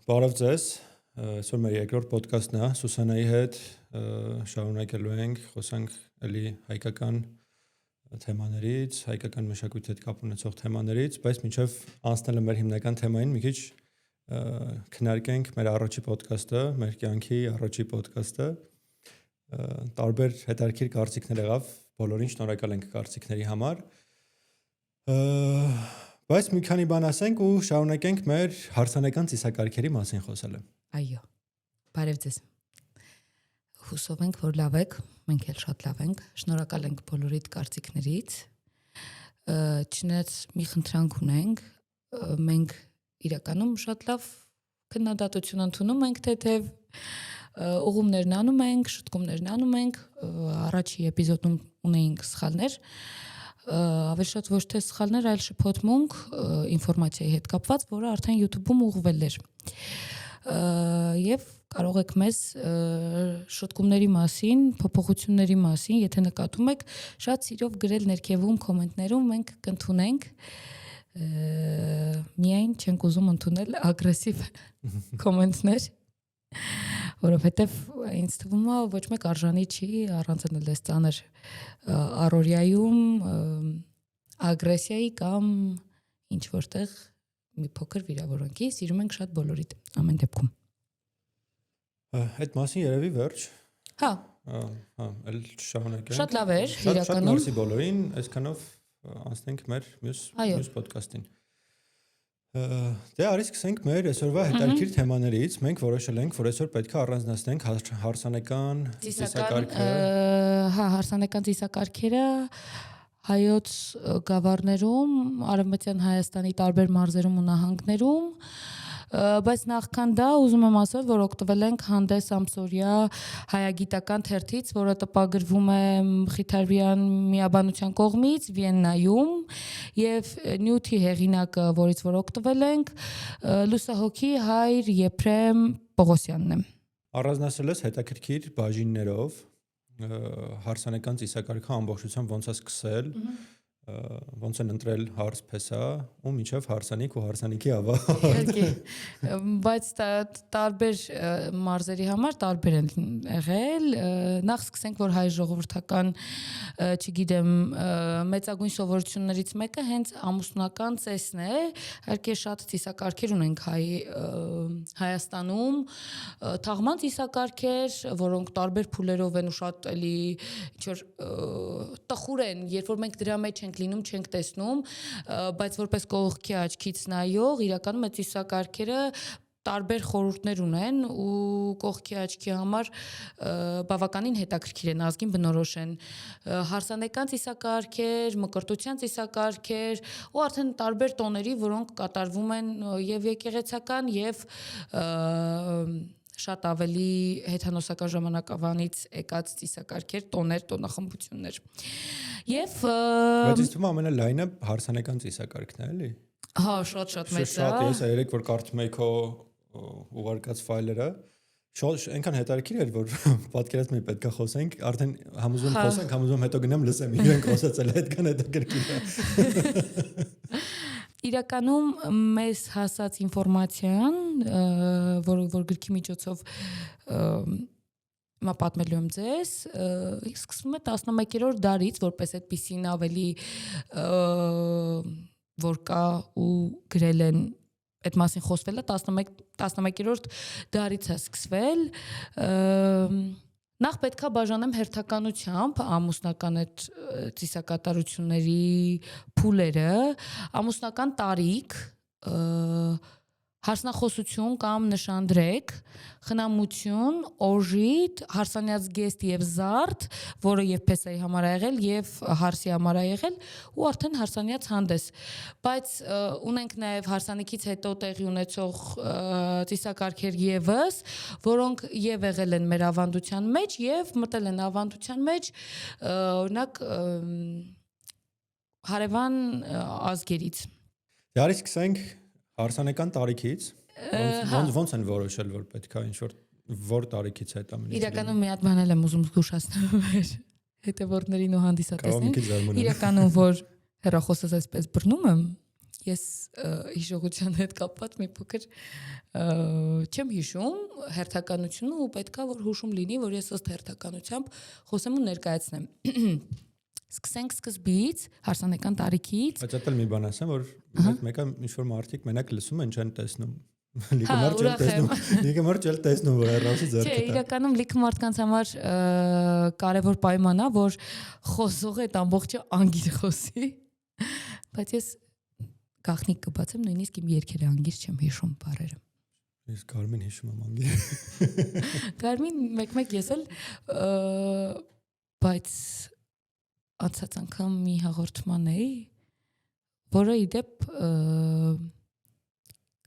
Բարև ձեզ, այսօր մեր երկրորդ ոդկասթն է Սուսանայի հետ, շարունակելու ենք, խոսանք էլի հայկական թեմաներից, հայկական մշակույթի հետ կապ ունեցող թեմաներից, բայց մինչև անցնելը մեր հիմնական թեմային մի քիչ քննարկենք մեր առաջի ոդկասթը, մեր կյանքի առաջի ոդկասթը, տարբեր հետաքրքիր կարծիքներ եղավ, բոլորին շնորհակալ ենք կարծիքների համար, բայց մի քանի բան ասենք ու շարունակենք մեր հարսանեկան ծիսակարգերի մասին խոսելը։ Այո, բարև ձեզ։ Հուսով ենք, որ լավ եք, մենք էլ շատ լավ ենք, շնորհակալ ենք բոլորիդ կարծիքներից։ Չնայած մի խնդրանք ունենք, մենք իրականում շատ լավ քննադատություն ընդունում ենք, թեթև ուղումներն անում ենք, շտկումներն անում ենք, առաջի էպիզոդում ունեինք սխալներ, ավելի շատ ոչ թե սխալներ, այլ շփոթմունք ինֆորմացիայի հետ կապված, որը արդեն YouTube-ում ուղղվել էր։ Եվ կարող եք մեզ շտկումների մասին, փոփոխությունների մասին, եթե նկատում եք, շատ սիրով գրել ներքևում կոմենտներում, մենք կընդունենք, միայն չենք ուզում ընդունել ագրեսիվ կոմենտներ, որովհետև ինձ թվում է ոչ մեկ արժանի չի առանձնել այս ծանր առօրյայում ագրեսիայի կամ ինչ որտեղ մի փոքր վիրավորանքի, սիրում ենք շատ բոլորիդ ամեն դեպքում։ Այդ մասին երևի վերջ։ Հա, էլ շարունակենք։ Շատ լավ էր, իրականում։ Շատ մերսի բոլորին, այսքանով անցնենք մեր մյուս ոդկասթին։ Դե արի սկսենք մեր այսօրվա հետաքրքիր թեմաներից։ Մենք որոշել ենք, որ այսօր պետք է առանձնացնենք հարսանեկան ծիսակարգը։ Հա, հարսանեկան ծիսակարգերը հայոց գավառներում, Արևմտյան Հայաստանի տարբեր մարզերում ու նահանգներում, բայց նախքան դա ուզում եմ ասել, որ օգտվել ենք հանդես ամսօրյա հայագիտական թերթից, որը տպագրվում է Խիթարվյան միաբանության կողմից Վիեննայում, եւ նյութի հեղինակը, որից որ օգտվել ենք, լուսահոգի Հայր Եփրեմ Պողոսյանն է։ Առանձնացրել ես հետաքրքիր բաժիններով հարսանեկան ծիսակարգը ամբողջությամբ ոնց է սկսել, ոնց են ընտրել հարս փեսա ու մինչև հարսանիք ու հարսանիքի ավարտ։ Բայց տարբեր մարզերի համար տարբեր են եղել։ Նախ սկսենք, որ հայ ժողովրդական, չգիտեմ, մեծագույն սովորություններից մեկը հենց ամուսնական ծեսն է։ Իհարկե շատ ծիսակարգեր ունենք Հայաստանում, թաղման ծիսակարգեր, որոնք տարբեր փուլերով են ու շատ էլի ինչ որ տխուր են, երբ որ մենք դրա մեջ ենք լինում, չենք տեսնում, բայց որպես կողքի աչքից նայող, իրականում այդ ծիսակարգերը տարբեր խորհուրդներ ունեն ու կողքի աչքի համար բավականին հետաքրքիր են, ազգին բնորոշ են։ Հարսանեկան ծիսակարգեր, մկրտության ծիսակարգեր ու արդեն տարբեր տոների, որոնք կատարվում են եւ եկեղեցական եւ շատ ավելի հեթանոսական ժամանակավանից եկած ծիսակարգեր, տոներ, տոնախմբություններ։ Եվ բայց ինձ թվում է ամենալայնը հարսանեկան ծիսակարգն է, էլի։ Հա, շատ մեծ է։ Շատ ես երեք որ կարդում եի քո ուղարկած ֆայլերը, այնքան հետաքրքիր էր, որ պատկերացնում եմ պետք է խոսենք, արդեն համոզում խոսենք, համոզում հետո գնամ լսեմ, իրենք խոսացել այդքան հետաքրքիր է։ Իրականում մեզ հասած ինֆորմացիան, որ գրքի միջոցով մա պատմելու եմ ձեզ, սկսվում է 11-րդ դարից, որպես այդպիսին ավելի որ կա ու գրել են այդ մասին խոսվել է 11-րդ դարից է սկսվել։ Նախ պետք է բաժանեմ հերթականությամբ ամուսնական այդ ծիսակատարությունների փուլերը, ամուսնական տարիք, հարսնախոսություն կամ նշանդրեք, խնամություն, օժիտ, հարսանյաց գեստ եւ զարդ, որը եւ փեսայի համար է եղել եւ հարսի համար է եղել ու արդեն հարսանյաց հանդես։ Բայց ունենք նաեւ հարսանիքից հետո տեղի ունեցող ծիսակարգեր եւս, որոնք եւ եղել են մեր ավանդության մեջ եւ մտել են ավանդության մեջ, օրինակ հարևան ազգերից։ Դարի սկսենք հարսանեկան տարիքից, ոնց են որոշել, որ պետք է ինչ-որ որ տարիքից է դա մնացել։ Իրականում մի հատ բան եմ ուզում զգուշացնել հետևորդներին ու հանդիսատեսին։ Իրականում որ հեռախոսս այսպես բռնում եմ, ես հիշողության հետ կապված մի փոքր չեմ հիշում հերթականությունը ու պետքա որ հուշում լինի, որ ես ըստ հերթականությամբ խոսեմ ու ներկայացնեմ։ Սկսենք սկզբից, հարսանեկան տարիքից։ Բայց այդտեղ մի բան ասեմ, որ մեկը ինչ-որ մարդիկ մենակ լսում են, չեն տեսնում։ Լիքը մարդ չել տեսնում, որ հեռախոսի ձեռքը։ Չէ, իրականում լիքը մարդկանց համար կարևոր պայման է, որ խոսողը այդ ամբողջը անգիր խոսի, բայց ես գաղտնիք կբացեմ, նույնիսկ իմ երգերը անգիր չեմ հիշում բառերը։ Ես Կարմին հիշում եմ անգիր։ Կարմին մեկ-մեկ ես էլ, բայց անցած անգամ մի հաղորդման էի, որը ի դեպ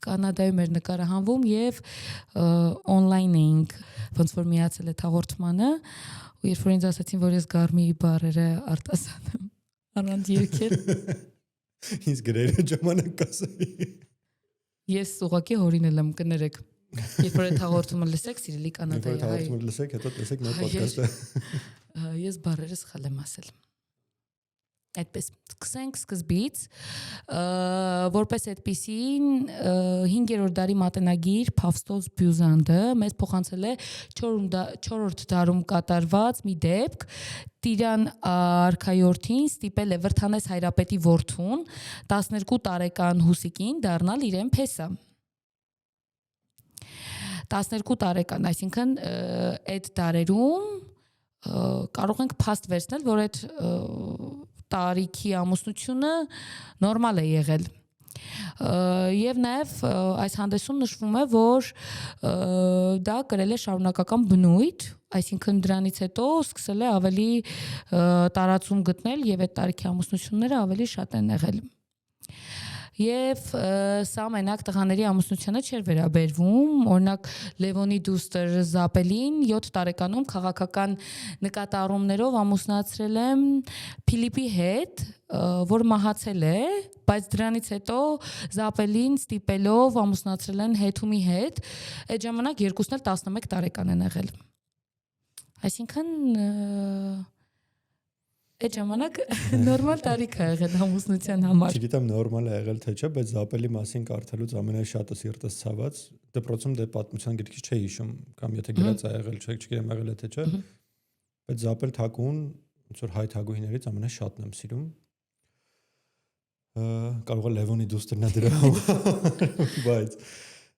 Կանադայում էր նկարահանվում եւ on-line էինք, ոնց որ միացել այդ հաղորդմանը, ու երբ որ ինձ ասացին, որ ես Գարմիի բառերը արտասանեմ, առանց երգեր, ինձ գրերը ժամանակ կասեի։ Ես ուղղակի հորինել եմ, կներեք։ Երբ որ այդ հաղորդումը լսեք, սիրելի կանադայի հայ։ Երբ որ հաղորդումը լսեք, հետո տեսեք մեր ոդքասթը։ Ես բառերը սխալ եմ ասել։ Այդպես սկսենք սկզբից, որպես այդպիսին 5-րդ դարի մատենագիր Փավստոս Բյուզանդը մեզ փոխանցել է 4-րդ դարում կատարված մի դեպք, Տիրան արքայորդին ստիպել է Վրթանես Հայրապետի որդուն 12 տարեկան Հուսիկին դառնալ իրեն փեսա։ 12 տարեկան, այսինքն այդ դարերում կարող ենք փաստ վերցնել, որ այդ տարիքի ամուսնությունը նորմալ է եղել։ Եվ նաև այս հանդեսում նշվում է, որ դա կրել է շարունակական բնույթ, այսինքն դրանից հետո սկսել է ավելի տարածում գտնել եւ այդ տարիքի ամուսնությունները ավելի շատ են եղել։ Եվ սա մենակ տղաների ամուսնությանը չէր վերաբերվում, օրինակ Լևոնի դուստր Զապելին 7 տարեկանում քաղաքական նկատառումներով ամուսնացրել է Փիլիպի հետ, որ մահացել է, բայց դրանից հետո Զապելին ստիպելով ամուսնացրել են Հեթումի հետ, այդ ժամանակ երկուսն էլ 11 տարեկան են եղել։ Այսինքն այդ ժամանակ նորմալ տարիք է եղել ամուսնության համար։ Չգիտեմ նորմալ է եղել թե չէ, բայց Զապելի մասին կարդալուց ամենաշատը սիրտս ցաված, դպրոցում դե պատմության գրքի չէի հիշում, կամ եթե գրած է եղել, չգիտեմ եղել է թե չէ, բայց Զապել Թագուն, ոնց որ հայ թագուհիներից ամենաշատն եմ սիրում։ Կարող է Լևոնի դուստերն է դրա համար, բայց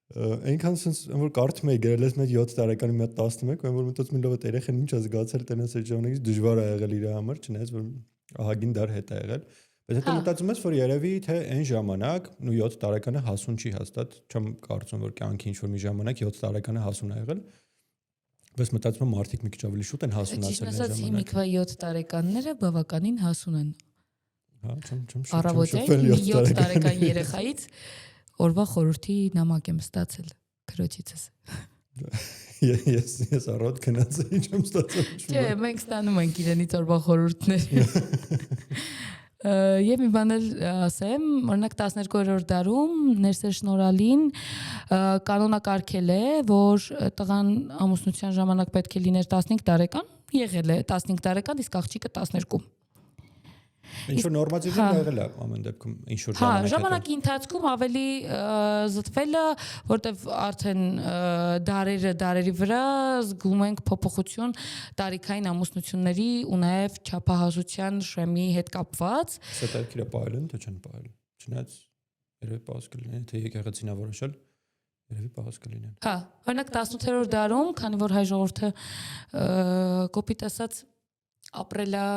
այնքան sense որ կարդում էի գրել ես մեկ 7 տարեկանի մի 11, որ մտածում եմ լավ է երեխան ինչ է զգացել տենես այդ ժամանակից դժվար է եղել իր համար, չնայած որ ահագին դար հետ է եղել, բայց հետո մտածում ես որ երևի թե այն ժամանակ ու 7 տարեկանը հասուն չի հաստատ, չեմ կարծում որ կյանքի ինչ որ մի ժամանակ 7 տարեկանը հասուն է եղել, բայց մտածում եմ մարդիկ մի քիչ ավելի շուտ են հասունացել այն ժամանակ։ Հիմիկվա 7 տարեկանները բավականին հասուն են։ Հա, չեմ առավոտյան 7 տարեկան երեխայից օրվա խորհրդի նամակ եմ ստացել քրոջիցս։ Ես առավոտ գնացի, չեմ ստացել։ Չէ, մենք ստանում ենք իրենից օրվա խորհուրդներ։ Եվ մի բան էլ ասեմ, օրինակ 12-րդ դարում Ներսեր Շնորհալին կանոնակարգել է, որ տղան ամուսնության ժամանակ պետք է լիներ 15 տարեկան, եղել է 15 տարեկան, իսկ աղջիկը 12։ Ինչ որ նորմատիվներ եղել է ամեն դեպքում ինչ որ ժամանակ։ Հա, ժամանակի ընթացքում ավելի զտվել է, որտեվ արդեն դարերի վրա զգում ենք փոփոխություն տարիքային ամուսնությունների ու նաև չափահասության շեմի հետ կապված։ Սետարկիրը պահել են, թե չեն պահել։ Չնայած երևի պահած կլինեն, թե եկեղեցին ա որոշել, երևի պահած կլինեն։ Հա, օրինակ 18-րդ դարում, քանի որ հայ ժողովուրդը կոպիտ ասած ապրել է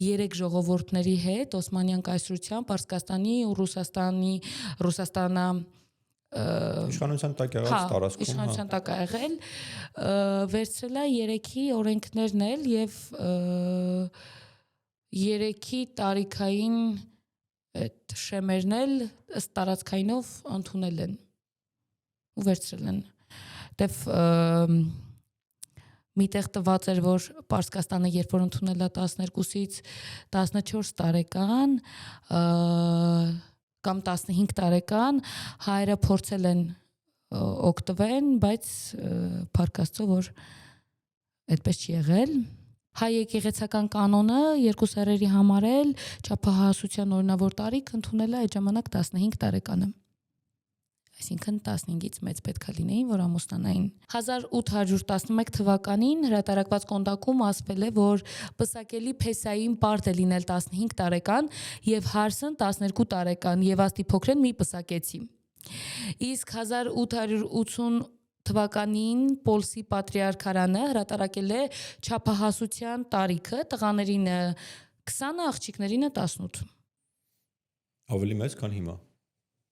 3 ժողովուրդների հետ, Օսմանյան կայսրության, Պարսկաստանի ու Ռուսաստանա իշխանության տակ եղած տարածքում, իշխանության տակ ա եղել, վերցրել է 3-ի օրենքներն էլ եւ 3-ի տարիքային այդ շեմերն էլ ըստ տարածքայինով ընդունել են ու վերցրել են։ Դեվ միտեղ տված էր, որ Պարսկաստանը երբ որ ընդունել է 12-ից 14 տարեկան կամ 15 տարեկան հայերը փորձել են օգտվեն, բայց փառք Աստծո, որ այդպես չի եղել, հայ եկեղեցական կանոնը երկու սեռերի համար էլ չափահասության օրինավոր տարիք ընդունել է այդ ժամանակ 15 տարեկանը։ Այսինքն 15-ից մեծ պետք է լինեին, որ ամուսնանային։ 1811 թվականին հրատարակված կոնդակում ասվել է, որ պսակելի փեսային պարտ է լինել 15 տարեկան եւ հարսն 12 տարեկան եւ աստի փոքրեն մի պսակեցի։ Իսկ 1880 թվականին Պոլսի պատրիարքարանը հրատարակել է չափահասության տարիքը, տղաներին 20, աղջիկներին 18։ Ավելի մեծ, քան հիմա։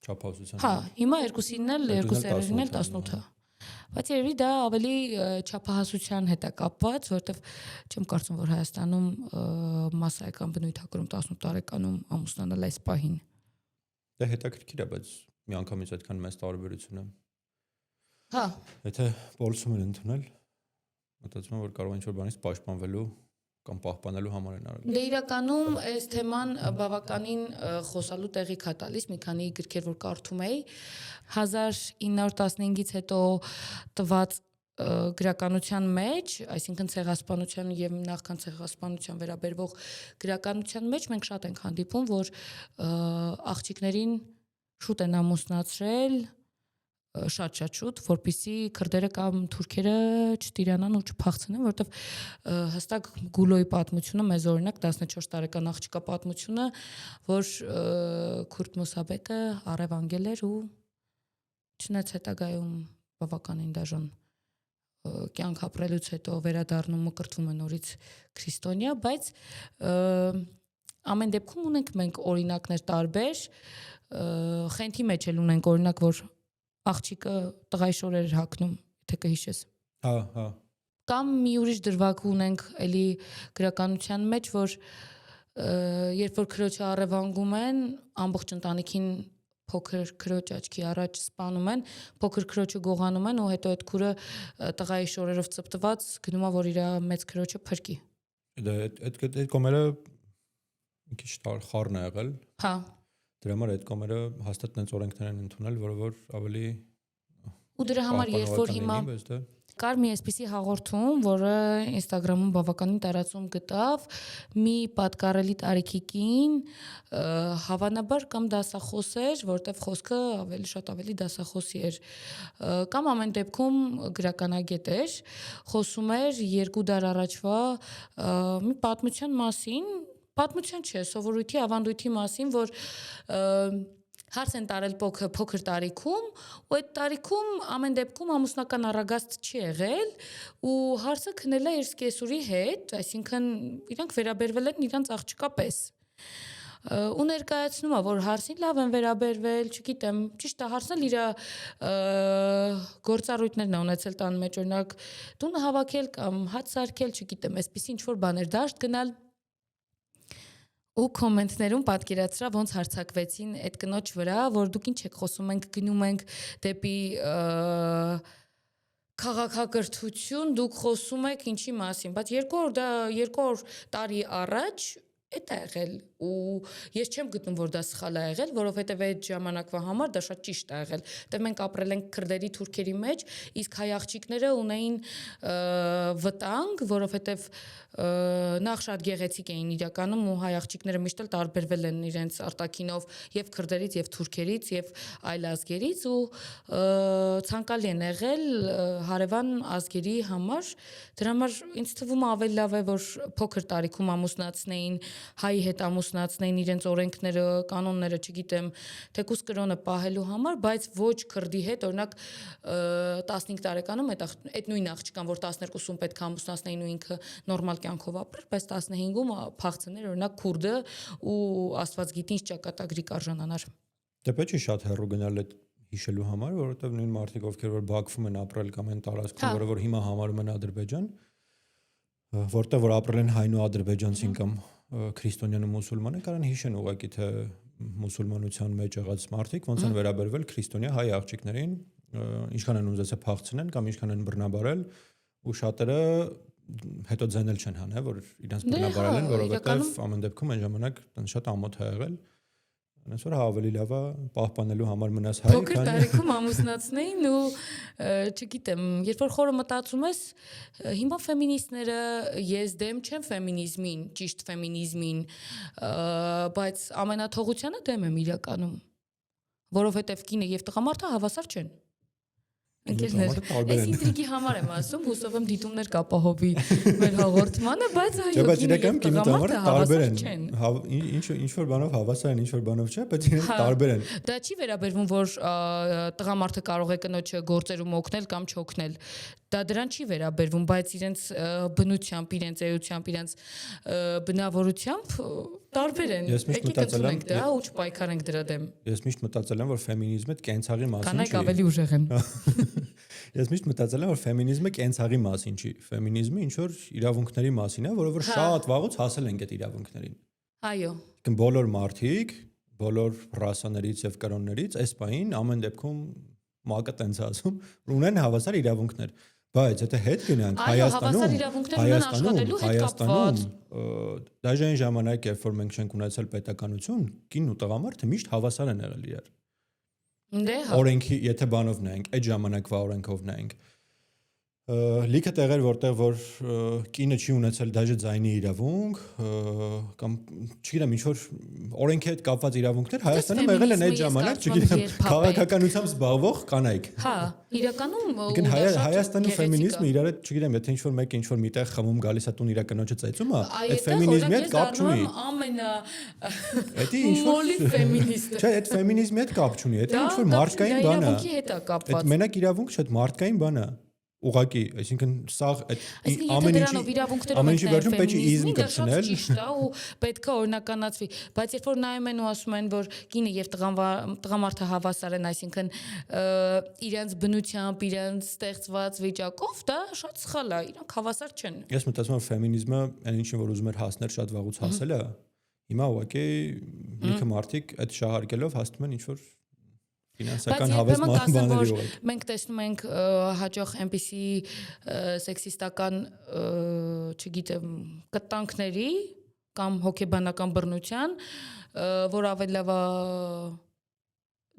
Չափահասության։ Հա, հիմա երկուսինն էլ, երկու սեռերին էլ 18-ը։ Բայց երևի դա ավելի չափահասության հետ է կապված, որովհետև չեմ կարծում, որ Հայաստանում մասսայական բնույթակրում 18 տարեկանում ամուսնանալ այս պահին։ Դա հետաքրքիր է, բայց միանգամից այդքան մեծ տարբերություն է։ Հա։ Եթե Պոլսում են ընդունել, մտածում եմ, որ կարող է ինչ-որ բանից պաշտպանվելու կամ պահպանելու համար են արել։ Դե իրականում այս թեման բավականին խոսալու տեղիք է տալիս, մի քանի գրքեր որ կարդում էի 1915-ից հետո տված գրականության մեջ, այսինքն ցեղասպանության եւ նախքան ցեղասպանության վերաբերվող գրականության մեջ մենք շատ ենք հանդիպում, որ աղջիկներին շուտ են ամուսնացրել, շատ շուտ, որպեսզի քրդերը կամ թուրքերը չտիրանան ու չփախցնեն, որովհետև հստակ Գուլոյի պատմությունը մեզ օրինակ 14 տարեկան աղջկա պատմությունը, որ Քուրդ Մուսաբեկը առև անգել էր ու չնայած հետագայում բավականին դաժան կյանք ապրելուց հետո վերադառնում մկրտվում է նորից քրիստոնյա, բայց ամեն դեպքում ունենք մենք օրինակներ տարբեր, խենթի մեջ էլ ունենք օրինակ, որ աղջիկը տղայի շորեր հագնում, եթե կհիշես։ Հա, հա։ Կամ մի ուրիշ դրվագ ունենք էլի գրականության մեջ, որ երբ որ քրոջը առևանգում են, ամբողջ ընտանիքին փոքր քրոջ աչքի առաջ սպանում են, փոքր քրոջը գողանում են ու հետո այդ քուրը տղայի շորերով ծպտված գնում է, որ իր մեծ քրոջը փրկի։ Դա այդ կոմերը մի քիչ խառն է եղել։ Հա։ Դրա համար այդ կոմերը հաստատ նենց օրենքներ են ընդունել, որը որ ավելի ու դրա համար երբ որ հիմա կար մի այսպիսի հաղորդում, որը Instagram-ում բավականին տարածում գտավ, մի պատկառելի տարիքի կին, հավանաբար կամ դասախոս էր, որտեվ խոսքը ավելի դասախոսի էր, կամ ամեն դեպքում գրականագետ էր, խոսում էր 2 դար առաջվա մի պատմության մասին, պատմության չէ, սովորույթի, ավանդույթի մասին, որ հարց են տարել փոքր տարիքում ու այդ տարիքում ամեն դեպքում ամուսնական առագաստ չի եղել ու հարցը քնել է իր սկեսուրի հետ, այսինքն իրանք վերաբերվել են իրանց աղջկա պես։ Ու ներկայացնում է, որ հարցին լավ են վերաբերվել, չգիտեմ, ճիշտ է, հարցն էլ իր գործառույթներն է ունեցել տան մեջ, օրինակ տունը հավաքել կամ հաց սարքել, չգիտեմ, այսպիսի ինչ-որ բաներ, դաշտ գնալ ու կոմենտներում պատկերացրա ոնց հարցակվեցին այդ կնոջ վրա, որ դուք ինչ եք խոսում, ենք գնում ենք դեպի քաղաքակրթություն, դուք խոսում եք ինչի մասին, բայց 2 տարի առաջ Էդ է եղել ու ես չեմ գտնում, որ դա սխալ է եղել, որովհետև այդ ժամանակվա համար դա շատ ճիշտ է եղել։ Դե մենք ապրել ենք քրդերի թուրքերի մեջ, իսկ հայ աղջիկները ունեին վտանգ, որովհետև նախ շատ գեղեցիկ էին իրականում ու հայ աղջիկները միշտ էլ տարբերվել են իրենց արտաքինով եւ քրդերից եւ թուրքերից եւ այլ ազգերից ու ցանկալի են եղել հարևան ազգերի համար։ Դրա համար ինձ թվում է ավելի լավ է, որ փոքր տարիքում ամուսնացնեին հայի հետ ամուսնացնեին իրենց օրենքները, կանոնները, չգիտեմ, թեկուզ կրոնը պահելու համար, բայց ոչ քրդի հետ, օրինակ 15 տարեկանում այդ նույն աղջկան, որ 12-ում պետք է ամուսնացնեին ու ինքը նորմալ կյանքով ապրեր, բայց 15-ում փախցներ օրինակ քուրդը ու Աստված գիտի ինչ ճակատագրի կարժանանար։ Դե պետք է շատ հեռու գնալ այդ հիշելու համար, որովհետև նույն մարդիկ, ովքեր որ Բաքվում են ապրել կամ այն տարածքում, որը որ հիմա համարում են Ադրբեջան, որտեղ որ ապրել են հայն ու ադրբեջանցին կամ քրիստոնյան ու մուսուլմանը, կարան հիշեն ուղղակի թե մուսուլմանության մեջ եղած մարդիկ ոնց են վերաբերվել քրիստոնյա հայ աղջիկներին, ինչքան են ուզեցել փախցնեն կամ ինչքան են բռնաբարել ու շատերը հետո ձենել չեն հանել, որ իրենց բռնաբարել են, որովհետև ամեն դեպքում այն ժամանակ շատ ամոթ է եղել այնպես որ ավելի լավ է պահպանելու համար մնաս հայ, Փոքր տարիքում ամուսնացնեին ու չգիտեմ, երբ որ խորը մտածում ես, հիմա ֆեմինիստները ես դեմ չեմ ֆեմինիզմին, ճիշտ ֆեմինիզմին, բայց ամենաթողությանը դեմ եմ իրականում, որովհետև կինը եւ տղամարդը հավասար չեն։ Ընկերներ, այս ինտրիգի համար եմ ասում, հուսով եմ դիտումներ կապահովի մեր հաղորդմանը, բայց այո, կինը տղամարդը տարբեր են։ Ինչ որ բանով հավասար են, ինչ որ բանով չէ, բայց իրենք տարբեր են։ Դա չի վերաբերվում, որ տղամարդը կարող է կնոջը գործերում օգնել կամ չօգնել։ Դա դրան չի վերաբերվում, բայց իրենց բնությամբ, իրենց էությամբ, իրենց բնավորությամբ տարբեր են։ Եկեք ընդունենք դա ու չպայքարենք դրա դեմ։ Ես միշտ մտածել եմ, որ ֆեմինիզմը կենցաղի մասին չի։ Կանայք ավելի ուժեղ են։ Ես միշտ մտածել եմ, որ ֆեմինիզմը կենցաղի մասին չի։ Ֆեմինիզմը ինչ որ իրավունքների մասին է, որը որ շատ վաղուց հասել են այդ իրավունքներին։ Այո։ Բոլոր մարդիկ, բոլոր ռասաներից եւ կրոններից այս բանին ամեն դեպքում մակը տենց ասում, որ ունեն հավասար իրավունքներ։ Բայց եթե հետ գնանք Հայաստանում, դաժան ժամանակ, երբ որ մենք չենք ունեցել պետականություն, կինն ու տղամարդը միշտ հավասար են եղել իրար։ Դե հա։ Օրենքի, եթե բանով նայենք, այդ ժամանակվա օրենքով նայենք, լիքը տեղեր, որտեղ որ կինը չի ունեցել դաժե ձայնի իրավունք, կամ չգիտեմ, ինչ որ օրենքի հետ կապված իրավունքներ Հայաստանում եղել են այդ ժամանակ, չգիտեմ, քաղաքականությամբ զբաղվող կանայք։ Հա, իրականում Հայաստանում ֆեմինիզմը իրար հետ, չգիտեմ, եթե ինչ որ մեկը ինչ որ միտեղ խմում գալիս է տուն իր կնոջը ծեծում է, այդ ֆեմինիզմի հետ կապ չունի։ Մոլի ֆեմինիստը։ Չէ, այդ ֆեմինիզմի հետ կապ չունի, դա ինչ որ մարդկային բան է։ Իրավունքի հետ է կապված։ Այդ մենակ իրավունք չէ, մարդկային բան է։ Ուղղակի, այսինքն սա ամեն ինչի վերջում պետք է իզմ կրկնել, ճիշտ է ու պետք է օրինականացվի, բայց երբ որ նայում են ու ասում են, որ կինը եւ տղամարդը հավասար են, այսինքն իրենց բնությամբ, իրենց ստեղծված վիճակով, դա շատ սխալ է, իրանք հավասար չեն։ Ես մտածում եմ ֆեմինիզմը այն ինչին որ ուզում էր հասնել շատ վաղուց հասել է, հիմա ուղղակի լիքը մարդիկ այդ շահարկելով հասնում են ինչ որ ֆինանսական հավես բաների ուղղակի։ Մենք տեսնում ենք հաջող այնպիսի սեքսիստական, չգիտեմ, կտանքների կամ հոգեբանական բռնության, որ ավելի լավ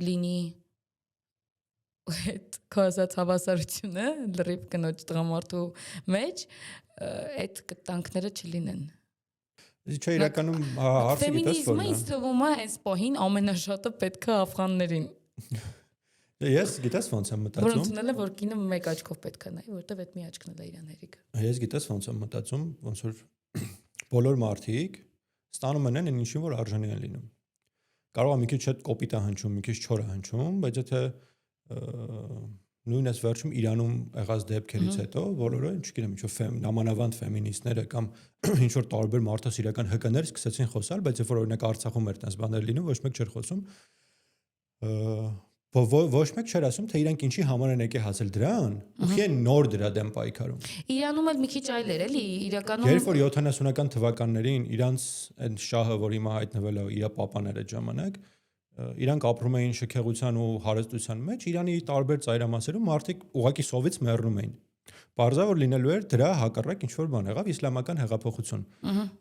լինի այդ կասած հավասարությունը լրիվ կնոջ տղամարդու մեջ, այդ կտանքները չլինեն։ Չէ, իրականում հարցը գիտես որն է։ Ֆեմինիզմը ինձ թվում է այս պահին ամենաշատը պետք է աֆղաններին։ Ես գիտես ոնց եմ մտածում։ Որոնց ունել է, որ կինը մեկ աչքով պետք է նայի, որտեվ այդ մի աչքն է իրան հերիքը։ Ես գիտես ոնց եմ մտածում, ոնց որ բոլոր մարդիկ ստանում են այն ինչին որ արժանի են լինում։ Կարող է մի քիչ հետ կոպիտ է հնչում, մի քիչ չոր է հնչում, բայց եթե նույնպես վերջում Իրանում եղած դեպքերից հետո բոլորը, չգիտեմ, ինչ որ նամանավանդ ֆեմինիստները կամ ինչ որ տարբեր մարդասիրական հկներ սկսեցին խոսալ, բայց երբ որ օրինակ Արցախում էր տես բաներ լինում, ոչ մեկ չէր խոսում։ Ոչ մեկ չէր ասում, թե իրանք ինչի համար են եկել հասել դրան, ու քիչ նոր դրա դեմ պայքարում։ Իրանում էլ մի քիչ այլ էր, էլի, իրականում։ Երբ որ 70-ական թվականներին իրանց այն շահը, որ հիմա հայտնվել է իր պապաներ այդ ժամանակ, իրանք ապրում էին շքեղության ու հարստության մեջ, Իրանի տարբեր ծայրամասերում մարդիկ ուղղակի սովից մեռնում էին։ Պարզա որ լինելու էր դրա հակառակ ինչ որ բան եղավ իսլամական հեղափոխություն։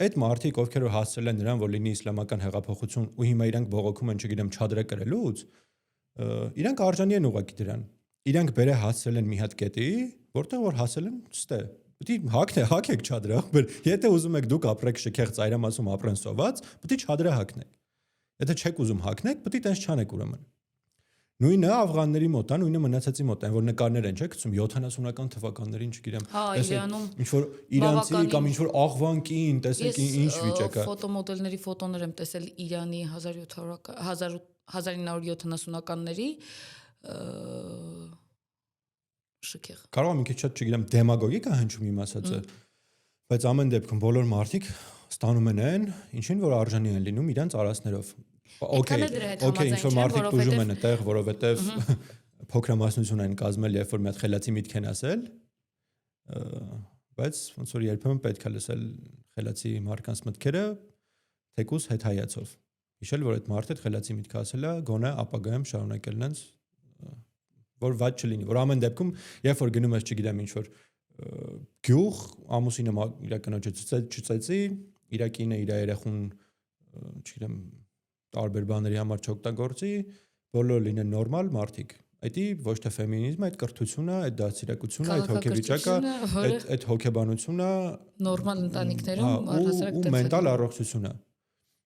Այդ մարդիկ, ովքեր որ հասցրել են նրան, որ լինի իսլամական հեղափոխություն, ու հիմա իրանք բողոքում են, չգիտեմ, չադրը կրելուց, իրանք արժանի են ուղղակի դրան։ Իրանք բերե հասցրել են մի հատ կետի, որտեղ որ հասել են ստե։ Պետք է հակեք չադրը, եթե ուզում եք դուք ապրեք շքեղ ծայրամասում ապրեն սոված, պետք է չադրը հակնեք։ Եթե չեք ուզում հակնեք, պետք է տենց չանեք ուրեմն։ Նույնը աֆղանների մոտ է, նույնը մնացածի մոտ է, որ նկարներ են, չէ՞, գցում 70-ական թվականներին, չգիտեմ։ Ինչ որ իրանցի կամ ինչ որ աղվանկին, տեսեք ինչ վիճակ է։ Ֆոտոմոդելների ֆոտոներ եմ տեսել Իրանի 1970-ականների շքեղ։ Կարող է մի քիչ շատ, չգիտեմ, դեմագոգիկ է հնչում իմ ասածը, բայց ամեն դեպքում բոլոր մարդիկ ստանում են այն, ինչին որ արժանի են լինում իրանց արածներով։ Okay, ինչ որ մարդիկ դժում են այդտեղ, որովհետև փոքրամասնություն են կազմել, երբ որ մի հատ խելացի միտք են ասել, բայց ոնց որ երբեմն պետք է լսել խելացի մարդկանց մտքերը, թեկուզ հետ հայացով։ Հիշել, որ այդ մարդը խելացի միտք ասել է, գոնե ապագայում շարունակել նենց, որ վատ չլինի, որ ամեն դեպքում, երբ որ գնում ես, չգիտեմ, ինչ որ գյուղ, ամուսինը իր կնոջը չծեծի, իր կինը իր երեխուն, չգիտեմ, տարբեր բաների համար չօգտագործի, բոլորը լինեն նորմալ մարդիկ։ Այդի ոչ թե ֆեմինիզմը, այդ կրթությունը, այդ դաստիարակությունը, այդ հոգեվիճակը, այդ հոգեբանությունը նորմալ ընտանիքներում առհասարակ ու մենտալ առողջությունը։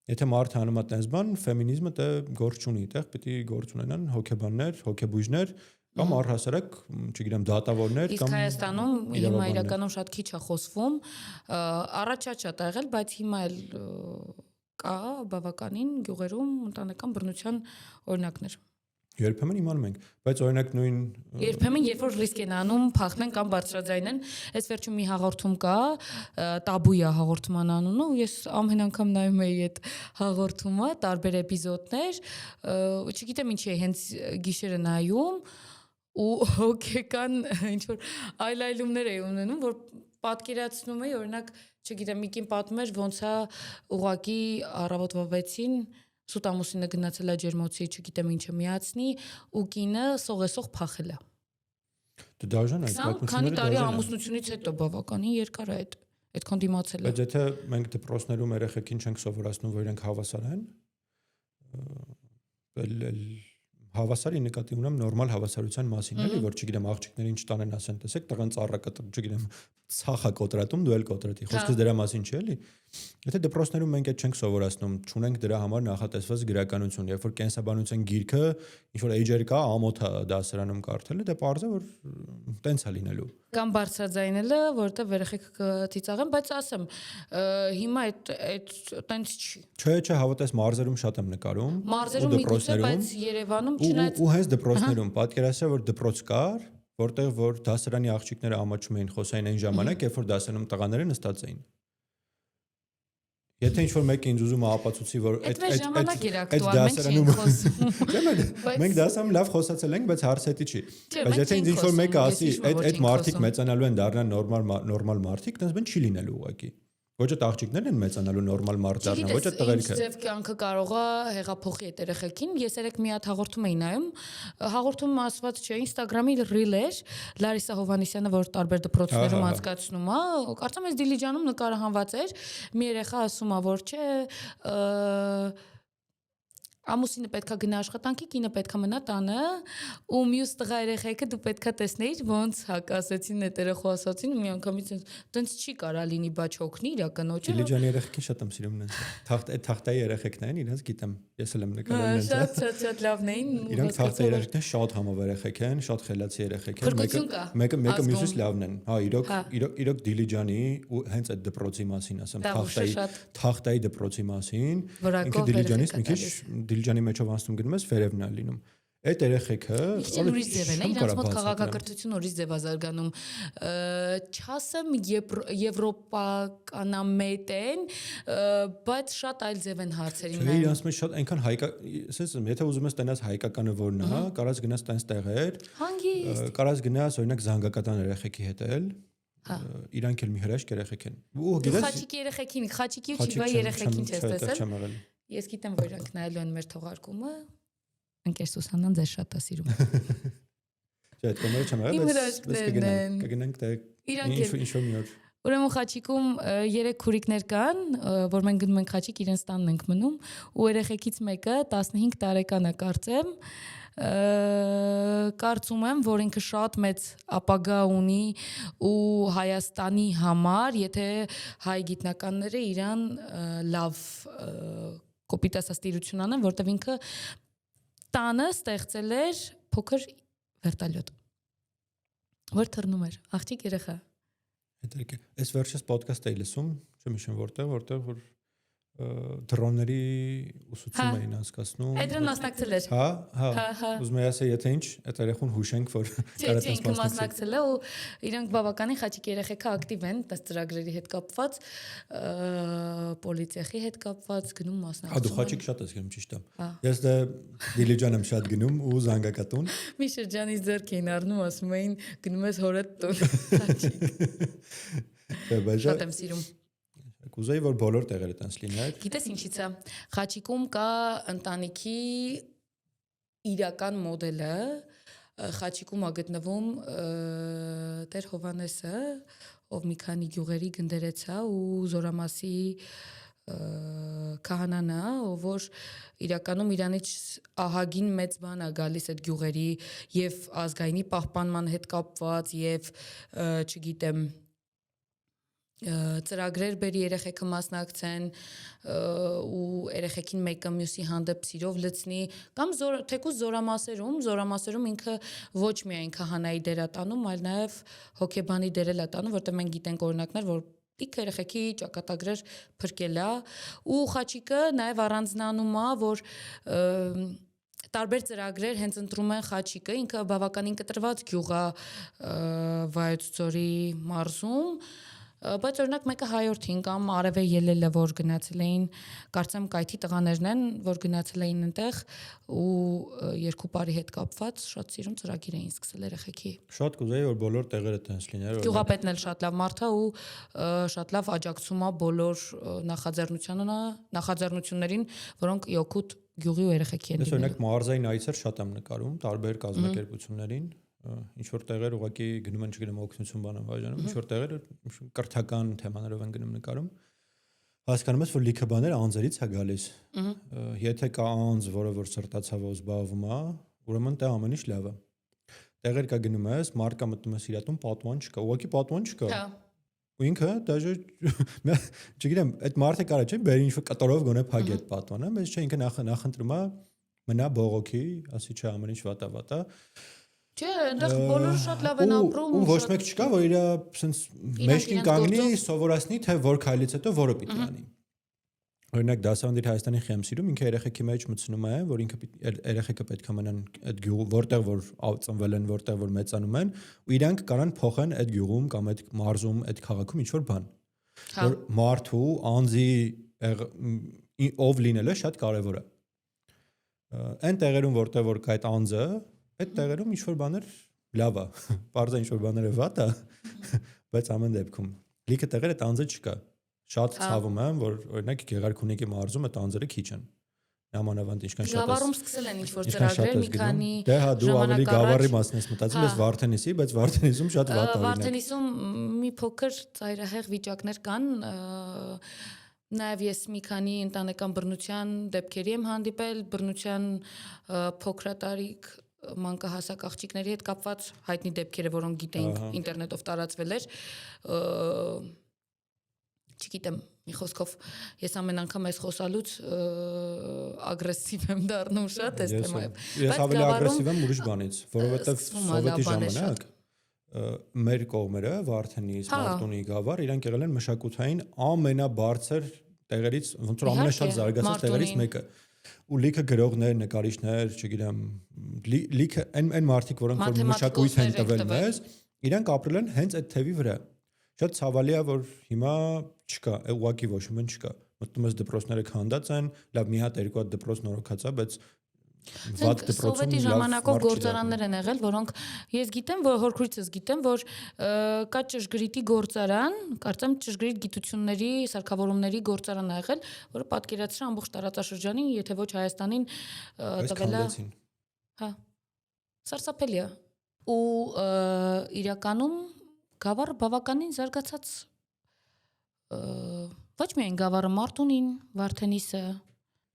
Եթե մարդը անում է տես բան, ֆեմինիզմը դա գործ չունի, այդտեղ պետք է գործ ունենան հոգեբաններ, հոգեբույժներ կամ առհասարակ, չգիտեմ, դատավորներ կամ Իսկ Հայաստանում հիմա իրականում շատ քիչ է խոսվում, առաջ շատ ա եղել, բայց հիմա էլ կա բավականին գյուղերում ընտանեկան բռնության օրինակներ։ Երբեմն իմանում ենք, բայց օրինակ նույն երբեմն երբ որ ռիսկ են անում, փախնեն կամ բարձրաձայնեն, այս վերջում մի հաղորդում կա, տաբույա հաղորդման անունը, ու ես ամեն անգամ նայում եի այդ հաղորդումը, տարբեր էպիզոդներ, չգիտեմ ինչի է, հենց գիշերը նայում ու հոգեկան ինչ որ այլայլումներ էի ունենում, որ պատկերացնում էի, օրինակ, չգիտեմ, մի կին պատմում էր, ոնց է ուղակի առավոտվա 6-ին սուտ ամուսինը գնացել է ջերմոցի, չգիտեմ ինչը միացնի, ու կինը սողեսող փախել է։ Դե դաժան այդ պատմությունները քանի տարի ամուսնությունից հետո բավականին երկար է այդքան դիմացել է։ Բայց եթե մենք դպրոցներում երեխեքին չենք սովորացնում, որ իրենք հավասար են, հավասարի նկատի ունեմ նորմալ հավասարության մասին, էլի, որ չգիտեմ աղջիկներին չտանեն ասեն, տեսեք, տղան ծառա կտրում, չգիտեմ, ցախա կոտրատում, դու էլ կոտրատի։ Խոսքս դրա մասին չէ, էլի։ Եթե դպրոցներում մենք այդ չենք սովորացնում, չունենք դրա համար նախատեսված գրականություն, երբ որ կենսաբանության գիրքը ինչ որ էջեր կա, ամոթ է դասարանում կարդալը, դա պարզ է, որ տենց է լինելու։ Կամ բարձրաձայնելը, որովհետև երեխեք ծիծաղեն, բայց ասեմ, հիմա այդ տենց չի։ Չէ, հավատես մարզերում շատ եմ նկարում։ Մարզերում միգուցե, բայց Երևանում չնայած ու հենց դպրոցներում պատկերացրու որ դպրոց կար, որտեղ որ դասարանի աղջիկները ամաչում էին խոսային այն ժամանակ, երբ որ դասարանում տղաները նստած էին։ Եթե ինչ-որ մեկը ինձ ուզում է ապացուցի, որ այդ դասարանում մենք դասարանում լավ խոսացել ենք, բայց հարցը դա չի։ Բայց եթե ինձ ինչ-որ մեկը ասի, այդ մարդիկ մեծանալու են դառնան նորմալ մարդիկ, դες բան չի լինելու ուղղակի։ Ոչ այդ աղջիկներն են մեծանալու նորմալ մարդ դառնան, ոչ այդ տղերքը։ Ձև կյանքը կարող է հեղափոխի այդ երեխեքին։ Ես երեք մի հատ հաղորդում էի նայում։ Հաղորդումը ասված չէ, Instagram-ի reel էր, Լարիսա Հովհաննիսյանը, որ տարբեր դպրոցներում անցկացնում է, կարծում ես Դիլիջանում նկարահանված էր։ Մի երեխա ասում է, որ չէ, ամուսինը պետքա գնա աշխատանքի, կինը պետքա մնա տանը, ու մյուս տղա երեխեքը դու պետքա տեսնեիր ոնց հակասեցին այդ երեխասացին, ու մի անգամից տենց չի կարա լինի, բաչ օգնի իր կնոջը։ Դիլիջանի երեխեքին շատ եմ սիրում նրանց։ Թախտայի երեխեքն են, իրենց գիտեմ, ես էլ եմ նկարել նրանց։ Շատ լավն էին։ Իրանք թախտայի երեխեքն շատ համով երեխեք են, շատ խելացի երեխեք են։ Մեկը մյուսից լավն են։ Հա, իրոք Դիլիջանի ու հենց այդ դպրոցի մասին ասեմ, թախտայի դպրոցի մասին։ Ինքը Դիլիջանից մի քիչ Դիլիջանի մեջով անցնում գնում ես վերևն է լինում։ Այդ երեխեքը ուրիշ ձև են, իրանց մոտ քաղաքակրթությունը ուրիշ ձև է զարգանում։ Չասեմ եվրոպականամետ են, բայց շատ այլ ձև են հարցերին նայում։ Իրանց մեջ շատ այնքան ասես, եթե ուզում ես տենաս հայկականը որն է, կարաս գնաս տենց տեղեր։ Կարաս գնաս օրինակ զանգակատան երեխեքի հետ էլ։ Իրանք էլ մի հրաշք երեխեք են։ Ու գիտես Խաչիկի երեխեքին, Խաչիկի ու Չիվայի երեխեքին չես տեսել։ Ես գիտեմ, որ իրանք նայելու են մեր թողարկումը, ընկեր Սուսանան ձեզ շատ է սիրում։ Չէ, այդ կոմերը չեմ եղել, բայց կգնանք ինչ-որ մի օր։ Ուրեմն Խաչիկում 3 քուրիկներ կան, որ մենք գնում ենք Խաչիկ, իրենց տանն ենք մնում, ու երեխեքից մեկը 15 տարեկան է կարծեմ, կարծում եմ, որ ինքը շատ մեծ ապագա ունի ու Հայաստանի համար, եթե հայ գիտնականները իրան լավ կոպիտ ասաստիրություն անեն, որտեղ ինքը տանը ստեղծել էր փոքր վերտալյոտ, որ թռնում էր, աղջիկ երեխա։ Հետո այս վերջից ոդքասթ էի լսում, չեմ հիշում որտեղ որ դրոնների ուսուցում էին անցկացնում։ Այդ դրոն մասնակցել էր։ Հա։ Ուզում եմ ասել, եթե ինչ, այդ երեխուն հուշենք, որ կարա մասնակցել է ու իրանք բավականին Խաչիկի երեխեքը ակտիվ են, ըստ ծրագրերի հետ կապված, պոլիցիայի հետ կապված գնում մասնակցում։ Հա, դու Խաչիկ շատ ես գնում, ճիշտ է։ Ես դե Դիլիջան եմ շատ գնում ու զանգակատուն։ Մի շրջանից ձեռք էին առնում, ասում էին գնում ես հորդ տուն, Խաչիկ։ Շատ եմ սիրում։ Կուզեի, որ բոլոր տեղերը տենց լիներ։ Գիտես ինչից է։ Խաչիկում կա ընտանիքի իրական մոդելը, Խաչիկում է գտնվում Տեր Հովհաննեսը, ով մի քանի գյուղերի գնդերեց է ու Զորամասի քահանան է, որ իրականում իրանից ահագին մեծ բան է գալիս այդ գյուղերի եւ ազգայինի պահպանման հետ կապված եւ չգիտեմ ծրագրեր բերի երեխեքը մասնակցեն ու երեխեքին մեկը մյուսի հանդեպ սիրով լցնի կամ թեկուզ զորամասերում ինքը ոչ միայն քահանայի դեր է տանում, այլ նաեւ հոգեբանի դեր է տանում, որտեղ մենք գիտենք օրինակներ, որ Իք երեխեքի ճակատագրեր փրկել է ու խաչիկը նաև առանձնանում է, որ տարբեր ծրագրեր հենց ընտրում են խաչիկը, ինքը բավականին կտրված գյուղ է Վայոց ձորի մարզում, բայց օրինակ մեկը հայորդին կամ արևե ելելը, որ գնացել էին, կարծեմ կայթի տղաներն են, որ գնացել էին այնտեղ ու երկու բարի հետ կապված շատ սիրուն ծրագիր էին սկսել երեխեքի։ Շատ կուզեի, որ բոլոր տեղերը տենց լիներ։ Գյուղապետն էլ շատ լավ մարդ է ու շատ լավ աջակցում է բոլոր նախաձեռնություններին, որոնք օգուտ գյուղի ու երեխեքի են։ Ես օրինակ մարզային այցեր շատ եմ նկարում, տարբեր կազմակերպություններին, ինչ որ տեղեր ուղղակի գնում են, չգիտեմ, օգնություն բան են վայժանում, ինչ որ տեղեր կրթական թեմաներով են գնում նկարում։ Հասկանում ես, որ լիքը բաներ անձերից է գալիս։ Եթե կա անձ, որը որ սրտացավով զբաղվում է, ուրեմն դա ամեն ինչ լավ է։ Տեղեր կա գնում ես, մարդ կա մտնում ես իր տուն, պատուան չկա, ուղղակի պատուան չկա։ Ու ինքը դաժե չգիտեմ, այդ մարդը կարա չէ, բերի ինչ-որ կտորով գոնե փագի այդ պատվանը, բայց չէ ինքը նախընտրում է մնա բողոքի, ասի չէ ամեն ինչ վատա։ Չէ, այնտեղ բոլորը շատ լավ են ապրում ու ոչ մեկ չկա, որ իրա սենց մեջքին կանգնի, սովորացնի, թե որ քայլից հետո որը պիտի անի։ Օրինակ դասավանդիր Հայաստանի Խեմսիրում ինքը երեխեքի մեջ մտցնում է, որ ինքը երեխեքը պետք է մնան այդ գյուղում, որտեղ որ ծնվել են, որտեղ որ մեծանում են, ու իրանք կարան փոխեն այդ գյուղում կամ այդ մարզում, այդ քաղաքում ինչ որ բան։ Որ մարդու անձի ով լինելը շատ կարևոր է։ Այն տեղերում որտեղ որ կա այդ անձը, այդ տեղերում ինչ որ բաներ լավ է, բարձր ինչ որ բաները վատ է, բայց ամեն դեպքում լիքը տեղեր այդ անձը չկա։ Շատ ցավում եմ, որ օրինակ Գեղարքունիքի մարզում այդ անձերը քիչ են։ Նամանավանդ ինչքան շատ է։ Գավառում սկսել են ինչ-որ ծրագրեր, մի քանի դե հա դու ավելի Գավառի մասն ես մտածել, ես Վարդենիսի, բայց Վարդենիսում շատ վատ է օրինակ։ Վարդենիսում մի փոքր ծայրահեղ վիճակներ կան, նաև ես մի քանի ընտանեկան բռնության դեպքերի եմ հանդիպել, բռնության փոքրատարիք մանկահասակ աղջիկների հետ կապված հայտնի դեպքերը, որոնք գիտենք ինտերնետով տարածվել էր, չգիտեմ, մի խոսքով ես ամեն անգամ այս խոսալուց ագրեսիվ եմ դառնում շատ այս թեմայով։ Ես ավելի ագրեսիվ եմ ուրիշ բանից, որովհետև սովետի ժամանակ մեր կողմերը, Վարդենիս, Մարտունի, Գավառ, իրանք եղել են մշակութային ամենաբարձր տեղերից, ոնց որ ամենաշատ զարգացած տեղերից մեկը։ Ու լիքը գրողներ, նկարիչներ, չգիտեմ, լիքը այն մարդիկ, որոնք որ մշակույթ են տվել մեզ, իրանք ապրել են հենց այդ թևի վրա։ Շատ ցավալի է, որ հիմա չկա, ուղղակի ոչ մի բան չկա։ Մտնում ես դպրոցները քանդած են, լավ մի հատ երկու հատ դպրոց նորոգած է, բայց վատ դպրոցում սովետի ժամանակով գործարաններ են եղել, որոնք ես գիտեմ, որ հորքրիցս գիտեմ, որ կա ճշգրիտի գործարան, կարծեմ ճշգրիտ գիտությունների, սարքավորումների գործարան ա եղել, որը պատկերացրել ամբողջ տարածաշրջանին, եթե ոչ Հայաստանին տվել է։ Հա։ Սարսափելի է։ Ու իրականում Գավառը բավականին զարգացած ոչ միայն Գավառը, Մարտունին, Վարդենիսը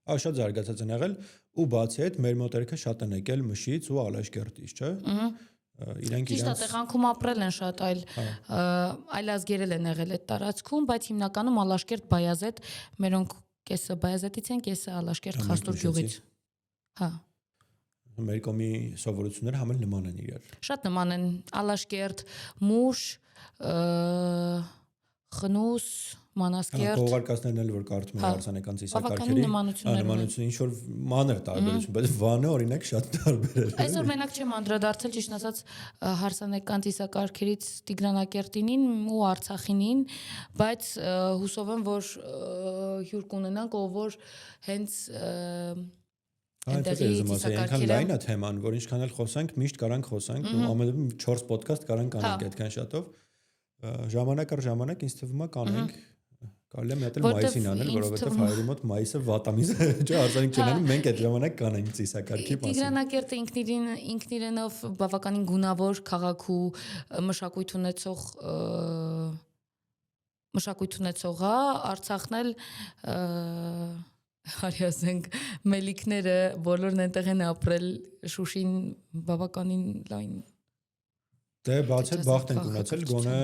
շատ զարգացած են եղել ու բացի այդ մեր մոտերքը շատ են եկել Մշից ու Ալաշկերտից, չէ՞։ Իրանք Ճիշտ է, տեղանքում ապրել են շատ այլազգերել են եղել այդ տարածքում, բայց հիմնականում Ալաշկերտ, Բայազետ, մերոնք կեսը Բայազետից են, կեսը Ալաշկերտ Խաստուր գյուղից։ Հա։ Մեր կողմի սովորությունները համել նման են իրար։ Շատ նման են Ալաշկերտ, Մուշ, Խնուս, Մանասկերտ։ Կողարկածներն էլ որ կարդում են արձանեկան ծիսակարգերի, նմանություն ինչ որ մանր տարբերություն, բայց Վանը օրինակ շատ տարբեր է։ Այսօր մենակ չեմ անդրադարձել ճիշտ ասած հարսանեկան ծիսակարգերից Տիգրանակերտինին ու Արցախինին, բայց հուսով եմ, որ հյուր կունենանք, ով որ հենց այնտեղի ծիսակարգերը լայն է թեման, որ ինչքան էլ խոսանք, միշտ կարանք խոսանք, ու ամենևին 4 ոդկաստ կարանք անենք այդքան շատով։ Ժամանակ առ ժամանակ ինձ թվում է կանենք, կարելի է մի հատ էլ մայիսին անել, որովհետև հայերի մոտ մայիսը վատամիզ է, չէ, արձանիկ չեն անում, մենք այդ ժամանակ կանենք ծիսակարգի մասին։ Տիգրանակերտը ինքն իրենով բավականին գունավոր քաղաք ու մշակույթ ունեցող մշակույթ ունեցող է, Արցախն էլ հարյասենք մելիքները բոլորն այնտեղ են ապրել, Շուշին բավականին լայն Դե բացել բախտ ենք ունեցել գոնե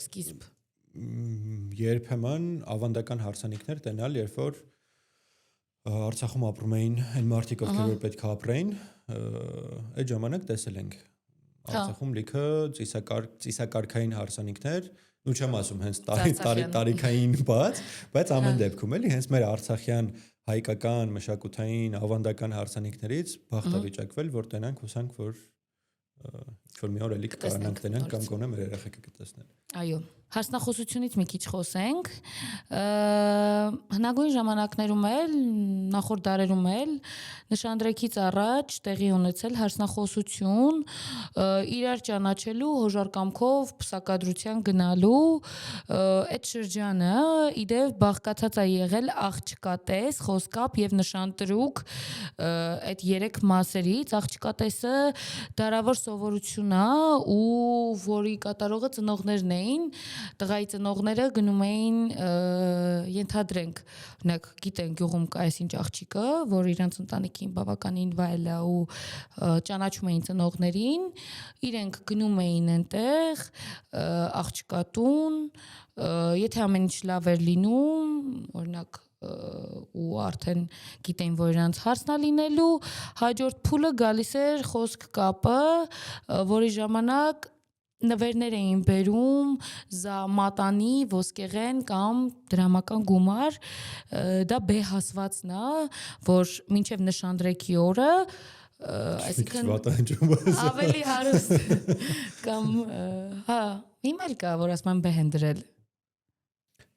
սկիզբ երբեմն ավանդական հարսանիքներ տենալ, երբ որ Արցախում ապրում էին այն մարդիկ, ովքեր որ պետք է ապրեին, այդ ժամանակ տեսել ենք Արցախում լիքը ծիսակարգային հարսանիքներ, ու չեմ ասում հենց տարիքային բաց, բայց ամեն դեպքում էլի հենց մեր արցախյան հայկական մշակութային ավանդական հարսանիքներից բախտ է վիճակվել, որ տենանք հուսանք, որ մի օր էլի կկարանանք տենանք կամ գոնե մեր երեխեքը կտեսնեն։ Այո, հարսնախոսությունից մի քիչ խոսենք։ Հնագույն ժամանակներում էլ, նախորդ դարերում էլ նշանդրեքից առաջ տեղի ունեցել հարսնախոսություն, իրար ճանաչելու, հոժարկամքով պսակադրության գնալու, այդ շրջանը իդեպ բաղկացած է եղել աղջկատես, խոսկապ եւ նշանտրուկ, այդ երեք մասերից աղջկատեսը դարավոր սովորություն է ու որի կատարողը ծնողներն էին, տղայի ծնողները գնում էին ենթադրենք, օրինակ գիտեն գյուղում կա այսինչ աղջիկը, որ իրանց ընտանիքին բավականին վայել է ու ճանաչում էին ծնողներին, իրենք գնում էին այնտեղ աղջկատուն, եթե ամեն ինչ լավ էր լինում, օրինակ ու արդեն գիտեն, որ իրանց հարցն է լինելու, հաջորդ փուլը գալիս էր խոսք կապը, որի ժամանակ նվերներ էին բերում, մատանի, ոսկեղեն կամ դրամական գումար, դա բեհասվածն է, որ մինչև նշանդրեքի օրը, այսինքն ավելի հարուստ կամ հիմա էլ կա, որ ասում են բեհ են դրել։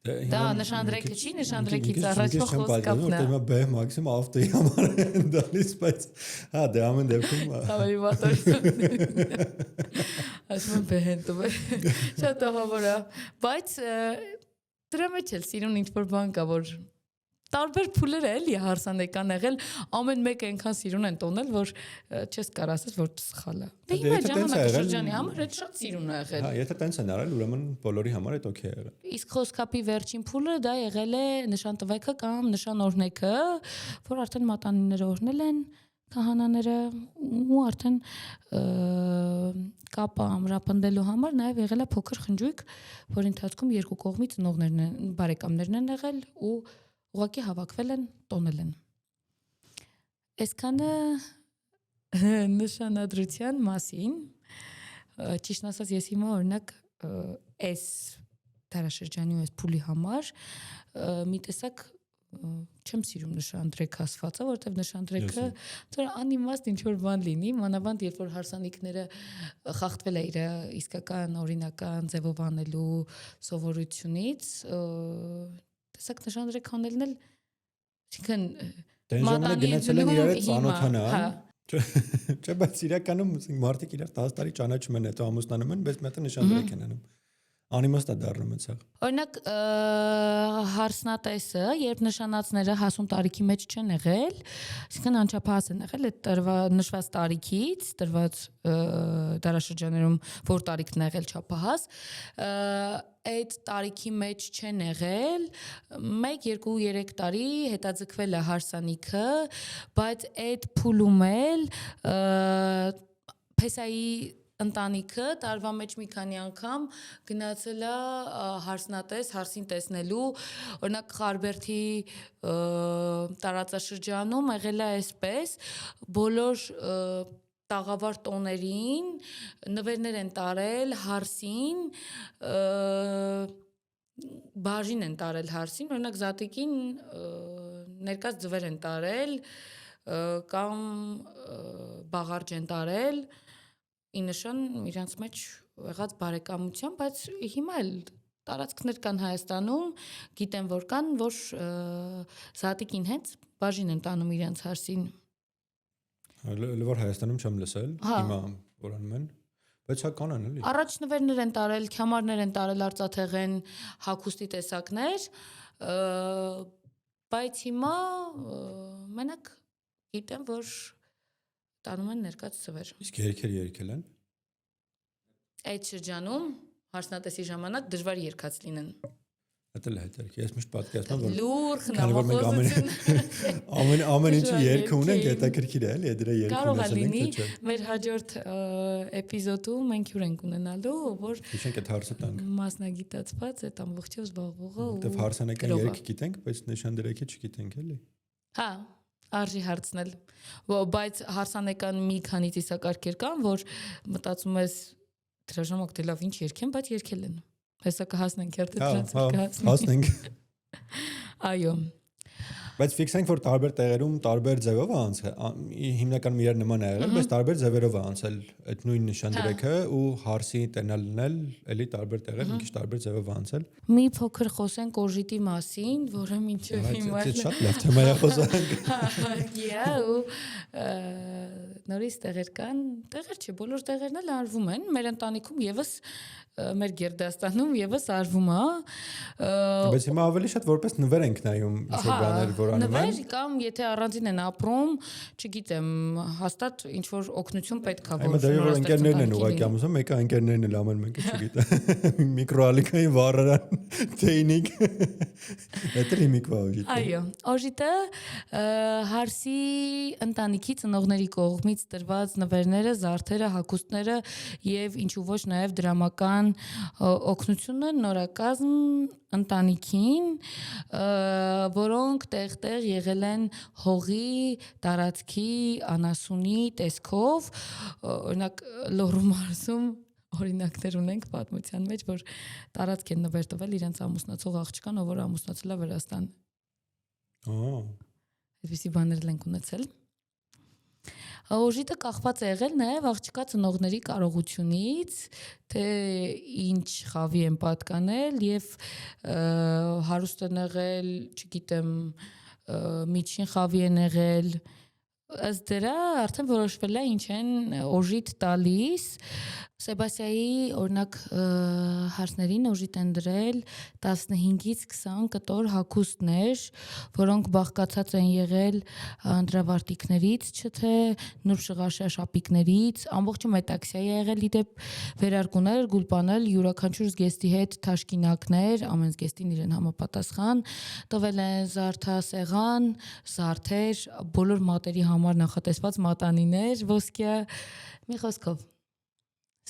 Դա նշանդրեքը չի, նշանդրեկից առաջվա խոսքապն է։ Որտեղ բեհ մաքսիմում ավտոյի համար են դալիս, բայց դա ամեն դեպքում ավելի վատորություն։ Ասում են բեհ են տվել։ Շատ ահավոր է, բայց դրա մեջ էլ սիրուն ինչ-որ բան կա, որ տարբեր փուլեր էլի հարսանեկան եղել, ամեն մեկը այնքան սիրուն են տոնել, որ չես կարող ասես, որ սխալ է։ Դե հիմա ժամանակաշրջանի համար այդ շատ սիրուն է եղել։ Հա, եթե տենց են արել, ուրեմն բոլորի համար այդ օքեյ է եղել։ Իսկ խոսքապի վերջին փուլը դա եղել է նշանտվեքը կամ նշանօրհնեքը, որ արդեն մատանիները օրհնել են քահանաները ու արդեն կապը ամրապնդելու համար նաև եղել է փոքր խնջույք, որի ընթացքում երկու կողմի ծնողներն են, բարեկամներն են եղել ու ուղղակի հավաքվել են, տոնել են։ Այսքանը նշանադրության մասին, ճիշտ ասած ես հիմա օրինակ այս դարաշրջանի ու այս փուլի համար մի տեսակ չեմ սիրում նշանդրեք ասվածը, որովհետև նշանդրեքը ծոր անիմաստ ինչ-որ բան լինի, մանավանդ երբ որ հարսանիքները խախտվել է իր իսկական օրինական ձևով անելու սովորությունից, տեսակ նշանդրեք անելն էլ, այսինքն դեն ժամանակ գնացել են իրար հետ ծանոթանան, չէ, բայց իրականում մարդիկ իրար 10 տարի ճանաչում են, հետո ամուսնանում են, բայց մետը նշանդրեք են անում։ Անիմաստ է դառնում այդսա։ Օրինակ հարսնատեսը, երբ նշանածները հասուն տարիքի մեջ չեն եղել, այսինքն անչափահաս են եղել այդ նշված տարիքից, տրված դարաշրջաներում, որ տարիքն է եղել չափահաս, այդ տարիքի մեջ չեն եղել, 1, 2, 3 տարի հետաձգվել է հարսանիքը, բայց այդ փուլում էլ փեսայի ընտանիքը տարվա մեջ մի քանի անգամ գնացել է հարսնատես, հարսին տեսնելու, օրինակ Խարբերդի տարածաշրջանում եղել է այսպես, բոլոր տաղավար տոներին նվերներ են տարել հարսին, բաժին են տարել հարսին, օրինակ Զատիկին ներկած ձվեր են տարել կամ բաղարջ են տարել, ի նշան իրանց մեջ եղած բարեկամության, բայց հիմա էլ տարածքներ կան Հայաստանում, գիտեմ որ կան, որ Զատիկին հենց բաժին են տանում իրանց հարսին։ Որ Հայաստանում չեմ լսել, հիմա որ անում են, բայց հա կան են էլի։ Առաջ նվերներ են տարել, քյամարներ են տարել, արծաթեղեն, հագուստի տեսակներ, բայց հիմա մենակ գիտեմ, որ տանում են ներկած ծվեր։ Իսկ երգեր երգել են։ Այդ շրջանում հարսնատեսի ժամանակ դժվար երգած լինեն։ Դա էլ հետերք։ Ես միշտ պատկերացնում եմ, լուրջ քանի որ մենք ամեն ինչի երգ ունենք, հետաքրքիր է, էլի, դրա երգ կարող է ունենք, լինի թե չէ։ մեր հաջորդ էպիզոդում մենք հյուր ենք ունենալու, որ Հիշենք այդ հարցը տանք։ մասնագիտացված այդ ամբողջով զբաղվողը Որտեվ հարսանեկան երգ գիտենք, բայց նշանդրեքի չգիտենք, էլի։ Հա, արժի հարցնել։ Բայց հարսանեկան մի քանի ծիսակարգեր կան, որ մտածում ես դրա ժամանակ դե լավ ինչ երգեն, բայց երգել են։ Հեսա կհասնենք երթը դրանց հասնենք։ Այո։ Բայց ֆիքսենք, որ տարբեր տեղերում տարբեր ձևով է անցել, հիմնականում իրար նման է եղել, բայց տարբեր ձևերով է անցել այդ նույն նշանդրեքը ու հարսի տենալն էլ էլի տարբեր տեղեր մի քիչ տարբեր ձևով է անցել։ Մի փոքր խոսենք օժիտի մասին, որը մինչև հիմա Դա շատ լավ թեմա է խոսանք։ Հա, ու նորից տեղեր կան, տեղեր չէ, բոլոր տեղերն էլ արվում են, մեր ընտանիքում եւս մեր Գերդաստանում եւս արվում է։ Բայց հիմա ավելի շատ որպես նվեր ենք նայում ինչ-որ բաներ, որ անում են։ Նվեր կամ եթե առանձին են ապրում, չգիտեմ, հաստատ ինչ որ օգնություն պետք է որ։ Այո, դա որ ընկերներն են ուղղակի ամուսում, մեկը ընկերներն էլ ամեն մեկը չգիտե։ Միկրոալիկային վառարան, տեյնիկ։ Դա լիմիկվա օժիտը։ Այո, օժիտը հարսի ընտանիքի ծնողների կողմից տրված նվերները, զարդերը, հագուստները եւ ինչու ոչ նաեւ դրամական օգնությունը նորակազմ ընտանիքին, որոնք տեղ-տեղ եղել են հողի, տարածքի, անասունի տեսքով, օրինակ Լոռու մարզում օրինակներ ունենք պատմության մեջ, որ տարածք են նվեր տվել իրենց ամուսնացող աղջկան, ով որ ամուսնացել է Վրաստան։ Այդպիսի բաներ ենք ունեցել։ Օժիտը կախված է եղել նաև աղջկա ծնողների կարողությունից, թե ինչ խավի են պատկանել եւ հարուստ են եղել, չգիտեմ, միջին խավի են եղել, ըստ դրա արդեն որոշվել է ինչ են օժիտ տալիս։ Սեբաստիայի օրինակ հարսներին օժիտ են դրել 15-ից 20 կտոր հագուստներ, որոնք բաղկացած են եղել անդրավարտիքներից, չէ՞ նուրբ շղաշա շապիկներից, ամբողջը մետաքսիա է եղել իդեպ վերարկուներ, գուլպանել, յուրաքանչյուր զգեստի հետ թաշկինակներ, ամեն զգեստին իրեն համապատասխան, տվել են զարդասեղան, զարդեր, բոլոր մատերի համար նախատեսված մատանիներ, ոսկյա, մի խոսքով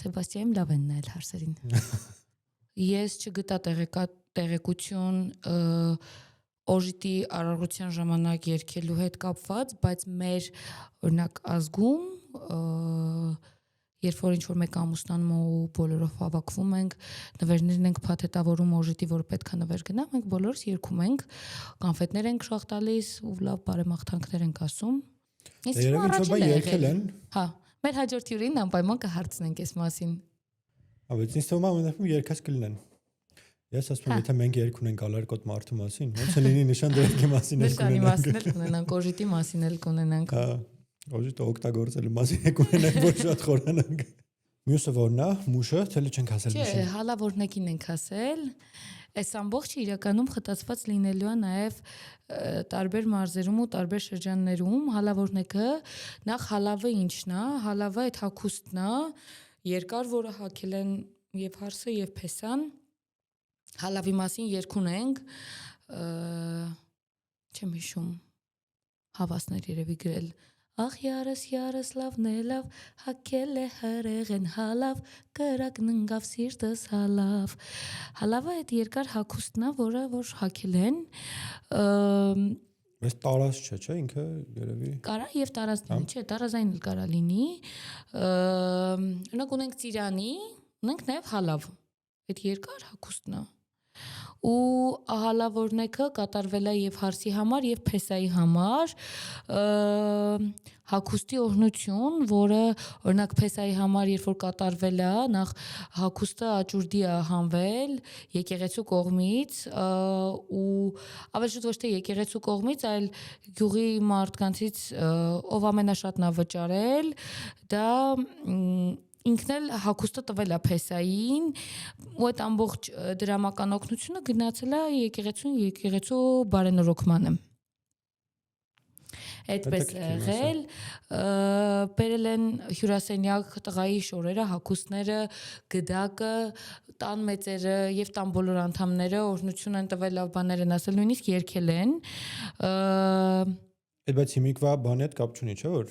Սեբաստիայում լավ են նայել հարսերին։ Ես չգտա տեղեկություն օժիտի արարողության ժամանակ երգելու հետ կապված, բայց մեր օրինակ ազգում, երբ որ ինչ-որ մեկ ամուսնանում ու բոլորով հավաքվում ենք, նվերներն ենք փաթեթավորում օժիտի, որ պետք է նվեր գնա, մենք բոլորս երգում ենք, կոնֆետներ ենք շաղ տալիս ու լավ բարեմաղթանքներ ենք ասում։ Երևի ինչ-որ երգել են։ Հա, մեր հաջորդ հյուրին անպայման կհարցնենք այս մասին։ Բայց ինձ թվում է ամենախում երգած կլինեն։ Ես ասում եմ, եթե մենք երգ ունենք ալարկոտ մարդու մասին, ոնց է լինի նշանդրեքի մասին էլ կունենանք։ Նշանի մասին էլ կունենանք, օժիտի մասին էլ կունենանք։ Հա, օժիտը օգտագործելու մասին էլ կունենանք, որ շատ խորանանք։ Մյուսը որն է, մուշը, թելը չենք ասել միշտ։ Չէ, հալավորնեկին ենք ասել։ Այս ամբողջը իրականում խտացված լինելու է նաև տարբեր մարզերում ու տարբեր շրջաններում։ Հալավորնեկը նախ հալավը ինչն է, հալավը այդ հագուստն է, երկար, որը հագել են եւ հարսը եւ փեսան։ Հալավի մասին երգ ունենք, չեմ հիշում, հավասներ երևի գրել։ Ախ յարս լավն է լավ, հակել է հրեղեն հալավ, կրակն ընկավ սիրտս հալավ։ Հալավը այդ երկար հագուստն է, որը որ հագել են։ Բայց տարած չէ, ինքը երևի։ Կարա եւ տարած լինի, չէ, տարազային էլ կարա լինի։ Ունենք ծիրանի, ունենք նաեւ հալավ։ Այդ երկար հագուստն է։ Ու հալավորնեկը կատարվել է եւ հարսի համար եւ փեսայի համար հագուստի օրհնություն, որը օրինակ փեսայի համար երբ որ կատարվել է, նախ հագուստը աճուրդի է հանվել եկեղեցու կողմից ու ավելի շուտ ոչ թե եկեղեցու կողմից, այլ գյուղի մարդկանցից ով ամենաշատն է վճարել, դա ինքն էլ հագուստը տվել է փեսային ու այդ ամբողջ դրամական օգնությունը գնացել է եկեղեցու բարենորոգմանը։ այդպես է եղել, բերել են հյուրասենյակ տղայի շորերը, հագուստները, գդակը, տան մեծերը եւ տան բոլոր անդամները օրհնություն են տվել, լավ բաներ են ասել, նույնիսկ երգել են։ Բայց հիմիկվա բանի հետ կապ չունի, չէ՞ որ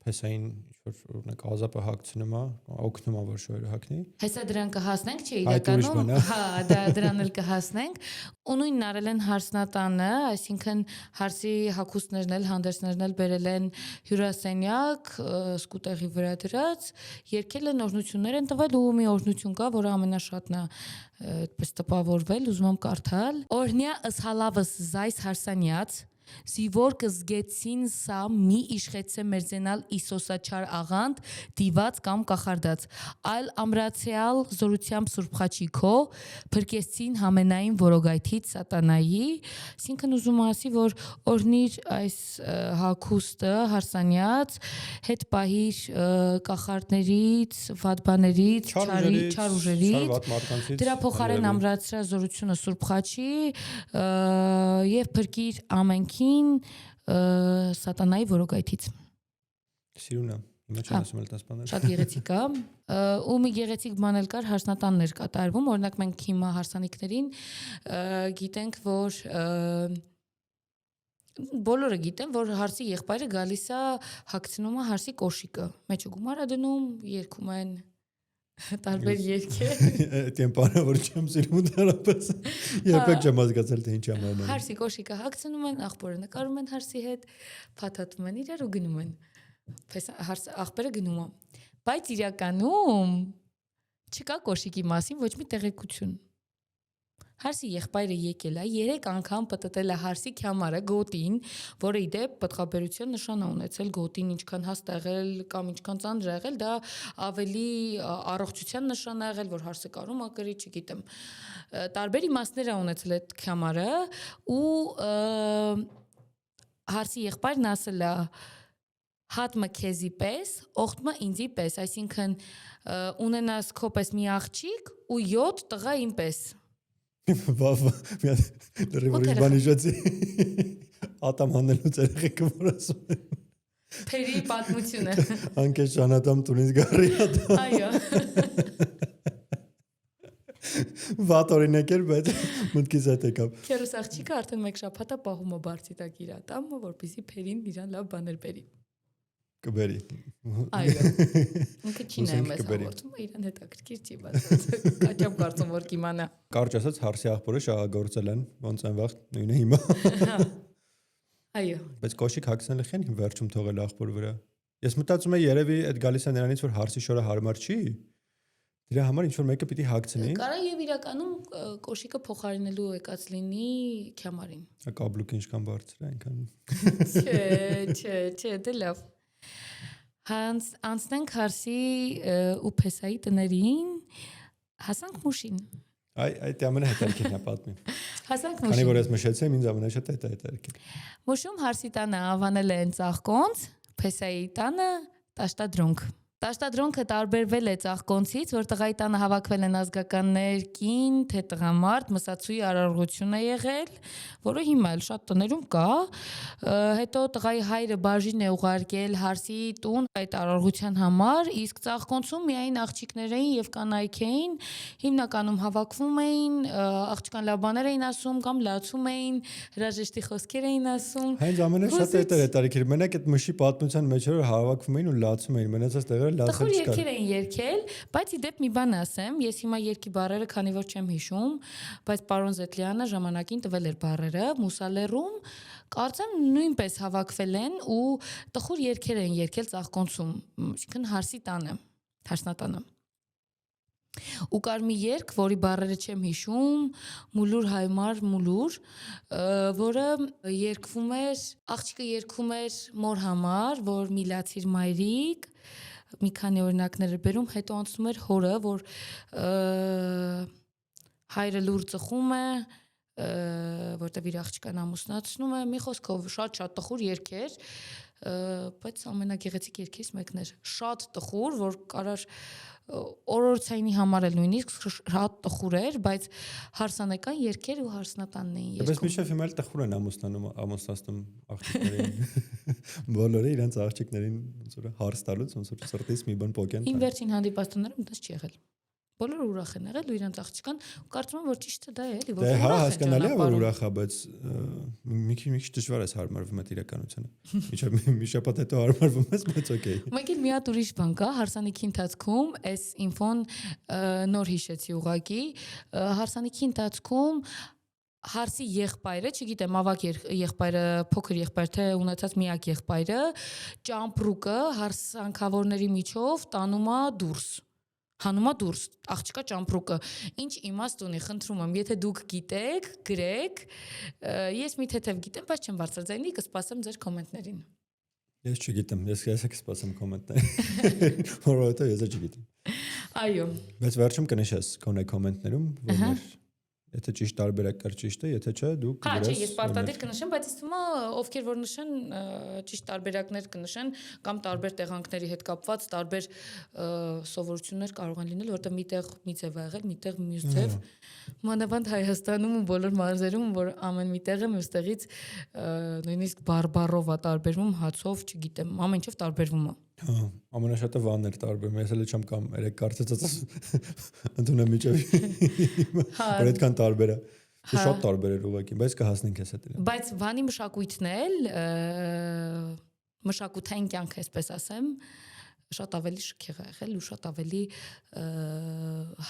փեսային ինչ-որ օրինակ ազապը հագցնում է, օգնում է որ շորերը հագնի։ Հեսա դրան կհասնենք, չէ՞ իրականում։ Հա, դրան էլ կհասնենք։ Ու նույնն արել են հարսնատանը, այսինքն հարսի հագուստներն էլ, հանդերձներն էլ բերել են հյուրասենյակ, սկուտեղի վրա դրած, երգել են, օրհնություններ են տվել ու մի օրհնություն կա, որը ամենաշատն է այդպես տպավորվել, ուզում եմ կարդալ։ Օրհնյա ըսհալավս զայս հարսանյաց Զիվոր կզգեցին սա մի իշխեցե մերձենալ իսոսաչար աղանդ, դիված կամ կախարդած, այլ ամրացյալ զորությամբ Սուրբ Խաչիկո, փրկեցին համենային որոգայթից սատանայի, այսինքն ուզում ասի, որ օրհնիր այս հագուստը հարսանյաց, հետ պահիր կախարդներից, վատ բաներից, չար ուժերից, դրա փոխարեն ամրացրա զորությունը Սուրբ Խաչի եւ փրկիր ամենքի սատանայի որոգայթից։ Սիրուն է։ Հիմա չեմ ասում էլ տասպաներ։ Շատ գեղեցիկ է։ Ու մի գեղեցիկ բան էլ կար, հարսնատաններ կատարվում, օրինակ մենք հիմա հարսանիքներին գիտենք, որ բոլորը գիտեն, որ հարսի եղբայրը գալիս է հագցնում է հարսի կոշիկը, մեջը գումար է դնում, երգում են տարբեր երգեր։ Այդ բանը որ չեմ սիրում դարապես։ Երբեք չեմ հասկացել թե ինչ ամեն։ Հարսի կոշիկը հագցնում են, աղբորը նկարում են հարսի հետ, փաթաթում են իրար ու գնում են։ Աղբերը գնում է։ Բայց իրականում չկա կոշիկի մասին ոչ մի տեղեկություն։ Հարսի եղբայրը եկել է 3 անգամ պատտել է հարսի քյամարը գոտին, որը իդեպ պատղաբերության նշան է ունեցել գոտին ինչքան հաստ եղել կամ ինչքան ծանր եղել, դա ավելի առողջության նշան է եղել, որ հարսը կարում է կրի, չգիտեմ։ Տարբեր իմաստներ է ունեցել այդ քյամարը ու հարսի եղբայրն ասել է հատմը քեզի պես, օխտմը ինձի պես, այսինքն ունենաս քո պես մի աղջիկ ու 7 տղա իմ պես։ Դրիվորից բանի ժացի ատամ հանելուց երեխեքը որ ասում են Փերի պատմությունը Անկես շանատամ տունից գարի ատամ Այո Վատ օրինակ էր, բայց մտքից հետ եկավ Քերուս աղջիկը արդեն մեկ շաբաթ է պահում է բարձի տակ իր ատամը, որպեսզի Փերին իրան լավ բաներ բերի Կբերի Այո Ինքը չի նայում ես հաղորդում, իրան հետաքրքիր չի բացած Կաչապ կարծում որ կիմանա Կարճ ասած հարսի աղբորը շահագործել են ոնց այն վաղ նույնը հիմա Այո Բայց կոշիկ հագցնելը խեն վերջում թողել աղբոր վրա Ես մտածում եմ երևի այդ գալիս է նրանից որ հարսի շորը հարմար չի Դրա համար ինչ որ մեկը պիտի հագցնի Կարա եւ իրականում կոշիկը փոխարինելու եկած լինի քյամարին Կաբլուկը ինչքան բարձր է այնքան Չէ, դե լավ Անցնենք հարսի ու փեսայի տներին հասանք մուշին Այդ ամենահետաքրքիրն է պատմին Հասանք մուշին Քանի որ ես մշեցեմ ինձ ամենաշատը դա հետաքրքիր Մուշում հարսի տանը անվանել են ծաղկոնց փեսայի տանը տաշտադրոնք Տաշտադրոնքը տարբերվել է ծաղկոնցից, որ տղայի տանը հավաքվել են ազգականներ, կին, թե տղամարդ, մսացուի արարողություն է եղել, որը հիմա էլ շատ տներում կա, հետո տղայի հայրը բաժին է ուղարկել հարսի տուն այդ արարողության համար, իսկ ծաղկոնցում միայն աղջիկներ էին եւ կանայք էին, հիմնականում հավաքվում էին, աղջկան լավ բաներ էին ասում կամ լացում էին, հրաժեշտի խոսքեր էին ասում։ Հենց ամենաշատը դա է տարիքիր, մենակ այդ մշի պատմության մեջ որ հավաքվում էին ու լացում էին, մնացած տեղերը Տխուր երգեր էին երգել, բայց իդեպ մի բան ասեմ, ես հիմա երգի բառերը քանի որ չեմ հիշում, բայց պարոն Զետլյանը ժամանակին տվել էր բառերը, Մուսալերում կարծեմ նույնպես հավաքվել են ու տխուր երգեր են երգել ծաղկոնցում, այսինքն հարսի տանը, հարսնատանը։ Ու կար մի երգ, որի բառերը չեմ հիշում, մուլուր հայմար մուլուր, որը երգվում էր, աղջիկը երգում էր մոր համար, որ միլացիր մայրիկ մի քանի օրինակներ բերում, հետո անցնում էր հորը, որ հայրը լուր ծխում է, որտեղ իր աղջկան ամուսնացնում է, մի խոսքով շատ տխուր երգ էր, բայց ամենագեղեցիկ երգերից մեկն էր։ Շատ տխուր, որ կարար օրորոցայինի համար էլ նույնիսկ շատ տխուր էր, բայց հարսանեկան երգեր ու հարսնատանն էին երգում։ Բայց միշտ հիմա էլ տխուր են ամուսնացնում աղջիկներին։ Բոլորը իրենց աղջիկներին ոնց որ հարս տալուց ոնց որ սրտից մի բան փոկեն։ Իմ վերջին հանդիպաստաններում դա չի եղել։ Բոլորը ուրախ են եղել ու իրենց աղջկան, կարծում եմ որ ճիշտ է դա էլի, որ ուրախ է։ Հասկանալի է որ ուրախ է, բայց մի քիչ դժվար է հարմարվում այդ իրականությանը։ Մի շաբաթ հետո հարմարվում ես, բայց օքեյ։ Մեկ էլ մի հատ ուրիշ բան կա, հարսանիքի ընթացքում, այս ինֆոն նոր հիշեցի ուղակի, հարսանիքի ընթացքում հարսի եղբայրը, չգիտեմ, ավակ եղբայրը, փոքր եղբայր թե ունեցած միակ եղբայրը, ճամպրուկը հարսանքավորների միջով տանում է դուրս։ Հանումա դուրս, աղջկա ճամպրուկը, ինչ իմաստ ունի, խնդրում եմ, եթե դուք գիտեք, գրեք, ես մի թեթև գիտեմ, բայց չեմ բարձրաձայնի, կսպասեմ ձեր կոմենտներին։ Ես չգիտեմ, ես կսպասեմ կոմենտներին, որովհետև ես չգիտեմ։ Այո։ Բայց վերջում կնշես կոնե կոմենտներում, որ եթե ճիշտ տարբերակ կար ճիշտ է, եթե չէ, դու կգրես։ Հա, չէ, ես պարտադիր կնշեմ, բայց ինձ թվում է, ովքեր որ նշեն, ճիշտ տարբերակներ կնշեն կամ տարբեր տեղանքների հետ կապված տարբեր սովորություններ կարող են լինել, որտեղ միտեղ մի ձև ա եղել, միտեղ մյուս ձև։ Մանավանդ Հայաստանում ու բոլոր մարզերում, որ ամեն մի տեղը մյուստեղից նույնիսկ բարբառով է տարբերվում, հացով, չգիտեմ, ամեն ինչով տարբերվում է։ Հա, ամենաշատը վաններ տարբերում, ես էլ չեմ կամ երեք կարծեցած ընդունեմ միջև։ Որ այդքան տարբեր է։ Շատ տարբեր էր ուղղակի, բայց կհասնենք ես հետ։ Բայց վանի մշակույթն էլ մշակութային կյանք, այսպես ասեմ, շատ ավելի շքեղ է եղել ու շատ ավելի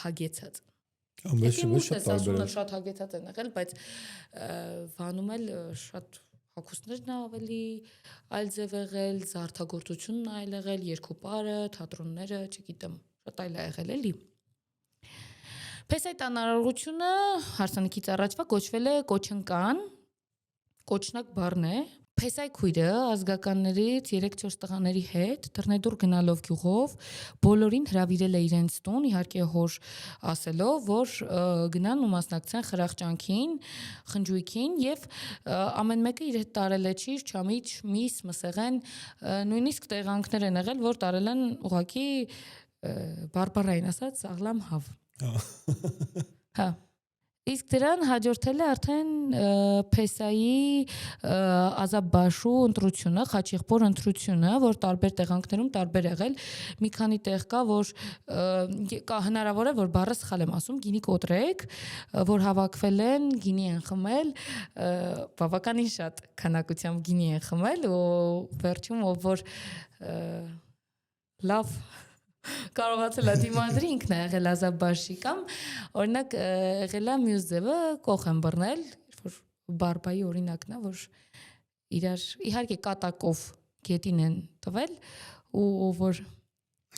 հագեցած։ Ամենից շատ տարբեր է։ Շատ հագեցած են եղել, բայց վանում էլ շատ հագուստներն ավելի այլ ձև եղել, զարդագործությունն այլ եղել, երկուպարը, թատրոնները, չգիտեմ, շատ այլ է եղել էլի։ Պես այդ անարարությունը հարսանիքից առաջվա կոչվել է կոչնկան, կոչնակ բառն է։ Փեսայ քույրը ազգականներից 3-4 տղաների հետ դռնեդուր գնալով գյուղով բոլորին հրավիրել է իրենց տուն, իհարկե հոր ասելով, որ գնան ու մասնակցեն խրախճանքին, խնջույքին եւ ամեն մեկը իր հետ տարել է ճիր, չամիչ, միս, մսեղեն, նույնիսկ տեղանքներ են եղել, որ տարել են ուղակի բարբառային ասած աղլամ հավ։ Հա Իսկ դրան հաջորդել է արդեն Փեսայի Ազաբաշու ընտրությունը, Խաչիղբոր ընտրությունը, որ տարբեր տեղանքներում տարբեր եղել, մի քանի տեղ կա, որ կա հնարավոր է, որ բառը սխալ եմ ասում, գինի կոտրեք, որ հավաքվել են, գինի են խմել, բավականին շատ քանակությամբ գինի են խմել ու վերջում ով որ լավ կարողացել է դիմադրի ինքն է եղել Ազաբաշի կամ օրինակ եղել է մյուս ձևը կող են բռնել, որ բարբայի օրինակն է, որ իրար իհարկե կատակով գետին են տվել ու որ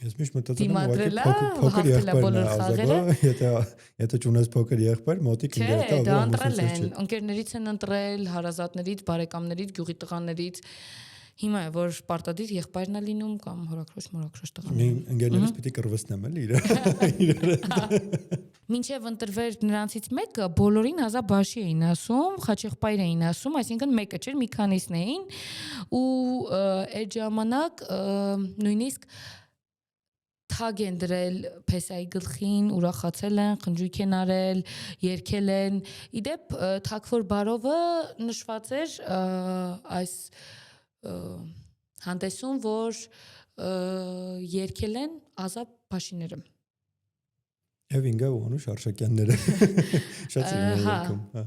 ես միշտ մտածում եմ ուղղակի փոքր եղբայրն է Ազաբը, եթե չունես փոքր եղբայր, մոտիկ ինգերտա դա ընտրել են, ընկերներից են ընտրել, հարազատներից, բարեկամներից, գյուղի տղաներից Հիմա է, որ պարտադիր եղբայրն է լինում կամ հորաքրոջ, մորաքրոջ տղան։ Ընկերներից պիտի կռվեցնեմ էլի իրար։ Մինչև ընտրվեր նրանցից մեկը, բոլորին Ազաբաշի էին ասում, Խաչիղբայր էին ասում, այսինքն մեկը չէր, մի քանիսն էին ու այդ ժամանակ նույնիսկ թագ են դրել Փեսայի գլխին, ուրախացել են, խնջույք են արել, երգել են։ Իդեպ թագվոր բարովը նշված էր այս հանդեսում, որ երգել են Ազաբաշիները։ Եվ ինգա ու Անուշ Արշակյանները շատ սիրում են երգում, հա։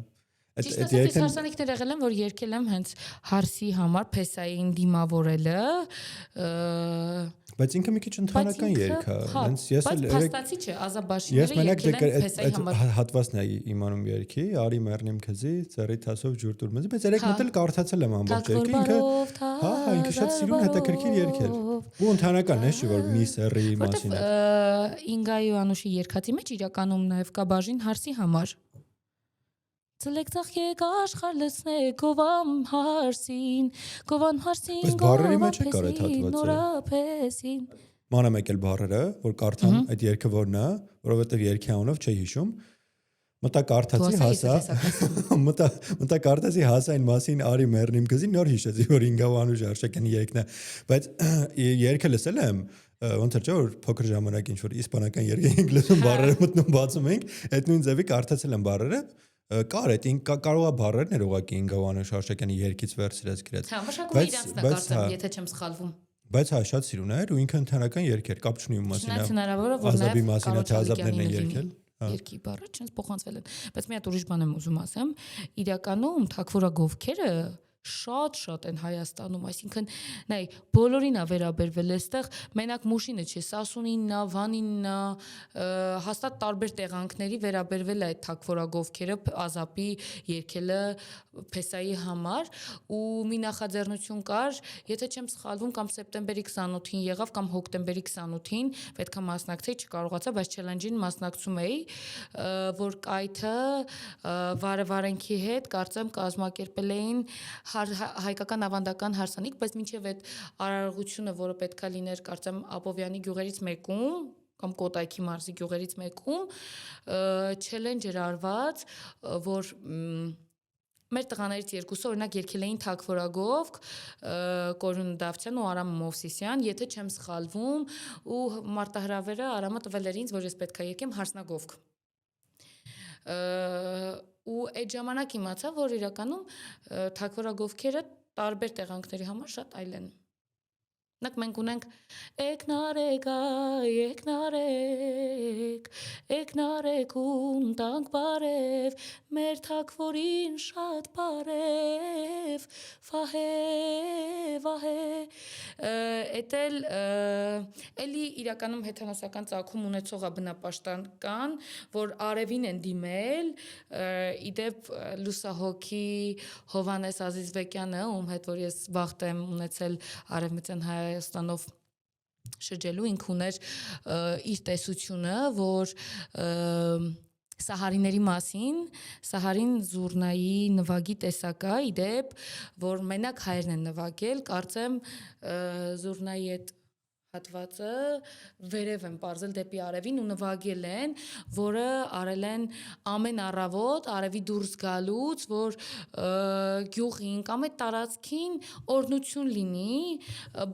Ճիշտ ասած, ես հարսանիքներ եղել եմ, որ երգել եմ հենց հարսի համար Փեսային դիմավորելը, բայց ինքը մի քիչ ընդհանրական երգ է, հենց ես էլ փաստացի չէ, Ազաբաշիները երգել են Փեսայի համար։ Հատվածն է իմանում երգի, արի մեռնիմ քեզի, ծերի թասով ջուր տուր մեզ, բայց երեք մտել կարդացել եմ ամբողջ երգը, ինքը հա, ինքը շատ սիրուն հետաքրքիր երգ էր։ Ու ընդհանրական է, չէ՞ որ մի սերի մասին է։ Ինգայի ու Անուշի երգացի մեջ իրականում նաև կա բաժին հարսի համար։ Ծլեք ծախեք աշխարհ լցնեք գովամ հարսին, գովան հարսին, բայց բառերի մեջ է կար այդ հատվածը։ Մանամ եկել բառերը, որ կարդամ այդ երգը որն է, որովհետև երգի անունով չի հիշում, մտակարդացի հասա այն մասին արի մեռնիմ գզի նոր հիշեցի որ ինգավանուշ արշականի երգն է բայց երգը լսել եմ ոնց էր որ փոքր ժամանակ ինչ որ իսպանական երգ ենք լսում բառերը մտնում բացում ենք այդ նույն ձևի կարդացել եմ բառերը կար այդ կարողա բառերն էր ուղղակի ինգավանուշ արշականի երգից վերցրած գրած հա մշակումը իրանց նկարծեմ եթե չեմ սխալվում բայց հա շատ սիրուն էր ու ինքը ընդհանրական երգ էր կապ չունի ում մասին ազաբի մասին թե ազաբներն են երգել երկի բառը չենց փոխանցվել են բայց մի հատ ուրիշ բան եմ ուզում ասեմ իրականում թագվորագովքերը շատ են Հայաստանում այսինքն նայ բոլորին է վերաբերվել այստեղ մենակ Մուշինը չէ Սասունինն, Վանինն հաստատ տարբեր տեղանքների վերաբերվել է այդ թագվորագովքերը ազապի երկելը փեսայի համար ու մի նախաձեռնություն կար եթե չեմ սխալվում կամ սեպտեմբերի 28-ին եղավ կամ հոկտեմբերի 28-ին պետքա մասնակցեի չկարողացա բայց չելենջին մասնակցում էի որ կայթը վարենքի հետ կարծեմ կազմակերպել էին հայկական ավանդական հարսանիք, բայց մինչև այդ արարողությունը, որը պետքա լիներ, կարծեմ Աբովյանի գյուղերից մեկում կամ Կոտայքի մարզի գյուղերից մեկում, չելենջ էր արված, որ մեր տղաներից երկուսը օրինակ երգել էին թագվորագովք, Կորյուն Դավթյան ու Արամ Մովսիսյան, եթե չեմ սխալվում, ու մարտահրավերը Արամը տվել էր ինձ, որ ես պետքա երգեմ հարսնագովք։ Ու այդ ժամանակ իմացա, որ իրականում թագվորագովքերը տարբեր տեղանքների համար շատ այլ են։ Նակ մենք ունենք Էկնարեք ուն տանք բարև, մեր թագվորին շատ բարև, վահե, էդ էլի իրականում հեթանոսական ծագում ունեցողա բնապաշտական, որ արևին են դիմել, իդեպ լուսահոգի Հովանես Ազիզվեկյանը, ում հետ որ ես վաղտ եմ ունեցել արևմտյան Հայաստանով շրջելու ինք ուներ իր տեսությունը, որ Սահարիների մասին, Սահարին Զուրնայի նվագի տեսակ է, իդեպ, որ մենակ հայերն են նվագել, կարծեմ Զուրնայի այդ հատվածը վերև են պարզել դեպի արևին ու նվագել են, որը արել են ամեն առավոտ արևի դուրս գալուց, որ գյուղին կամ այդ տարածքին օրհնություն լինի,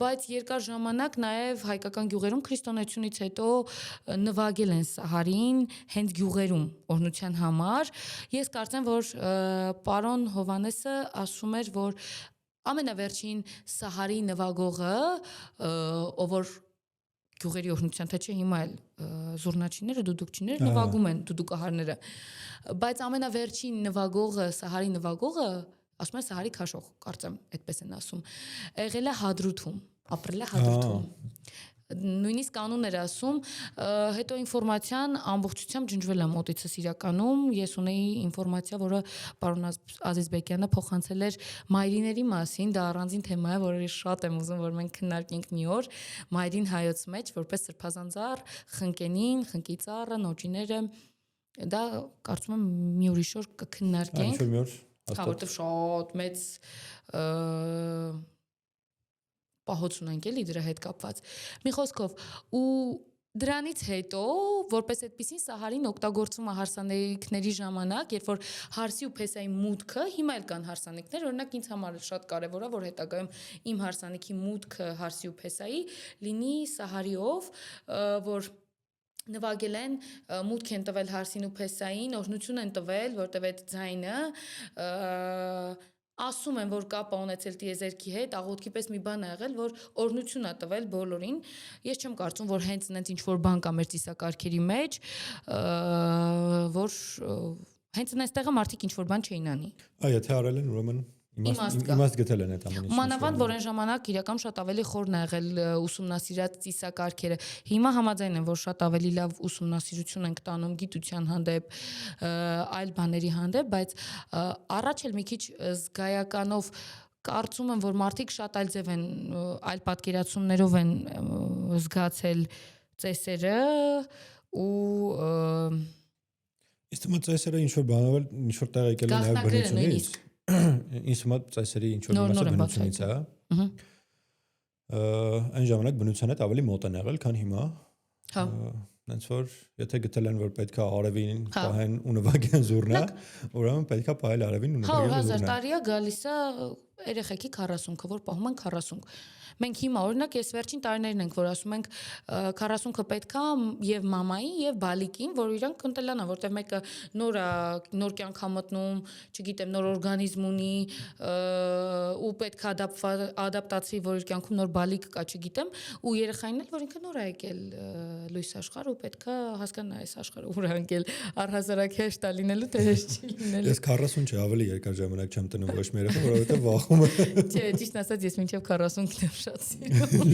բայց երկար ժամանակ նաև հայկական գյուղերում քրիստոնեությունից հետո նվագել են Սահարին հենց գյուղերում օրհնության համար։ Ես կարծեմ, որ պարոն Հովանեսը ասում էր, որ ամենավերջին Սահարի նվագողը, ով որ գյուղերի օրհնության թե չէ հիմա էլ զուռնաչիները, դուդուկչիները նվագում են դուդուկահարները, բայց ամենավերջին նվագողը, Սահարի նվագողը, ասում են Սահարի քաշող, կարծեմ, այդպես են ասում, եղել է Հադրութում, ապրել է Հադրութում։ Նույնիսկ կանուն էր ասում, հետո ինֆորմացիան ամբողջությամբ ջնջվել է մոտիցս իրականում, ես ունեի ինֆորմացիա, որը պարոն Ազիզբեկյանը փոխանցել էր մայրիների մասին, դա առանձին թեմա է, որը շատ եմ ուզում, որ մենք քննարկենք մի օր, մայրին հայոց մեջ, որպես սրբազան ծառ, խնկենին, խնկի ծառը, նոճիները, դա կարծում եմ մի ուրիշ օր կքննարկենք, որտեղ շատ մեծ պահոց ունենք էլի դրա հետ կապված։ Մի խոսքով, ու դրանից հետո, որպես այդպեսին Սահարին օգտագործում է հարսանիքների ժամանակ, երբ որ հարսի ու փեսայի մուտքը, հիմա էլ կան հարսանիքներ, օրինակ ինձ համար շատ կարևոր է, որ հետագայում իմ հարսանիքի մուտքը հարսի ու փեսայի լինի Սահարիով, որ նվագել են, մուտք են տվել հարսին ու փեսային, օրհնություն են տվել, որտեղ այդ ձայնը ասում են, որ կապ ունեցել տիեզերքի հետ, աղոթքի պես մի բան ա եղել, որ օրհնություն ա տվել բոլորին։ Ես չեմ կարծում, որ հենց այնց ինչ-որ բան կա մեր ծիսակարգերի մեջ, որ հենց այնտեղը մարդիկ ինչ-որ բան չէին անի։ Եթե արել են, ուրեմն իմաստ գտել են այդ ամեն ինչը։ Մանավանդ, որ այն ժամանակ իրական շատ ավելի խորն ա եղել ուսումնասիրած ծիսակարգերը։ Հիմա համաձայն եմ, որ շատ ավելի լավ ուսումնասիրություն ենք տանում գիտության հանդեպ, այլ բաների հանդեպ, բայց առաջ էլ մի քիչ զգայականով կարծում եմ, որ մարդիկ շատ այլ ձև են, այլ պատկերացումներով են զգացել ծեսերը ու Իսկ ծեսերը ինչ-որ բանով էլ ինչ-որ տեղ եկել են նաև բնությունից։ Ինձ հիմա ծեսերի ինչ-որ մասը բնությունից է։ Այն ժամանակ բնության հետ ավելի մոտ են եղել, քան հիմա։ Հա։ այնց որ եթե գտել են որ պետքա արևին պահեն ու նվագեն զուռնա, ուրեմն պետքա պահել արևին ու նվագել 100,000 տարի է գալիս է երեխեքի 40-ը, որ պահում են 40։ Մենք հիմա օրինակ այս վերջին տարիներն ենք, որ ասում ենք 40-ը պետքա եւ մամային եւ բալիկին, որ իրանք ընտելանան, որտեվ մեկը նոր կյանք է մտնում, չգիտեմ, նոր օրգանիզմ ունի ու պետք է ադապտացվի, որ իր կյանքում նոր բալիկ կա, չգիտեմ, ու երեխային էլ որ ինքը նոր է եկել լույս աշխարհ ու պետքա հասկանա այս աշխարհը ուր է եկել, առհասարակ հեշտ է լինելու, թե հեշտ չի լինելու։ Ես 40 չի, ավելի երկար ժամանակ չեմ տնում ոչ մի երեխա, որովհետեւ վախում եմ։ Չէ, ճիշտ ասած ես մինչև 40 եմ շատ սիրում։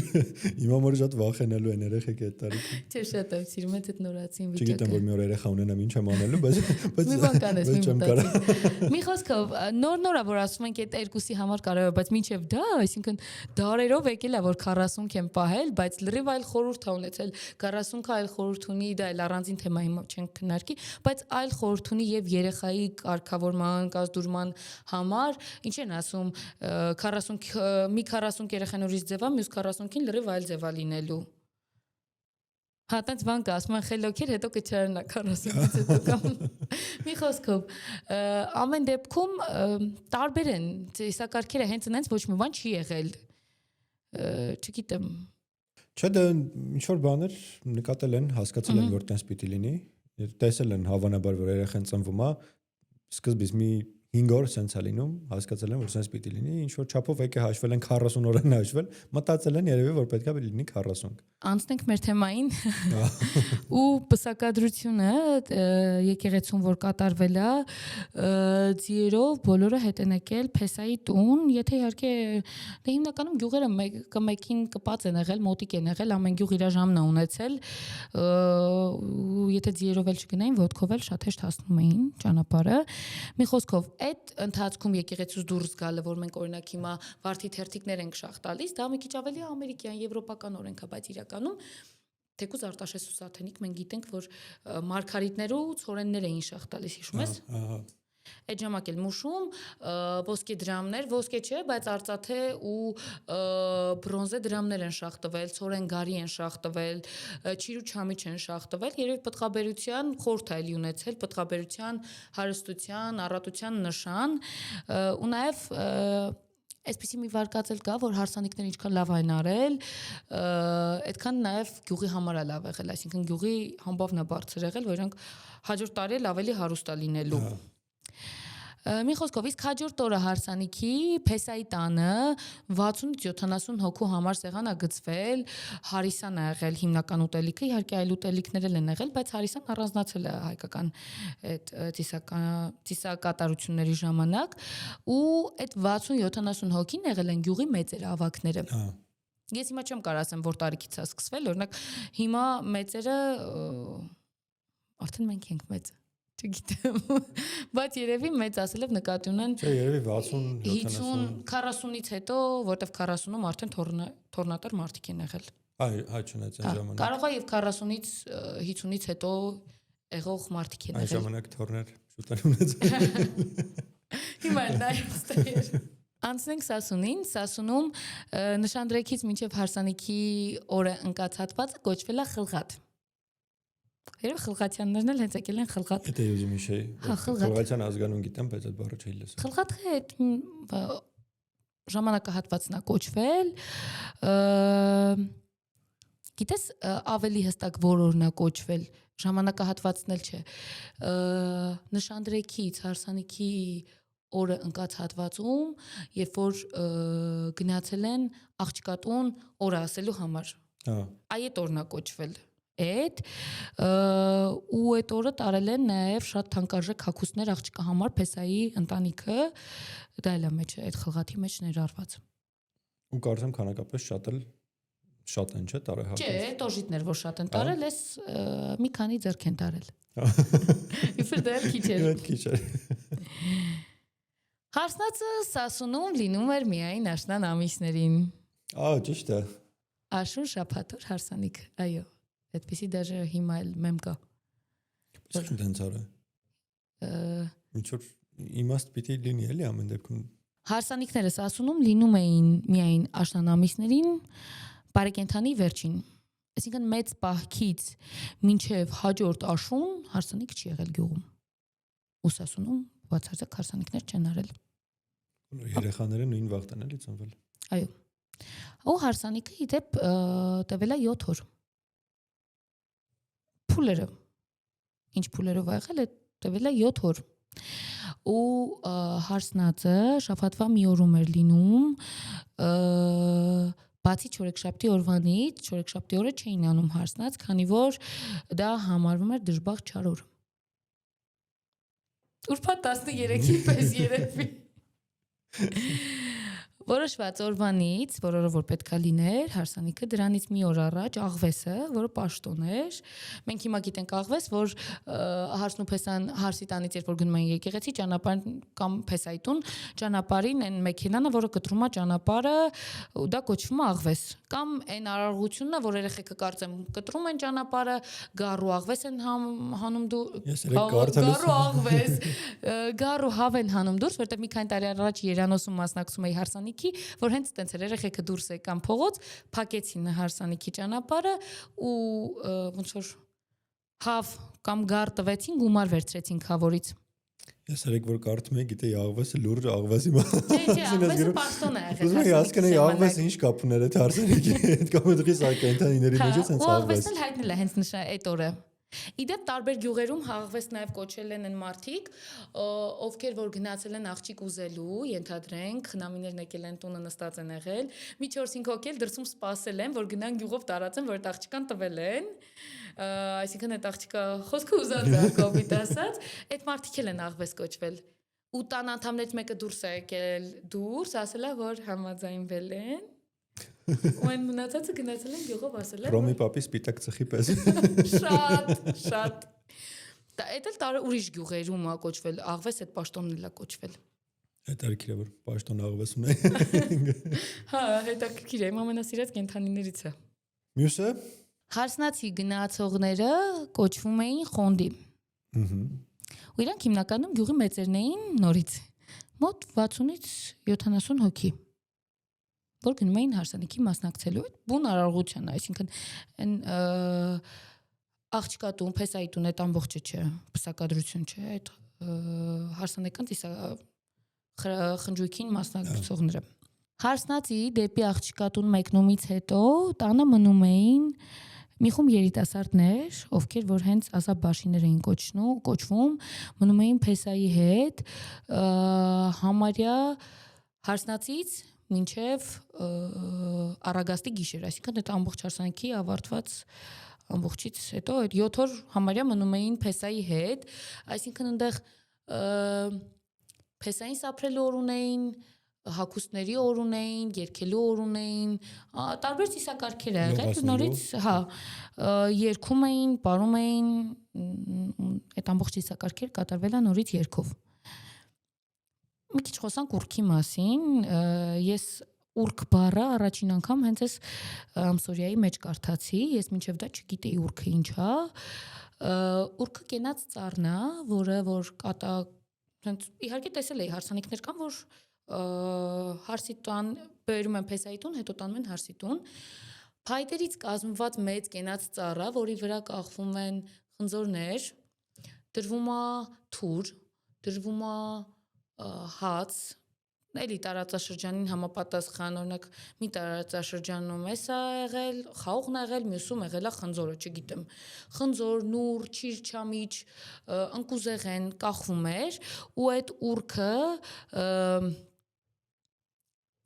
Հիմա մոր շատ վախենալու են երեխեք այդ տարիքին։ Չէ, շատ եմ սիրում այդ նորացին վիճակը։ Չգիտեմ որ մի օր երեխա ունենամ ինչ եմ անելու, բայց մի բան կանես, մի մտածի։ Մի խոսքով նոր որ ասում ենք այդ երկուսի համար կարևոր, բայց մինչև դա, այսինքն դարերով եկել է որ 40 եմ պահել, բայց լրիվ այլ խորհուրդ է ունեցել 40-ը այլ խորհուրդ ունի, դա էլ առանձին թեմա հիմա չենք քննարկի, բայց այլ խորհուրդ ունի եւ երեխայի կարգավորման, կազդուրման համար, ինչ են ասում 40 մի 40 երեխան ուրիշ ձևա, մյուս 40-ին լրիվ այլ ձևա լինելու։ Հա, տենց բան կա, ասում են խելոքեր, հետո կչարանա 40-ից հետո կամ մի խոսքով ամեն դեպքում տարբեր են, ծիսակարգերը հենց այնց ոչ մի բան չի եղել։ Չգիտեմ։ Չէ, դա ինչ որ բաներ նկատել են, հասկացել են որ տենց պիտի լինի, տեսել են հավանաբար որ երեխան ծնվում է, սկզբից մի 5 օր սենց է լինում, հասկացել են որ սենց պիտի լինի, ինչ որ չափով եկե հաշվել են 40 օր են հաշվել, մտածել են երևի որ պետքա լինի 40։ Անցնենք մեր թեմային ու պսակադրությունը եկեղեցուն որ կատարվել է ձիերով բոլորը հետ են եկել Փեսայի տուն, եթե իհարկե դե հիմնականում գյուղերը մեկին կպած են եղել, մոտիկ են եղել, ամեն գյուղ իր ժամն է ունեցել, ու եթե ձիերով էլ չգնային, ոտքով էլ շատ հեշտ հասնում էին ճանապարհը։ Մի խոսքով այդ ընթացքում եկեղեցուց դուրս գալը, որ մենք օրինակ հիմա վարդի թերթիկներ ենք շախ տալիս, դա մի քիչ ավելի ամերիկյան, եվրոպական օրենք է, բայց իրականում թեկուզ Արտաշես ու Սաթենիկ մենք գիտենք, որ մարգարիտներ ու ցորեններ էին շախ տալիս, հիշում ես։ Այդ ժամանակ էլ մուշում ոսկե դրամներ, ոսկե չէ, բայց արծաթե ու բրոնզե դրամներ են շախտվել, ցորեն գարի են շախտվել, չիրու չամիչ են շախտվել, երևի պտղաբերության խորհուրդ է ունեցել, պտղաբերության հարստության, առատության նշան, ու նաև այսպեսի մի վարկածել կա, որ հարսանիքները ինչքան լավ են արել, այդքան նաև գյուղի համար է լավ եղել, այսինքն գյուղի համբավն է բարձր եղել, որ իրանք հաջորդ տարի էլ ավելի հարուստ է լինելու։ Մի խոսքով իսկ հաջորդ օրը հարսանիքի Փեսայի տանը 60-70 հոգու համար սեղան է գծվել, հարիսան է եղել հիմնական ուտելիքը, իհարկե այլ ուտելիքներ էլ են եղել, բայց հարիսան առանձնացել է հայկական այդ ծիսակատարությունների ժամանակ, ու այդ 60-70 հոգին եղել են գյուղի մեծերը, ավագները։ Ես հիմա չեմ կարող ասեմ, որ տարիքից է սկսվել, օրինակ հիմա մեծերը արդեն մենք ենք մեծ չգիտեմ, բայց երևի մեծ ասելով նկատի ունեն Չէ, երևի 60-70 40-ից հետո, որտեվ 40-ում արդեն թորնատար մարդիկ են եղել։ Հայ չունեց այն ժամանակ։ Կարող է եւ 40-ից 50-ից հետո եղող մարդիկ են եղել։ Այն ժամանակ թորներ շուտ են ունեցել։ Հիմա էլ նայած։ Անցնենք Սասունին, Սասունում նշանդրեքից մինչև հարսանիքի օրը ընկած հատվածը կոչվել է խլղատ։ Երբ խլղատյաններն էլ հենց եկել են խլղատ։ Դա ես իմիշեի։ Խլղատյան ազգանուն գիտեմ, բայց այդ բառը չէի լսել։ Խլղատը այդ ժամանակահատվածն է կոչվել։ Գիտես ավելի հստակ որ օրն է կոչվել, ժամանակահատվածն էլ չէ։ Նշանդրեքից հարսանիքի օրը ընկած հատվածում, երբ որ գնացել են աղջկատուն օրը ասելու համար։ Այդ օրն է կոչվել։ Այդ ու այդ օրը տարել են նաև շատ թանկարժեք հագուստներ աղջկա համար Փեսայի ընտանիքը, դա էլ է մեջ այդ խլղատի մեջ ներառված։ Ու կարծեմ քանակապես շատ են, չէ՞, տարել հագուստ։ Չէ, տոժիտներ որ շատ են տարել, էս մի քանի ձեռք են տարել։ Իբր դա քիչ էր։ Քիչ էր։ Հարսնացը Սասունում լինում էր միայն աշնան ամիսներին։ Ճիշտ է։ Աշուն շաբաթօր հարսանիք, այո։ Այդպեսի դաժե հիմա էլ մեմ կա։ Ինչ դենց արա։ Ինչ որ իմաստ պիտի լինի էլի ամեն դեպքում։ Հարսանիքները Սասունում լինում էին միայն աշնան ամիսներին, բարեկենդանի վերջին։ Այսինքն մեծ պահքից մինչև հաջորդ աշուն հարսանիք չի եղել գյուղում։ Ուսասունում բացարձակ հարսանիքներ չեն արել։ Երեխաները նույն վաղտան էլի ծնվել։ Այո։ Ու հարսանիքը իդեպ տևել է 7 օր։ Փուլերը։ Ինչ փուլերով ա եղել է տևել է 7 օր։ Ու հարսնածը շաբաթվա մի օրում էր լինում, բացի չորեքշաբթի օրվանից, չորեքշաբթի օրը չէին անում հարսնած, քանի որ դա համարվում էր դժբախտ չար օր։ Ուրբաթ 13-ի պես երևի։ Որոշված օրվանից, որ օրը որ պետքա լիներ, հարսանիքը դրանից մի օր առաջ աղվեսը, որը պաշտոն էր։ Մենք հիմա գիտենք աղվես, որ հարսն ու փեսան հարսի տանից երբ որ գնում են եկեղեցի, ճանապարհ կամ փեսայտուն, ճանապարհին այն մեքենանը, որը կտրում է ճանապարհը, ու դա կոչվում է աղվես։ Կամ այն արարողությունն է, որ երեխեքը կարծեմ կտրում են ճանապարհը, գառու աղվես են հանում գառու աղվես, գառու հավ են հանում դուրս, որտեղ մի քանի տարի առաջ Երանոսում մասնակցում էի հարսանիքի, որ հենց տենց էր երեխեքը դուրս եկան փողոց, փակեցին հարսանիքի ճանապարհը ու ոնց որ հավ կամ գառ տվեցին, գումար վերցրեցին խավորից։ Ես երեք որ կարդում եի, գիտեի աղվեսը լուրջ աղվեսի Չէ, աղվեսը պաշտոն է եղել։ Ուզում եի հասկանալ աղվեսը ինչ կապ ուներ այդ հարսանիքի հետ, կամ դրի սակենտանիների մեջ է աղվեսը աղվես։ Աղվեսն հայտնել է հենց նշա այդ օրը։ Իդեպ տարբեր գյուղերում աղվես նաև կոչել են մարդիկ, ովքեր որ գնացել են աղջիկ ուզելու, ենթադրենք, խնամիներն եկել են տունը նստած են եղել, մի 4-5 հոգի էլ դրսում սպասել են, որ գնան գյուղով տարածեն, որ այդ աղջկան տվել են, այսինքն այդ աղջիկը խոսքը ուզած է կոպիտ ասած, այդ մարդիկ էլ են աղվես կոչվել։ Ու տան անդամներից մեկը դուրս է եկել, ասել է, որ համաձայնվել են։ Ու այն մնացածը գնացել են գյուղով ասել են Ռոմի պապի սպիտակ ծխի պես։ Շատ։ Դա էլ տարը ուրիշ գյուղերում է կոչվել, աղվես այդ պաշտոնն էլ է կոչվել։ Հետաքրքիր է որ պաշտոն աղվես ունի։ Հա, հետաքրքիր է, իմ ամենասիրած կենդանիներից է։ Մյուսը Հարսնացի գնացողները կոչվում էին խոնդի։ Ու իրանք հիմնականում գյուղի մեծերն էին նորից, մոտ 60-ից 70 հոգի, որ գնում էին հարսանիքի մասնակցելու այդ բուն արարողության, այսինքն այն աղջկատուն, փեսայտուն այդ ամբողջը չէ, պսակադրություն չէ, այդ հարսանեկան խնջույքին մասնակցողները։ Հարսնացի դեպի աղջկատուն մեկնումից հետո տանը մնում էին մի խումբ երիտասարդներ, ովքեր որ հենց ազաբաշիներ էին կոչվում, մնում էին փեսայի հետ, համարյա հարսնացից մինչև առագաստի գիշեր, այսինքն այդ ամբողջ հարսանիքի ավարտված ամբողջից հետո այդ 7 օր համարյա մնում էին փեսայի հետ, այսինքն այնտեղ փեսային սափրելու օր ունեին, հագուստների օր ունեին, երգելու օր ունեին, տարբեր ծիսակարգեր ա եղել, նորից, հա, երգում էին, պարում էին, այդ ամբողջ ծիսակարգեր կատարվել է նորից երգով։ Մի քիչ խոսանք ուրքի մասին, ես ուրք բառը առաջին անգամ հենց այս ամսորիայի մեջ կարդացի, ես մինչև դա չգիտեի ուրքը ինչ է, ուրքը կենաց ծառն է, որը որ իհարկե տեսել էի հարսանիքներ կան, որ հարսի տան բերում են փեսայի տուն, հետո տանում են հարսի տուն, փայտերից կազմված մեծ կենաց ծառը, որի վրա կախվում են խնձորներ, դրվում է թուր, դրվում է հաց, էլի տարածաշրջանին համապատասխան, օրինակ մի տարածաշրջանում էս է եղել, խաղողն է եղել, մյուսում եղել է խնձորը, չգիտեմ, խնձոր, նուր, չիրչամիջ, ընկուզեղեն կախվում էր, ու այդ ուրքը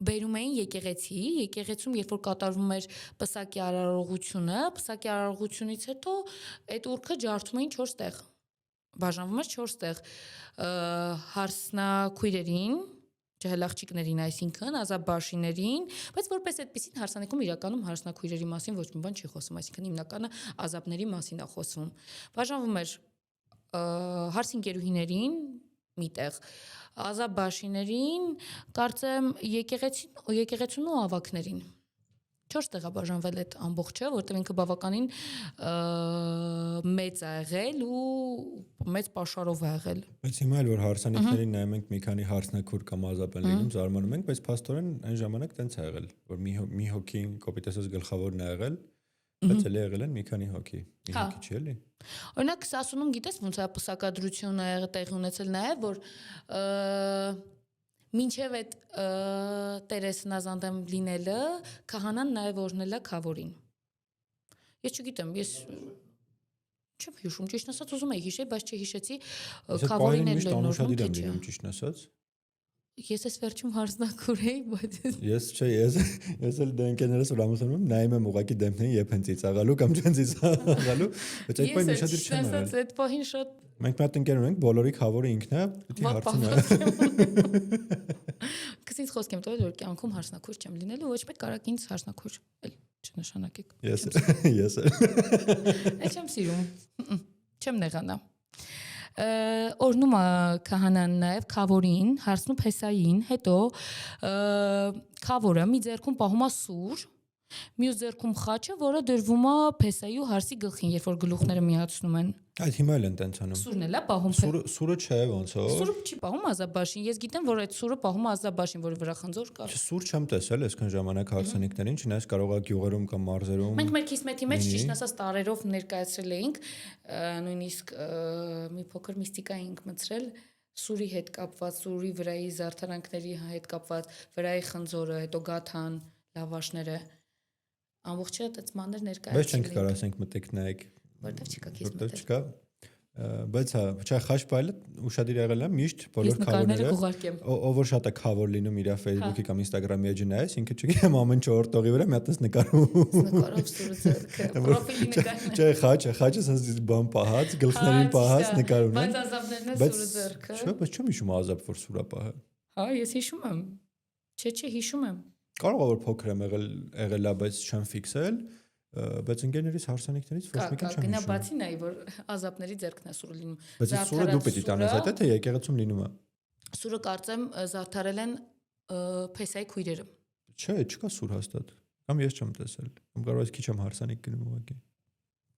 բերում էին եկեղեցի, եկեղեցում երբ որ կատարվում էր պսակի արարողությունը, պսակի արարողությունից հետո այդ ուրքը ջարդում էին 4 տեղ, բաժանվում էր 4 տեղ, հարսնակույրերին, ջահելաղջիկներին, այսինքն ազաբաշիներին, բայց որպես այդպեսին հարսանիքում իրականում հարսնակույրերի մասին ոչ մի բան չի խոսում, այսինքն հիմնականը ազաբների մասին է խոսվում։ Բաժանվում էր հարսինկերուհիներին միտեղ, ազաբաշիներին, կարծեմ եկեղեցուն ու ավակներին։ 4 տեղա բաժանվել այդ ամբողջը, որտեղ ինքը բավականին մեծ է եղել ու մեծ պաշարով է եղել։ Բայց հիմա էլ որ հարսանիքներին նայում ենք մի քանի հարսնաքուր կամ ազապ են լինում, զարմանում ենք, բայց փաստորեն այն ժամանակ տենց է եղել, որ մի հոգին կոպիտ ասած գլխավորն է եղել, բայց էլի եղել են մի քանի հոգի, մի քիչ էլի։ Օրինակ Սասունում գիտես ոնց է պսակադրությունը եղել տեղի ունեցել նաև որ մինչև այդ Տերեսն ազանդեմ լինելը քահանան նաև օրհնել է Քավորին։ Ես չգիտեմ, ես չեմ հիշում, ճիշտ ասած ուզում եի հիշել, բայց չհիշեցի Քավորին էլ նորմալ թե չէ։ Ճիշտ ասած։ Ես ես վերջում հարցնակուր էի, բայց ես էլ դենքերս որ ամուսնում նայում եմ ուղակի դեմքներին երբ են ծիծաղալու կամ չեն ծիծաղալու, բայց այդ բանը շատ իր չեմ եղել։ Ես այդ պահին շատ Մենք մի հատ ընկեր ունենք, բոլորի Քավորը ինքն է, պիտի հարցնա։ Կսից խոսք եմ տվել, որ կյանքում հարցնակուր չեմ լինելու, ոչ մեկ կարակ ինձ հարցնակուր էլ չնշանակեք։ Ես Այդ չեմ սիրում։ Չեմ նեղանա։ Օրնում է քահանան նաև Քավորին, հարցնում Փեսային, հետո Քավորը մի ձեռքում պահում է սուր, մյուս ձեռքում խաչը, որը դրվում է Փեսայի ու հարսի գլխին, երբ որ գլուխները միացնում են։ Այդ հիմա էլ են տենց անում։ Սուրն էլ է պահում։ Սուրը չէ ոնց որ։ Սուրը չի պահում ազաբաշին։ Ես գիտեմ, որ այդ սուրը պահում է ազաբաշին, որի վրա խնձոր կա։ Սուր չեմ տեսել այսքան ժամանակ հարսանիքներին, չնայած կարող է գյուղերում կամ մարզերում։ Մենք մեր քիսմետի մեջ ճիշտ ասած տարերով ներկայացրել էինք, նույնիսկ մի փոքր միստիկա էինք մտցրել սուրի հետ կապված, սուրի վրայի զարդարանքների հետ կապված, վրայի խնձորը, հետո գաթան, լավաշները, ամբողջը այդպես մանր ներկայացրել։ Բայց չենք կարող ասենք մտեք նայեք։ Որտեվ չկա քիզ մտել։ Չկա։ Բայց հա, չէ, խաչ պայլը ուշադիր եղել է միշտ բոլոր քավորները։ Ով որ շատ է քավոր լինում իր Facebook-ի կամ Instagram-ի էջը նայես, ինքը չգիտեմ ամեն 4 տողի վրա մի հատ նկարում։ Նկարով սուրը ձեռքը, պրոֆիլի նկարն։ Չէ, խաչը sense բան պահած, գլխներին պահած նկար ունեն։ Բայց ազապներն է սուրը ձեռքը։ Չէ, բայց չեմ հիշում ազապ որ սուրա պահը։ Հա, ես հիշում եմ։ Չէ, հիշում եմ։ Կարող է որ փոքր եմ եղել, բայց չեմ ֆիքսել, բայց ընկերներից հարսանիքներից ոչ մի քիչ չեմ հիշում։ Գնա բացի նայ որ ազապների ձեռքն է սուրը լինում։ Բայց սուրը դու պետք է տանես այդ թե եկեղեցում լինում է։ Սուրը կարծեմ զարդարել են Փեսայի քույրերը։ Չէ, չկա սուր հաստատ։ Կամ ես չեմ տեսել։ Կամ կարող ես քիչ եմ հարսանիք գնում ուղղակի։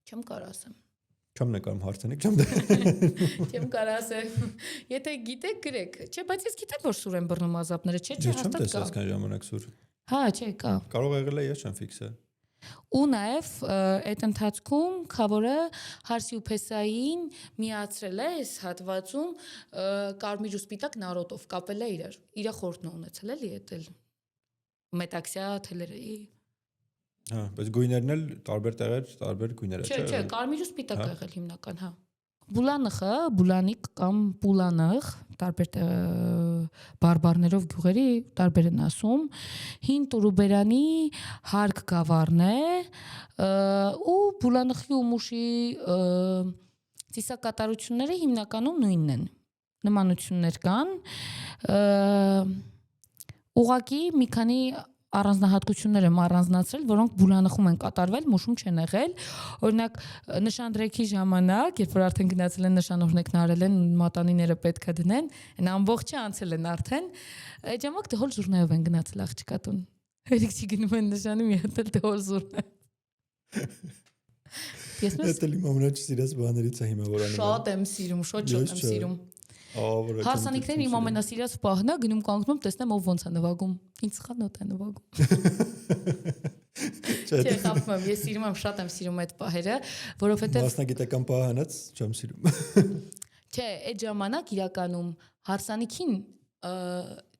Չեմ կարող ասեմ։ Չեմ նկարում հարսանիք, չեմ դե։ Չեմ կարող ասեմ։ Եթե գիտեք գրեք։ Չէ, բայց ես գիտեմ որ սուր են բռնում ազապները, չէ, հաստատ կա։ Չեմ հաստատ տեսել այսքան ժամանակ սուր։ Հա, չէ, կա։ Կարող եղել է ես չեմ ֆիքսել։ Ու նաև այդ ընթացքում Քավորը հարսի ու Փեսային միացրել է այս հատվածում կարմիր ու սպիտակ նարոտով կապել է իրար։ Իրա խորտն ունեցել էլի էտել մետաքսիա թելերի։ Հա, բայց գույներն էլ տարբեր տեղեր, տարբեր գույներ է, չէ։ Չէ, կարմիր ու սպիտակ է եղել հիմնական, հա։ Բուլանխը, բուլանիկ կամ բուլանախ, տարբեր բարբարներով գյուղերի տարբեր են ասում, հին տուրուբերանի հարկ գավառն է, ու բուլանխի ու մուշի ծիսակատարությունները հիմնականում նույնն են, նմանություններ կան, ուղղակի մի քանի առանձնահատկություններ եմ առանձնացրել, որոնք բուլանխում են կատարվել, մուշում չեն եղել։ Օրինակ նշանդրեքի ժամանակ, երբ որ արդեն գնացել են նշանօրհնեկն արել են, մատանիները պետք է դնեն, այն ամբողջը անցել են արդեն, այդ ժամանակ դե հոլ զուրնայով են գնացել աղջկա տուն։ Հերիք չի գնում են նշանի մի հատ էլ դե հոլ զուրնա։ Դա իմ ամենաչսիրած բաներից է հիմա որ անում։ Շատ եմ սիրում, շատ եմ սիրում։ Հարսանիքներն իմ ամենասիրած պահն է, գնում կանգնում, տեսնեմ ով ոնց է նվագում։ Ինձ խանոթ է նվագում։ Չէ, խափում եմ, ես սիրում եմ, շատ եմ սիրում այդ պահերը, որովհետև մասնագիտական պահանած չեմ սիրում։ Չէ, այդ ժամանակ իրականում հարսանիքին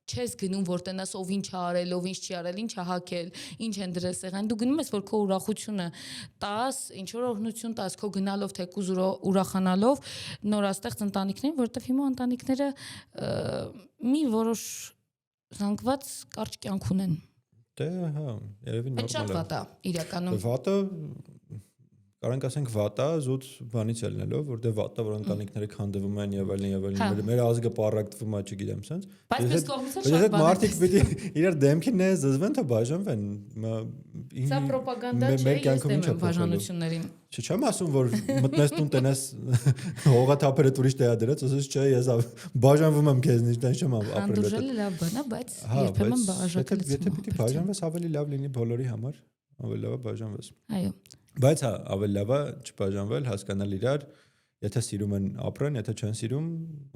չես գնում որ տենաս ով ինչ է արել, ով ինչ չի արել, ինչ է հակել, ինչ են դրել սեղան, դու գնում ես որ քո ուրախությունը տաս, ինչ որ օրհնություն տաս քո գնալով թեկուզ ուրախանալով նորաստեղծ ընտանիքներին, որովհետև հիմա ընտանիքները մի որոշ զանգված կարճ կյանք ունեն։ Դե հա, երևի նորմալ է։ Շատ վատ է իրականում։ Վատը Կարանք ասենք վատա զուտ բանից ելնելով, որտեղ վատա որ ընտանիքները քանդվում են եւ այլն, մեր ազգը պարակտվում է, չգիտեմ, sense։ Բայց մեզ կողմից էլ շատ բան է։ Մարդիկ պիտի իրար դեմքին նայես զզվեն, թե բաժանվեն։ Սա ռոպագանդա չէ, ես դեմ եմ բաժանություններին։ Չեմ ասում որ մտնես տուն տենես հողաթափերը տուրիստ է դրած, ասես չէ, ես բաժանվում եմ քեզնից, տենց չեմ ապրել։ Անդրոժելը լավ բան է, բայց երբեմն բաժանվելը։ Եթե պիտի բաժանվես, ավելի լավ լինի բոլորի համար, ավելի լավ է բաժանվես։ Այո։ Բայց հա, ավելի լավ է չբաժանվել, հասկանալ իրար, եթե սիրում են ապրեն, եթե չեն սիրում,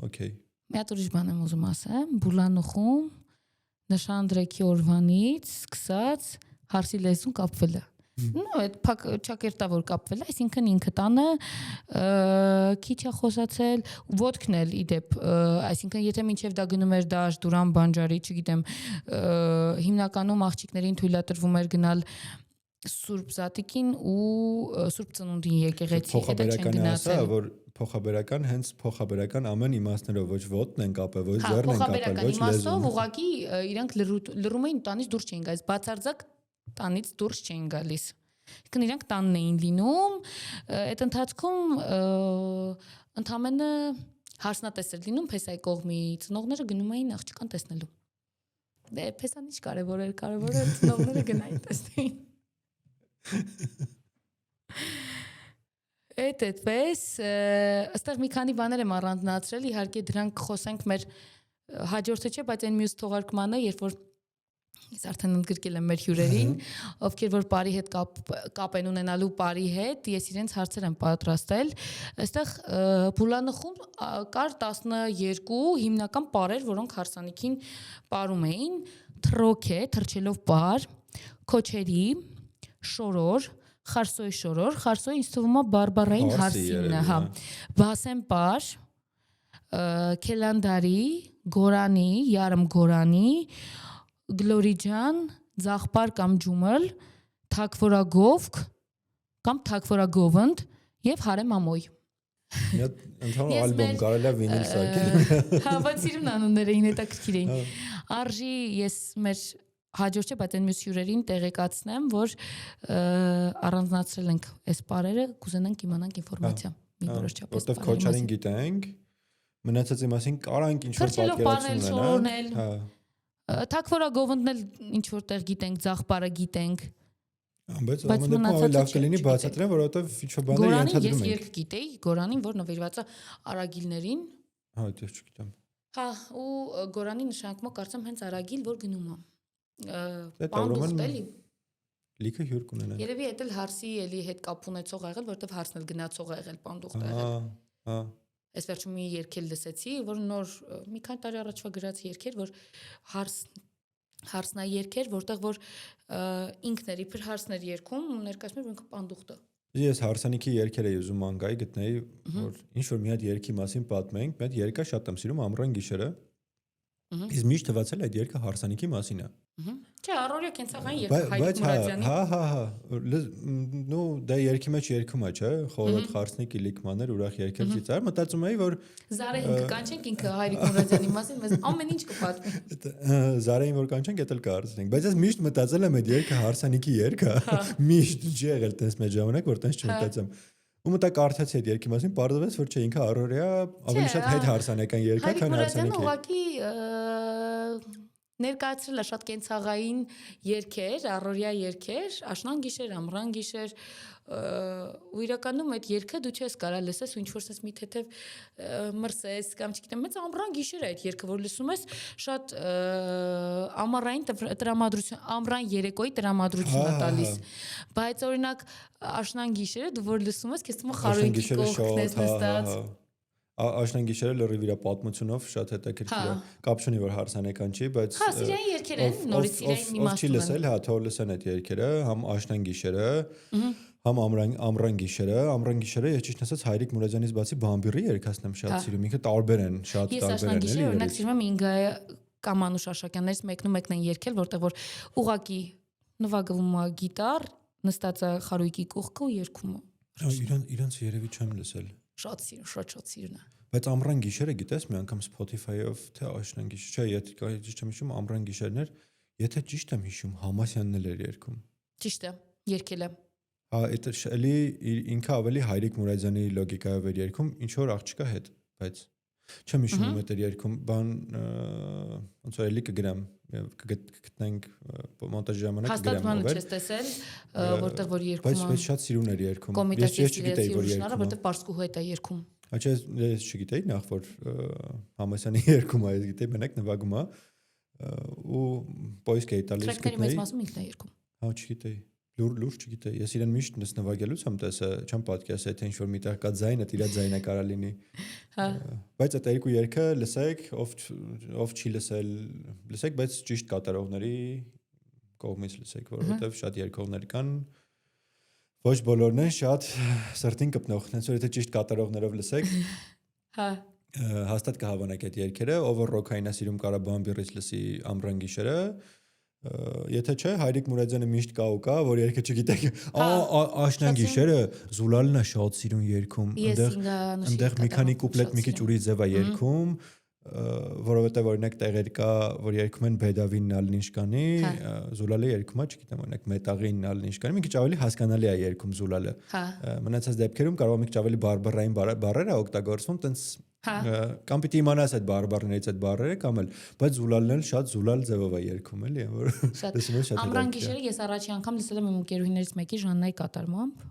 օքեյ։ Մի հատ ուրիշ բան եմ ուզում ասեմ, բուլանուխում նշանդրեքի օրվանից սկսած հարսի լեզուն կապվելը։ այդ փակ ճակերտավոր կապվել, այսինքն ինքը տանը քիչ է խոսացել, ոդկն էլ իդեպ, այսինքն եթե մինչև դա գնում էր դաշ, դուրան, բանջարի, չգիտեմ, հիմնականում աղջիկներին թույլատրվում էր գնալ Սուրբ Զատիկին ու Սուրբ Ծնունդին եկեղեցի, հետո չեն գնացել, որ փոխաբերական հենց փոխաբերական ամեն իմաստներով ոչ ոտն են կապել, ոչ ձեռն են կապել, ոչ լեզուն։ Ուղղակի իրանք լռում էին, տանից դուրս չէին գալիս, բացարձակ տանից դուրս չէին գալիս։ Իսկ իրանք տանն էին լինում, այդ ընթացքում ընդամենը հարսնատես էր լինում Փեսայի կողմի ծնողները գնում էին աղջկան տեսնելու։ Դե Փեսան ինչ կարևոր էր, կարևորը ծնողները գնային տեսնեին։ Այդպես, այստեղ մի քանի բաներ եմ առանձնացրել, իհարկե դրանք խոսենք մեր հաջորդը չէ, բայց այն մյուս թողարկմանը, երբ որ ես արդեն ընդգրկել եմ մեր հյուրերին, ովքեր որ բարի հետ կապ են ունենալու բարի հետ, ես իրենց հարցեր եմ պատրաստել։ Այստեղ Բուլանխում կար 12 հիմնական պարեր, որոնք հարսանիքին պարում էին՝ թրոքե, թրջելով պար, քոչերի, շորոր, խարսոյի շորոր, խարսոյը ինձ թվում է բարբառային հարսինն է, հա, բասեն պար, քելանդարի, գորանի, յարմ գորանի, գլորիջան, ձախպար կամ ջումլ, թակվորագովք կամ թակվորագովընդ եւ հարեմ ամոյ։ Ընդհանուր ալբոմ կարելի է վինիլ սարքել։ Հա, բայց իրեն անունները էին հետաքրքիր էին։ Արժի ես մեր հաջորդ չէ, բայց այն մյուս հյուրերին տեղեկացնեմ, որ առանձնացրել ենք այս պարերը, կուզենանք իմանանք ինֆորմացիա։ Մի որոշ չափ։ Որտեվ քոչարին գիտենք, մնացածի մասին կարանք ինչ-որ պատկերացում ունենալ։ Հա։ Թակվորագովնդն էլ ինչ որտեղ գիտենք, ձախպարը գիտենք։ Բայց ամեն դեպքում ավելի լավ կլինի բացատրեմ, որովհետև ինչ-որ բաներ ենթադրում ենք։ Ես երգ գիտեի, Գորանին, որ նվիրված է արագիլներին։ Հա, դեռ չգիտեմ։ Հա, ու Գորանի նշանակումը կարծեմ հենց արագիլ, որ գնում է։ Պանդուխտ էլի։ Լիքը հյուր կունենան։ Երևի էդ էլ հարսի էլի հետ կապ ունեցող ա եղել, որովհետև հարսն էլ գնացող ա եղել, պանդուխտ ա եղել։ Հա։ Այս վերջում մի երգել լսեցի, որ նոր մի քանի տարի առաջվա գրած երգեր, որ հարսնա երգեր, որտեղ որ ինքն էր իբր հարսներ երգում, ու ներկայացնում էր ինքը պանդուխտը։ Ես հարսանիքի երգեր էի ուզում մանգայի գտնեի, որ ինչ որ մի հատ երգի մասին պատմենք, մի հատ երգա շատ եմ սիրում ամռան գիշերը։ Իսկ միշտ թվացել այդ երգը հարսանիքի մասին է։ Չէ, առօրյա կենցաղային երգը Հայկ Մուրադյանի։ Հա։ Նու դա երգի մեջ երգում է, չէ՞, խորոտ խարսնիկի լիքմաներ ուրախ երգեր ծիծար, մտածում էի, որ Զարեին կկանչենք ինքը Հայկ Մուրադյանի մասին, մեզ ամեն ինչ կպատմի։ Զարեին որ կանչենք, դա էլ կարծենք, բայց ես միշտ մտածել եմ այդ երգը հարսանիքի երգ է, միշտ չի եղել տես մեջ ժամանակ, որ տես չմտածեմ։ Ու մտա կարդացի այդ երգի մասին, պարզվեց, որ չէ, ինքը առօրյա ավելի շատ հետ հարսանեկան երգ է, քան հարսանիքի։ Ուղղակի ներկայացրել է շատ կենցաղային երգեր, առօրյա երգեր, աշնան գիշեր, ամռան գիշեր, ու իրականում այդ երգը դու չես կարա լսես ու ինչ-որ sense մի թեթև մրսես կամ չգիտեմ, մեծ ամռան գիշեր է այդ երգը, որ լսում ես, շատ ամառային տրամադրություն, ամռան երեկոյի տրամադրություն է տալիս, բայց օրինակ աշնան գիշերը դու որ լսում ես, քեզ թվում է խարույկի կողքն ես նստած։ Աշնան գիշերը լրիվ իր պատմությունով շատ հետաքրքիր է։ Կապ չունի որ հարսանեկան չի, բայց հա, սիրային երգեր են, նորից սիրային իմաստուն են։ Ով չի լսել, հա, թող լսեն այդ երգերը, համ աշնան գիշերը, համ ամռան գիշերը, ես ճիշտ ասած Հայրիկ Մուրադյանից բացի Բամբիրի երգասն եմ շատ սիրում, ինքը տարբեր են, շատ տարբեր են։ Ես աշնան գիշերը օրինակ սիրում եմ Ինգա կամ Անուշ Աշակյաններից մեկն են երգել, որտեղ որ ուղակի նվագվում է գիտար, նստած է խարույկի կողքը ու երգում է։ Իրանց երևի չեմ լսել։ Շատ սիրուն է։ Բայց ամռան գիշերը գիտես, մի անգամ Spotify-ով թե աշնան գիշեր, չէ, ճիշտ եմ հիշում, ամռան գիշերներ, եթե ճիշտ եմ հիշում, Համասյանն էլ էր երգում։ Ճիշտ է, երգել է։ Հա, դա էլի ինքը ավելի Հայրիկ Մուրադյանի լոգիկայով էր երգում, ինչ որ աղջկա հետ, բայց չեմ հիշում այդ երգում, բան ոնց որ էլի կգրամ, կգտնենք մոնտաժի ժամանակ կգրամ։ Հաստատ բանը չես տեսել, որտեղ որ երգում է։ Բայց շատ սիրուն էր երգում։ Ես չգիտեի որ երգում է, որտեղ Պարսկու հետ է երգում։ Աչե ես չգիտեի նախ որ Համասյանի երգում է, ես գիտեի մենակ նվագում է ու պոիսկ էի տալիս գտեի։ Տրեքների մեծ մասում ինքն է երգում։ Հա, չգիտեի։ Լուրջ չգիտեի։ Ես իրեն միշտ նվագելուց եմ տեսա, չեմ պատկերացել թե ինչ որ միտեղ կա ձայնը, իր ձայնը կարա լինի։ Հա։ Բայց այդ երկու երգը լսեք, ով չի լսել, լսեք, բայց ճիշտ կատարողների կողմից լսեք, որովհետև շատ երգողներ կան, Ոչ բոլորն են շատ սրտին կպնող, հենց որ եթե ճիշտ կատարողներով լսեք, Հա։ հաստատ կհավանեք այդ երգերը, ով որ ռոքային է սիրում կարող բամբիրից լսի ամռան գիշերը, եթե չէ, Հայրիկ Մուրադյանը միշտ կա ու կա, որ երգը չգիտեք, աշնան գիշերը Զուլալն է շատ սիրուն երգում, այնտեղ մի քանի կուպլետ մի քիչ ուրիշ ձև է երգում, որովհետև օրինակ տեղեր կա, որ երգում են Բեդավին Նալնիշկանի, Զուլալը երգում է, չգիտեմ, օրինակ Մետաղին Նալնիշկանի, մի քիչ ավելի հասկանալի է երգում Զուլալը։ Մնացած դեպքերում կարող է մի քիչ ավելի բարբառային բառեր է օգտագործվում, տենց կամ պիտի իմանաս այդ բարբառներից այդ բառերը կամ էլ, բայց Զուլալն էլ շատ Զուլալ ձևով է երգում էլի, որ լսում ես շատ։ Ամռան գիշերը ես առաջի անգամ լսել եմ իմ ընկերուհիներից մեկի Ժաննայի կատարմամբ։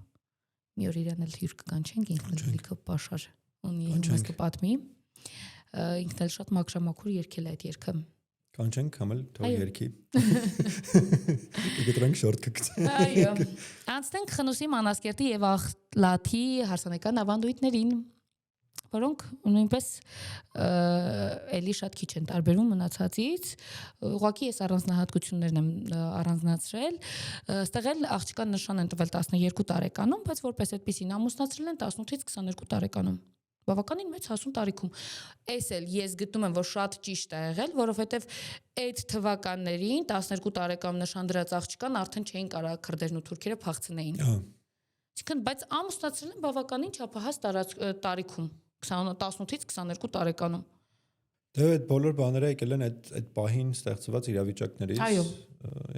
Մի օր իրան էլ հյուր կկանչենք, ինքն էլ լիքը պաշար ունի, ինձ կպատմի։ Ինքն էլ շատ մաքրամաքուր երգել է այդ երգը։ Կանչենք համել թող երգի։ Գտրանք շորտ կգցենք։ Այո։ Անցնենք Խնուսի Մանասկերտի եւ Աղլաթի հարսանեկան ավանդույթներին, որոնք նույնպես էլի շատ քիչ են տարբերում մնացածից, ուղղակի ես առանձնահատկություններն եմ առանձնացրել, այստեղ էլ աղջկան նշան են տվել 12 տարեկանում, բայց որպես այդպեսին ամուսնացրել են 18-ից 22 տարեկանում։ Բավականին մեծ հասուն տարիքում։ Էս էլ ես գտնում եմ, որ շատ ճիշտ է եղել, որովհետև այդ թվականներին 12 տարեկան նշան դրած աղջկան արդեն չէին կարող քրդերն ու թուրքերը փախցնեին։ Այսինքն, բայց ամուսնացրել են բավականին չափահաս տարիքում, 18-ից 22 տարեկանում։ Դե այդ բոլոր բաները եկել են այդ պահին ստեղծված իրավիճակներից։ Այո։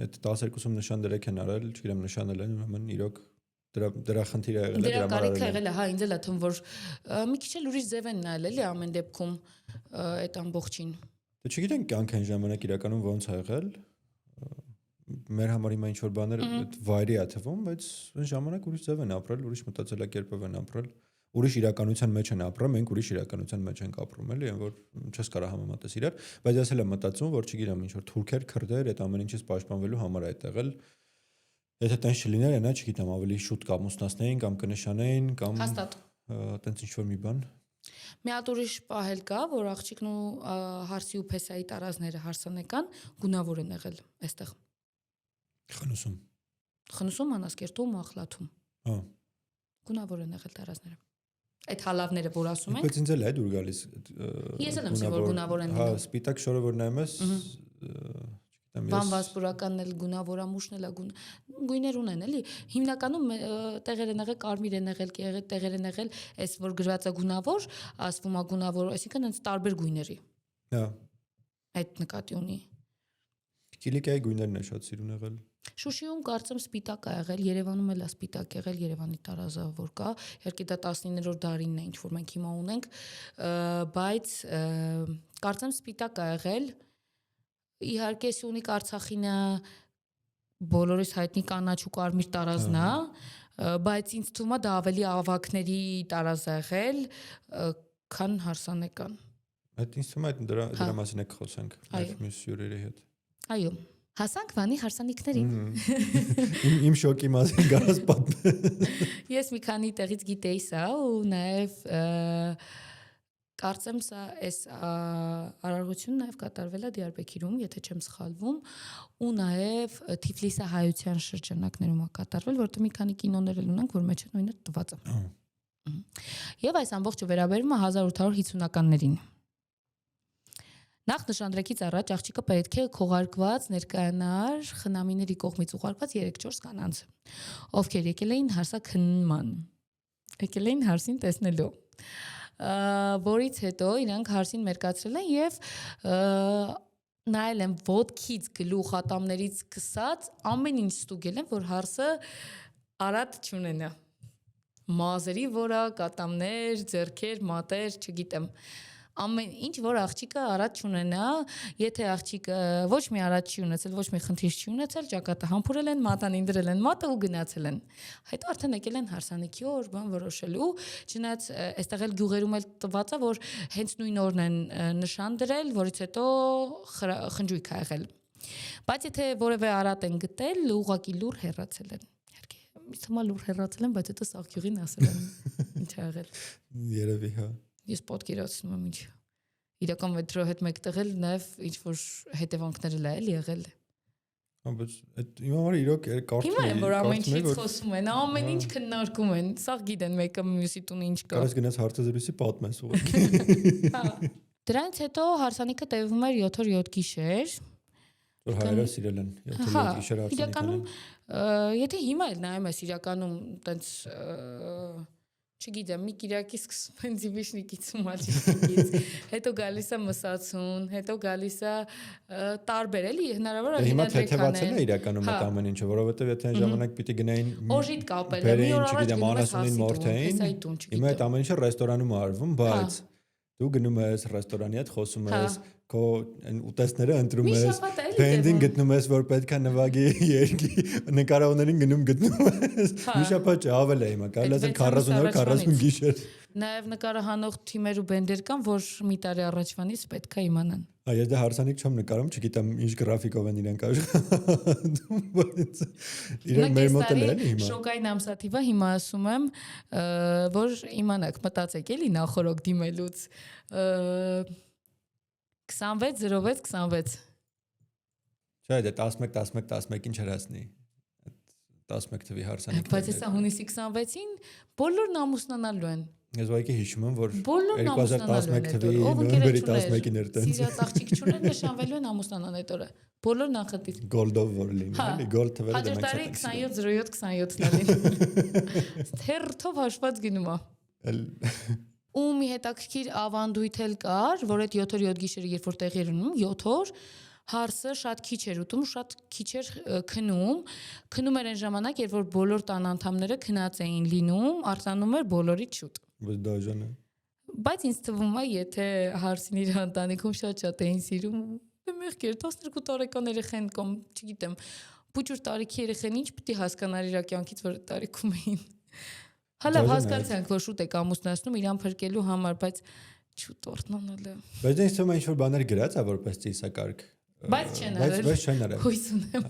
Այդ 12-ում նշան դրեք են արել, չգիտեմ նշանել են, ուրեմն իրոք դրա խնդիրը եղել է, դրա կարիքը եղել է, հա, ինձ էլ է թվում, որ մի քիչ էլ ուրիշ ձև են նայել, էլի ամեն դեպքում այդ ամբողջին։ Դե չգիտենք կյանքային ժամանակ իրականում ոնց է եղել։ Մեր համար հիմա ինչ որ բաներ վայրի է թվում, բայց այն ժամանակ ուրիշ ձև են ապրել, ուրիշ մտածելակերպով են ապրել, ուրիշ իրականության մեջ են ապրում, մենք ուրիշ իրականության մեջ ենք ապրում, էլի, այն որ չես կարող համեմատես իրար, բայց ես էլ եմ մտածում, որ չգիտեմ, ինչ որ թուրքեր, քրդեր, այդ ամեն ինչից պաշտպանվելու համար է այդ եղել։ Եթե տենց չլիներ, այնա չգիտեմ, ավելի շուտ կամուսնացնեին կամ կնշանեին կամ հաստատ տենց ինչ-որ մի բան։ Մի հատ ուրիշ պահել կա, որ աղջիկն ու հարսի ու փեսայի տարազները հարսանեկան գունավոր են եղել այստեղ։ Խնուսում, Մանասկերտում, Աղլաթում։ Հա։ Գունավոր են եղել տարազները։ Այդ հալավները, որ ասում են։ Բայց ինձ էլ է դուր գալիս։ Ես էլ եմ ասում, որ գունավոր են լինում։ Հա, սպիտակ շորը որ նայում ես, Վանվասպուրականն էլ գունավորամուշն էլ գույներ ունեն, էլի։ Հիմնականում տեղեր են եղել, կարմիր են եղել, տեղեր են եղել, այս որ գրված է գունավոր, ասվում է գունավոր, այսինքն հենց տարբեր գույների։ Հա։ Այդ նկատի ունի։ Կիլիկիայի գույներն է շատ սիրուն եղել։ Շուշիում կարծեմ սպիտակ է եղել, Երևանում էլ է սպիտակ եղել, Երևանի տարազը որ կա, իհարկե դա 19-րդ դարինն է, ինչ որ մենք հիմա ունենք, բայց կարծեմ սպիտակ է եղել։ Իհարկե Սյունիք Արցախինը բոլորիս հայտնի կանաչ ու կարմիր տարազն է, բայց ինձ թվում է դա ավելի ավակների տարազ է եղել, քան հարսանեկան։ Այդ ինձ թվում է դրա մասին եք խոսենք մյուս հյուրերի հետ։ Այո, հասանք Վանի հարսանիքներին։ Իմ շոկի մասին գարած պատմել։ Ես մի քանի տեղից գիտեի սա ու նաև կարծեմ սա այս արարողությունը նաև կատարվել է Դիարբեքիրում, եթե չեմ սխալվում, ու նաև Թիֆլիսի հայության շրջանակներում է կատարվել, որտեղ մի քանի կինոներ էլ ունենք, որ մեջ նույնը տված է։ Եվ այս ամբողջը վերաբերում է 1850-ականներին։ Նախ նշանդրեկից առաջ աղջիկը պետք է քողարկված ներկայանար խնամիների կողմից ուղարկված 3-4 կանանց, ովքեր եկել էին հարսաքննման, եկել էին հարսին տեսնելու, որից հետո իրանք հարսին մերկացրել են եւ նայել են ոտքից գլուխ ատամներից կսած ամեն ինչ ստուգել են, որ հարսը արատ չունենա, մազերի որակ, ատամներ, ձեռքեր, մատեր, չգիտեմ, ամեն ինչ, որ աղջիկը արատ չունենա, եթե աղջիկը ոչ մի արատ չի ունեցել, ոչ մի խնդիր չի ունեցել, ճակատը համբուրել են, մատանին դրել են մատը ու գնացել են։ Հետո արդեն եկել են հարսանիքի օր, բան որոշելու, չնայած այստեղ էլ գյուղերում էլ տված է, որ հենց նույն օրն են նշան դրել, որից հետո խնջույք է եղել։ Բայց եթե որևէ արատ են գտել, ուղղակի լուր հեռացել են։ Իհարկե, ինձ թվում է լուր հեռացել են, բայց հետո սաղ գյուղին ասել են ինչ է եղել։ Երևի, հա։ Ես պատկերացնում եմ ինչ իրական դրա հետ մեկտեղ էլ նաև ինչ որ հետևանքներ էլ է եղել։ բայց այդ իմ համար իրոք կարծում Հիմա են որ ամեն ինչից խոսում են, ամեն ինչ քննարկում են, սա գիտեն մեկը մյուսի տուն ինչ կա։ Կարես գնաց հարցազրույցի պատմես ուղղակի։ Հա։ Դրանից հետո հարսանիքը տևում էր 7 օր 7 գիշեր։ Որ հայերը սիրել են 7 օր 7 գիշեր հարսանիքն։ Իրականում եթե հիմա էլ նայում ես իրականում տենց չգիտեմ, մի կիրակի սկսում են զիվիշնիկից ու մաչիկից, հետո գալիս է մսացուն, հետո գալիս է տարբեր էլի, հնարավոր է հիմա թեթևացել է իրականում այդ ամեն ինչը, որովհետև եթե այն ժամանակ պիտի գնային օժիտ կապել է, մի օր առաջ գնում ես անասունին մորթեին, հիմա այդ ամեն ինչը ռեստորանում է արվում, բայց դու գնում ես ռեստորանի հետ խոսում ես, քո ուտեստները ընտրում ես, բենդին գտնում ես, որ պետք է նվագի երգի, նկարողներին գնում գտնում ես։ Մի շաբաթ ավել է հիմա, կարելի է 40 օր 40 գիշեր։ Նաև նկարահանող թիմեր ու բենդեր կան, որ մի տարի առաջվանից պետք է իմանան։ Ես դա հարսանիք չեմ նկարում, չգիտեմ ինչ գրաֆիկով են իրենք աշխատում, բայց իրենք մեր մոտ էլ են հիմա։ Շոկային ամսաթիվը հիմա ասում եմ, որ իմանաք, մտածեք էլի նախորդ դիմելուց 260626 Չէ, դա 11 ինչ հրացնի։ 11 թվի հարսանիքն։ Բայց հեսա հունիսի 26-ին բոլորն ամուսնանալու են։ Ես ուղղակի հիշում եմ, որ 2011 թվի նոյեմբերի 11-ին էր տենց։ Սիրած աղջիկ չունեն նշանվելու են ամուսնանան այդ օրը։ Բոլորն անխտիր։ Գոլդով որ լինի, էլի գոլդ թվերը դե մենք չենք։ 270727-ն Թերթով հաշված գնում է։ Ու մի հետաքրքիր ավանդույթ էլ կար, որ այդ 7 օր 7 գիշերը երբ որ տեղի էր ունենում, 7 օր հարսը շատ քիչ էր ուտում, շատ քիչ էր քնում էր այն ժամանակ, երբ որ բոլոր տան անդամները քնած էին լինում, արձանում էր բոլորից շուտ։ Բայց դաժան է։ Բայց ինձ թվում է, եթե հարսին իր ընտանիքում շատ էին սիրում, մեղքեր 12 տարեկան երեխան կամ, չգիտեմ, փոքր տարիքի երեխան ինչ պիտի հասկանար իր կյանքից, որ տարիքում էին։ Հələ հասկացանք, որ շուտ եք ամուսնացնում իրան փրկելու համար, բայց շուտ օրտնանալ է։ Բայց ինձ թվում է ինչ որ բաներ գրած է որպես ծիսակարգ։ Բայց չեն արել։ Բայց չեն արել։ Հույս ունեմ։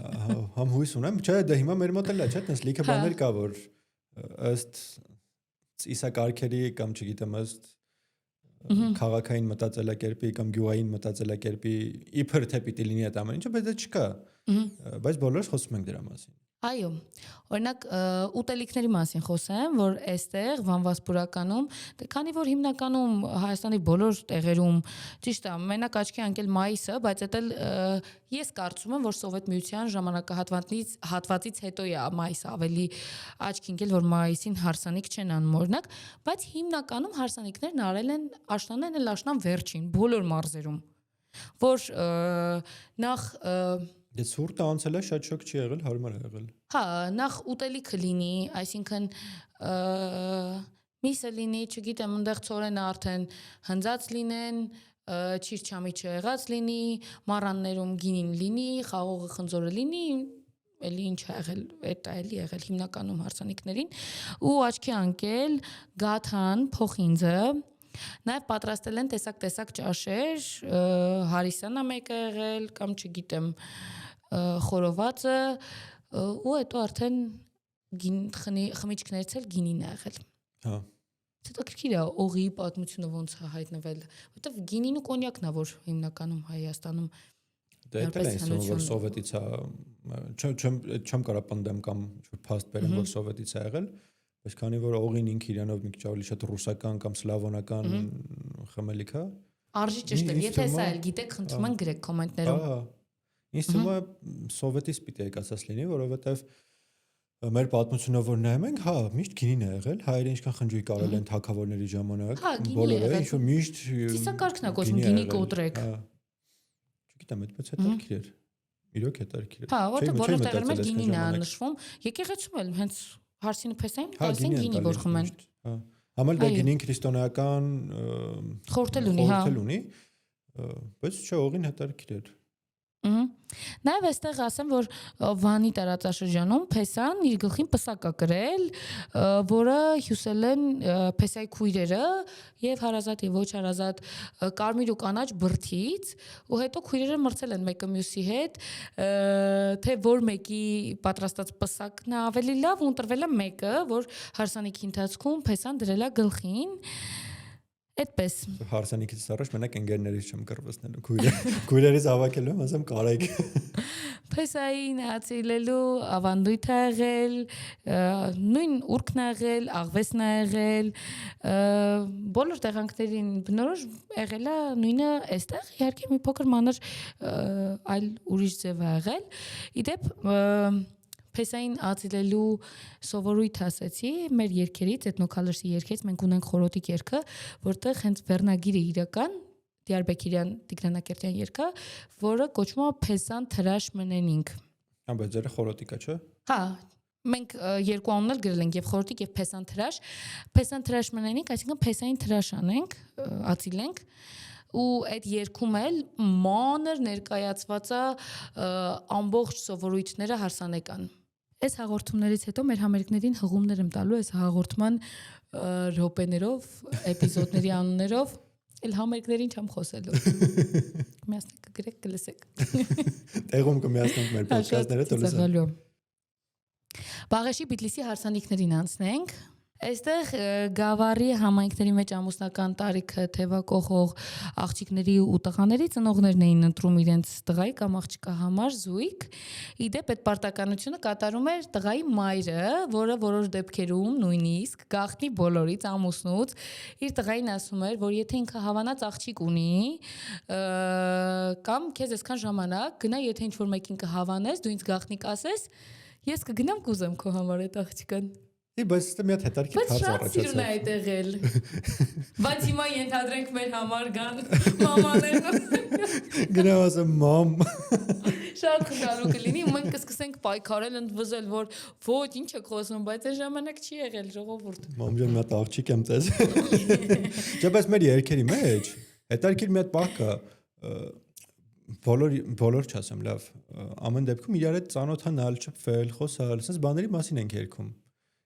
Համ հույս ունեմ, չէ, դա հիմա մեր մոտ էլ է, չէ՞, տես լիքը բաներ կա, որ ըստ ծիսակարգերի կամ չգիտեմ, ըստ քաղաքային մտածելակերպի կամ գյուղային մտածելակերպի իբր թե պիտի լինի այդ ամեն ինչը, բայց դա չկա։ Բայց բոլորս խոսում ենք դրա մասին։ Այո, օրինակ ուտելիքների մասին խոսեմ, որ այստեղ Վանվասպուրականում, քանի որ հիմնականում Հայաստանի բոլոր տեղերում ճիշտ է, մենակ աչքի ընկել մայիսը, բայց դա ես կարծում եմ, որ Սովետ Միության ժամանակահատվածից հետո է մայիսը ավելի աչքի ընկել, որ մայիսին հարսանիք չեն անում օրինակ, բայց հիմնականում հարսանիքներն արել են աշնանն էլ աշնան վերջին բոլոր մարզերում, որ նախ Դե սուրտը անցել է շատ շոկ չի եղել, հարմար է եղել։ Հա, նախ ուտելիքը լինի, այսինքն միսը լինի, չգիտեմ, այնտեղ ծորենը արդեն հնձած լինեն, չիրչամիջը եղած լինի, մառաններում գինին լինի, խաղողը խնձորը լինի, էլի ինչ է եղել, դա էլի եղել հիմնականում հարսանիքներին, ու աչքի անկել գաթան, փոխինձը, նաև պատրաստել են տեսակ ճաշեր, հարիսանա մեկը եղել, կամ չգիտեմ, խորովածը, ու հետո արդեն խմիչքներից էլ գինին է եղել։ Հա։ Հետաքրքիր է օղի պատմությունը ոնց է հայտնվել, որովհետև գինին ու կոնյակն է, որ հիմնականում Հայաստանում Դա էլ է ասում, որ սովետից է, չեմ կարող պնդեմ կամ ինչ-որ փաստ բերեմ, որ սովետից է եղել, բայց քանի որ օղին ինքը իրանով մի քիչ ավելի շատ ռուսական կամ սլավոնական խմելիք է։ Արժի ճշտել, եթե սա էլ գիտեք, խնդրում եմ գրեք կոմենտներում։ Ինձ թվում է սովետից պիտի եկածած լինի, որովհետև մեր պատմությունով որ նայում ենք, հա, միշտ գինին է եղել, հայերը ինչքան խնջույք արել են թագավորների ժամանակ, բոլորը ինչ որ միշտ ծիսակարգն է կոչվում գինի կոտրեք։ Չգիտեմ, այդպես հետաքրքիր էր։ Իրոք հետաքրքիր էր։ Հա, որտեղ բոլոր տեղերում էլ գինին է նշվում, եկեղեցում էլ հենց հարսինը փեսային, ասեն գինի որ խմեն։ Հա։ Համել դա գինին քրիստոնեական խորհուրդ ունի, բայց չէ, օղին հետաքրքիր էր։ Նաև այստեղ ասեմ, որ Վանի տարածաշրջանում Փեսան իր գլխին պսակ է կրել, որը հյուսել են Փեսայի քույրերը եւ հարազատ եւ ոչ հարազատ կարմիր ու կանաչ բրդից, ու հետո քույրերը մրցել են մեկը մյուսի հետ, թե որ մեկի պատրաստած պսակն է ավելի լավ, ու ընտրվել է մեկը, որ հարսանիքի ընթացքում Փեսան դրել է գլխին։ Այդպես։ Հարսանիքից առաջ մենակ ընկերներից չեմ կռվեցնելու, քույրերից հավաքելու եմ, ասեմ կարեք։ Փեսային ացիլելու ավանդույթ ա եղել, նույն ուրքն ա եղել, աղվեսն ա եղել, բոլոր տեղանքներին բնորոշ եղել է նույնը այստեղ, իհարկե մի փոքր մանր այլ ուրիշ ձև ա եղել։ Իդեպ Փեսային ացիլելու սովորույթ ասեցի մեր երգերից, Էթնոքալերսի երգերից մենք ունենք խորոտիկ երգը, որտեղ հենց վերնագիրը իրական Դիարբեկիրյան Տիգրանակերտյան երգը, որը կոչվում է Փեսան թրաշ մնենինք։ Բայց ձերը խորոտիկա չէ։ Հա, մենք երկու անուն էլ գրել ենք եւ խորոտիկ եւ Փեսան թրաշ։ Փեսան թրաշ մնենինք, այսինքն Փեսային թրաշ անենք, ացիլենք ու այդ երգում էլ մանր ներկայացված է ամբողջ սովորույթները հարսանեկան։ Այս հաղորդումներից հետո մեր համերգներին հղումներ եմ տալու այս հաղորդման րոպեներով, էպիզոդների անուններով, էլ համերգներին չեմ խոսելու։ Միասնիկ կգրեք կլսեք։ Տեղում կմիացնենք մեր ոդքասթները տոլսը։ Բաղեշի Բիթլիսի հարսանիքներին անցնենք։ Այստեղ Գավառի համայնքների մեջ ամուսնական տարիքը թևակողող աղջիկների ու տղաների ծնողներն էին ընտրում իրենց տղայի կամ աղջկա համար զույգ։ Իդեպ այդ պարտականությունը կատարում էր տղայի մայրը, որը որոշ դեպքերում նույնիսկ գաղտնի բոլորից ամուսնուց իր տղային ասում էր, որ եթե ինքը հավանած աղջիկ ունի կամ քեզ այսքան ժամանակ գնա, եթե ինչ-որ մեկին կհավանես, դու ինձ գաղտնի կասես, ես կգնամ կուզեմ քո համար այդ աղջկան։ Բայց դա մի հատ հետարքի հարց առաջացավ։ Բայց շատ սիրուն է այդ եղել։ Բայց հիմա ենթադրենք մեր համար գան մամաները։ Գնամ ասեմ մամ։ Շատ խնդալու կլինի ու մենք կսկսենք պայքարել ընդվզել, որ ոչ ինչ եք խոսում, բայց այդ ժամանակ չի եղել ժողովուրդ։ Մամ ջան, մի հատ աղջիկ եմ տես։ Չէ, բայց մեր երգերի մեջ հետարքիր մի հատ բախ կա բոլոր չասեմ լավ ամեն դեպքում իրար հետ ծանոթանալ, չփվել, խոսալ, ասես բաների մասին ենք երգում։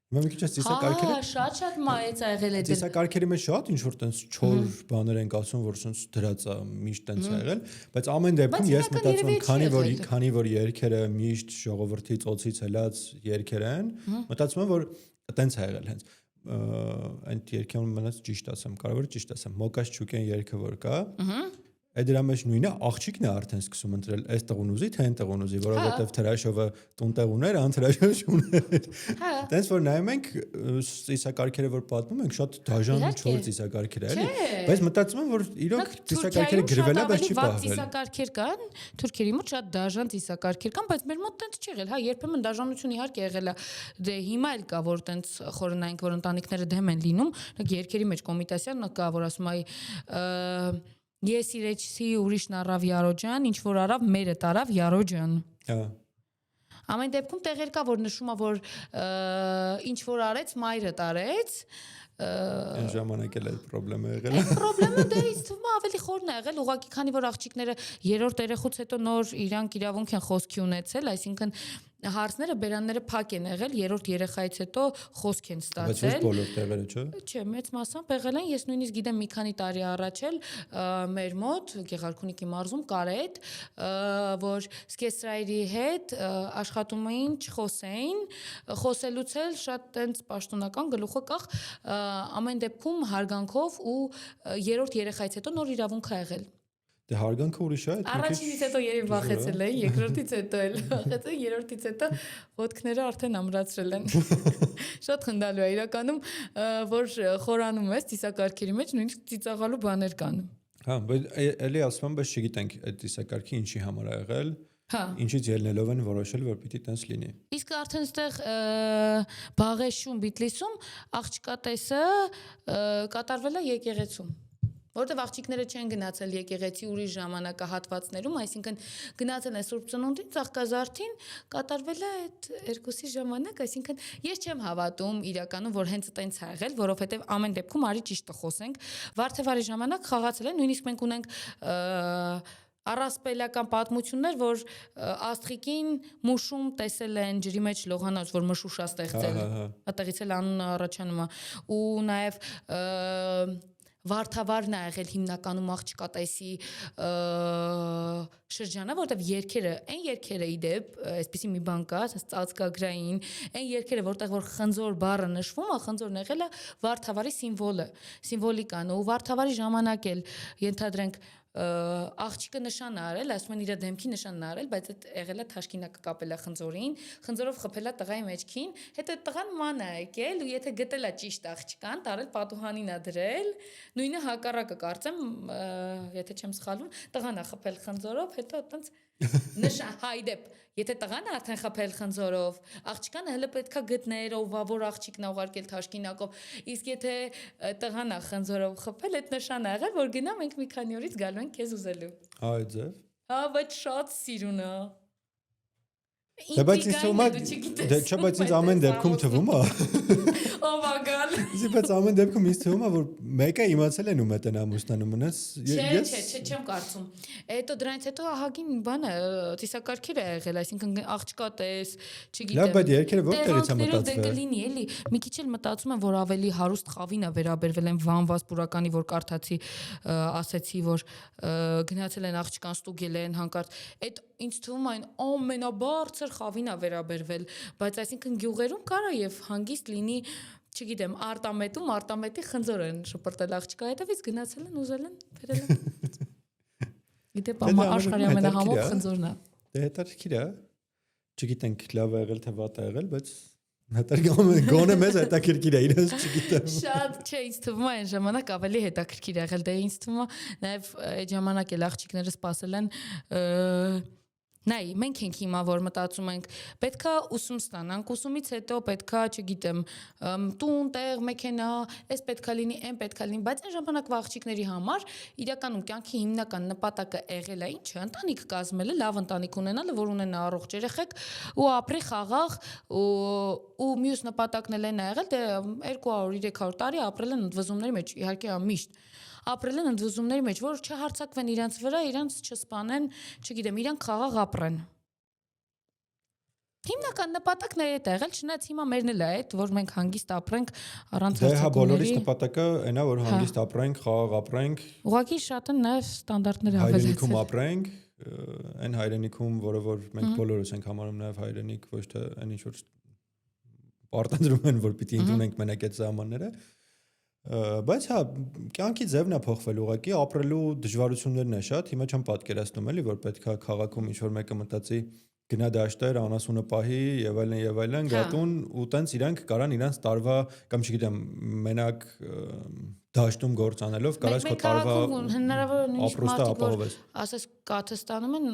Հիմա մի քիչ ծիսակարգերը։ Շատ մայից ա եղել այդ։ Ծիսակարգերի մեջ շատ ինչ որ տենց չոր բաներ ենք ասում, որ սենց դրած է, միշտ տենց ա եղել, բայց ամեն դեպքում ես մտածում եմ, քանի որ երգերը միշտ ժողովրդի ծոցից ելած երգեր են, մտածում եմ, որ տենց ա եղել հենց այդ երգը մնաց ճիշտ ասեմ, կարևորը ճիշտ ասեմ, Մոկաշ Չուկեն երգը որ կա, այդ դրա մեջ նույնը աղջիկն է արդեն սկսում ընտրել այս տղուն ուզի, թե այն տղուն ուզի, որովհետև թրաշովը տուն տեղ ուներ, ան թրաշով չուներ։ Տենց որ նայում ենք ծիսակարգերը որ պատմում ենք, շատ դաժան ու չոր ծիսակարգեր է, էլի։ Բայց մտածում եմ, որ իրոք ծիսակարգերը գրվել է, բայց չի պահվել։ Ծիսակարգեր կան, թուրքերի մոտ շատ դաժան ծիսակարգեր կան, բայց մեր մոտ տենց չի եղել, հա, երբեմն դաժանություն իհարկե եղել է։ Դե հիմա էլ կա, որ տենց խորնայինք, որ ընտանիքները դեմ են լինում, երկերի մեջ Կոմիտասյանն կա, որ ասում է Ես իրեցի ուրիշն առավ Յարոջան, ինչ որ արավ մերը տարավ Յարոջան։ Հա։ Ամեն դեպքում տեղեր կա, որ նշում է, որ ինչ որ արեց, մայրը տարեց։ Այն ժամանակ էլ այդ խնդրեմը եղել է։ Այդ խնդրեմը դե ինձ թվում է ավելի խորն է եղել, ուղղակի քանի որ աղջիկները երրորդ երեխուց հետո նոր իրանք իրավունք են խոսքի ունեցել, այսինքն հարցները բերանները փակ են եղել, երրորդ երեխայից հետո խոսք են ստացել։ Բայց ոչ բոլոր տեղերը, չէ՞։ Չէ, մեծ մասամբ եղել են, ես նույնիսկ գիտեմ մի քանի տարի առաջ էլ մեր մոտ Գեղարքունիքի մարզում կար այդ, որ սկեսրայրի հետ աշխատում էին չխոսեին, խոսելուց էլ շատ տենց պաշտոնական գլուխը կախ, ամեն դեպքում հարգանքով ու երրորդ երեխայից հետո նոր իրավունք ա եղել։ Դե հարգանքը ուրիշ է, Առաջինից հետո երևի վախեցել են, երկրորդից հետո էլ վախեցել, երրորդից հետո ոտքները արդեն ամրացրել են։ Շատ խնդալու է իրականում, որ խորանում ես ծիսակարգերի մեջ, նույնիսկ ծիծաղալու բաներ կան։ Հա, բայց էլի ասում եմ, բայց չգիտենք այդ ծիսակարգի ինչի համար ա եղել։ Հա։ Ինչից ելնելով են որոշել, որ պիտի տենց լինի։ Իսկ արդեն այստեղ Բաղեշում, Բիթլիսում աղջկա տեսը կատարվել է եկեղեցում։ Որտեվ աղջիկները չեն գնացել եկեղեցի ուրիշ ժամանակահատվածներում, այսինքն գնացել են Սուրբ Ծնունդին, Ծաղկազարդին, կատարվել է այդ երկուսի ժամանակ, այսինքն ես չեմ հավատում իրականում, որ հենց այդպես ա եղել, որովհետև ամեն դեպքում արի ճիշտը խոսենք, Վարդեվարի ժամանակ խաղացել են, նույնիսկ մենք ունենք առասպելական պատմություններ, որ աստղիկին մուշում տեսել են ջրի մեջ լողանոց, որ մշուշ է ստեղծել, այդտեղից էլ անունը առաջանում է, ու նաև Վարդավառն է եղել հիմնականում աղջկա տեսի շրջանը, որտեղ երգերը, այն երգերը իդեպ, այսպեսի մի բան կա, ծածկագրային, այն երգերը, որտեղ որ խնձոր բառը նշվում է, խնձորն եղել է վարդավառի սիմվոլիկան, ու վարդավառի ժամանակ էլ ենթադրենք աղջիկը նշան արել, ասում են իր դեմքի նշանն արել, բայց այդ եղել է թաշկինակը կապել է խնձորին, խնձորով խփել է տղայի մեջքին, հետո այդ տղան ման է եկել ու եթե գտել է ճիշտ աղջկան, տարել պատուհանին է դրել, նույնը հակառակը կարծեմ, եթե չեմ սխալվում, տղան է խփել խնձորով, հետո այտենց նշան, հայդեպ, եթե տղան է արդեն խփել խնձորով, աղջկանը հələ պետքա գտներ, ով որ աղջիկն է ուղարկել թաշկինակով, իսկ եթե տղան է խնձորով խփել, այդ նշան է եղել, որ գնա մենք մի քանի օրից գալու ենք քեզ ուզելու։ Այդ ձև։ Հա, բայց շատ սիրուն է։ Բայց ինձ թվում է, չէ, բայց ինձ ամեն դեպքում թվում է։ Oh my god։ Բայց ամեն դեպքում ինձ թվում է, որ մեկը իմացել են ում է տնա ամուսնանում մնաց։ Չէ, չեմ կարծում։ Հետո դրանից հետո ահագին բանը ծիսակարգեր է եղել, այսինքն աղջկա տես, չգիտեմ։ Լավ, բայց երգերը որտեղից է մտածվել։ Դե կլինի էլի։ Մի քիչ էլ մտածում եմ, որ ավելի հարուստ խավին է վերաբերվել են վանված պուրականի, որ կարդացի, ասեցի, որ գնացել են աղջկան ստուգել են հանկարծ։ Այդ ինձ թվում է այն ամենաբարձր խավին է վերաբերվել, բայց այսինքն գյուղերում կարա եւ հանգիստ լինի, չգիտեմ, արտամետի խնձոր են շպրտել աղջկա հետևից գնացել են, ուզել են, վերել են։ Գիտե աշխարհի ամենահամով խնձորն է։ Դե հետաքրքիր է։ Չգիտենք լավ է եղել թե վատ է եղել, բայց գոնե մեզ հետաքրքիր է, իրենց չգիտեմ։ Շատ, չէ, ինձ թվում է այն ժամանակ ավելի հետաքրքիր եղել, դե ինձ թվում է նաև այդ ժամանակ էլ աղջիկները սպասել են նայ, մենք ենք հիմա որ մտածում ենք, պետքա ուսում ստանանք, ուսումից հետո պետքա, չգիտեմ, տուն, տեղ, մեքենա, այս պետքա լինի, այն պետքա լինի, բայց այն ժամանակվա աղջիկների համար իրականում կյանքի հիմնական նպատակը եղել է ինչը, ընտանիք կազմելը, լավ ընտանիք ունենալը, որ ունենա առողջ երեխեք ու ապրի խաղաղ ու մյուս նպատակն էլ են եղել, դե 200-300 տարի ապրել են ընդվզումների մեջ, իհարկե միշտ ապրել են ընդվզումների մեջ, որ չհարցակվեն իրանց վրա, իրանց չսպանեն, չգիտեմ, իրանք խաղաղ ապրեն։ Հիմնական նպատակն է այդ եղել, չնայած հիմա մերն էլ է այդ, որ մենք հանգիստ ապրենք առանց հարձակումների։ Դե հա, բոլորիս հարձակումների։ նպատակը այնա, որ հանգիստ ապրենք, խաղաղ ապրենք, Ուղղակի շատ են նաև ստանդարտները հայրենիքում ավելացել։ ապրենք, այն հայրենիքում, որը որ մենք բոլորս ենք համարում նաև հայրենիք, ոչ թե այն ինչ որ պարտադրում են, որ պիտի ընդունենք մենակ այդ սահմանները։ Բայց հա, կյանքի ձևն է փոխվել ուղղակի, ապրելու դժվարություններն է շատ, հիմա չեմ պատկերացնում էլի, որ պետքա քաղաքում ինչ որ մեկը մտածի գնա դաշտեր, անասունը պահի եւ այլն, գատուն ու տենց իրանք կարան իրանք տարվա կամ չգիտեմ, մենակ դաշտում գործ անելով կարաս քո տարվա հնարավոր նույնիսկ ապրոստը մարդիկ որ ապահովես։ ասես կաթը ստանում են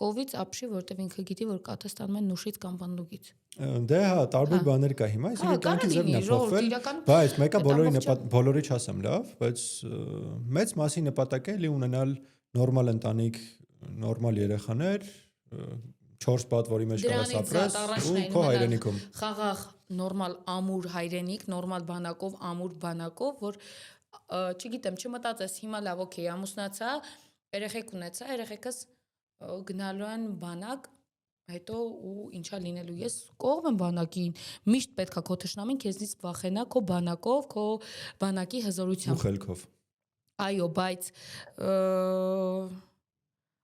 կովից ապշի, որտեվ ինքը գիտի, որ կաթը ստանում են նուշից կամ բանդուկից։ Դե հա, տարբեր բաներ կա հիմա, այսինքն կյանքի ձևն է փոխվել, բայց մեկը բոլորի չասեմ լավ, բայց մեծ մասի նպատակը էլի ունենալ նորմալ ընտանիք, նորմալ երեխաներ, 4 պատ, որի մեջ կարաս ապրես ու քո հայրենիքում։ Խաղաղ, նորմալ ամուր հայրենիք, նորմալ բանակով, ամուր բանակով, որ չգիտեմ, չմտածես հիմա լավ, օքեյ, ամուսնացա, երեխեք ունեցա, երեխեքս գնալու են բանակ, հետո ու ինչա լինելու, ես կողմ եմ բանակին, միշտ պետքա քո թշնամին քեզնից վախենա քո բանակով, քո բանակի հզորությամբ։ Ու խելքով։ Այո, բայց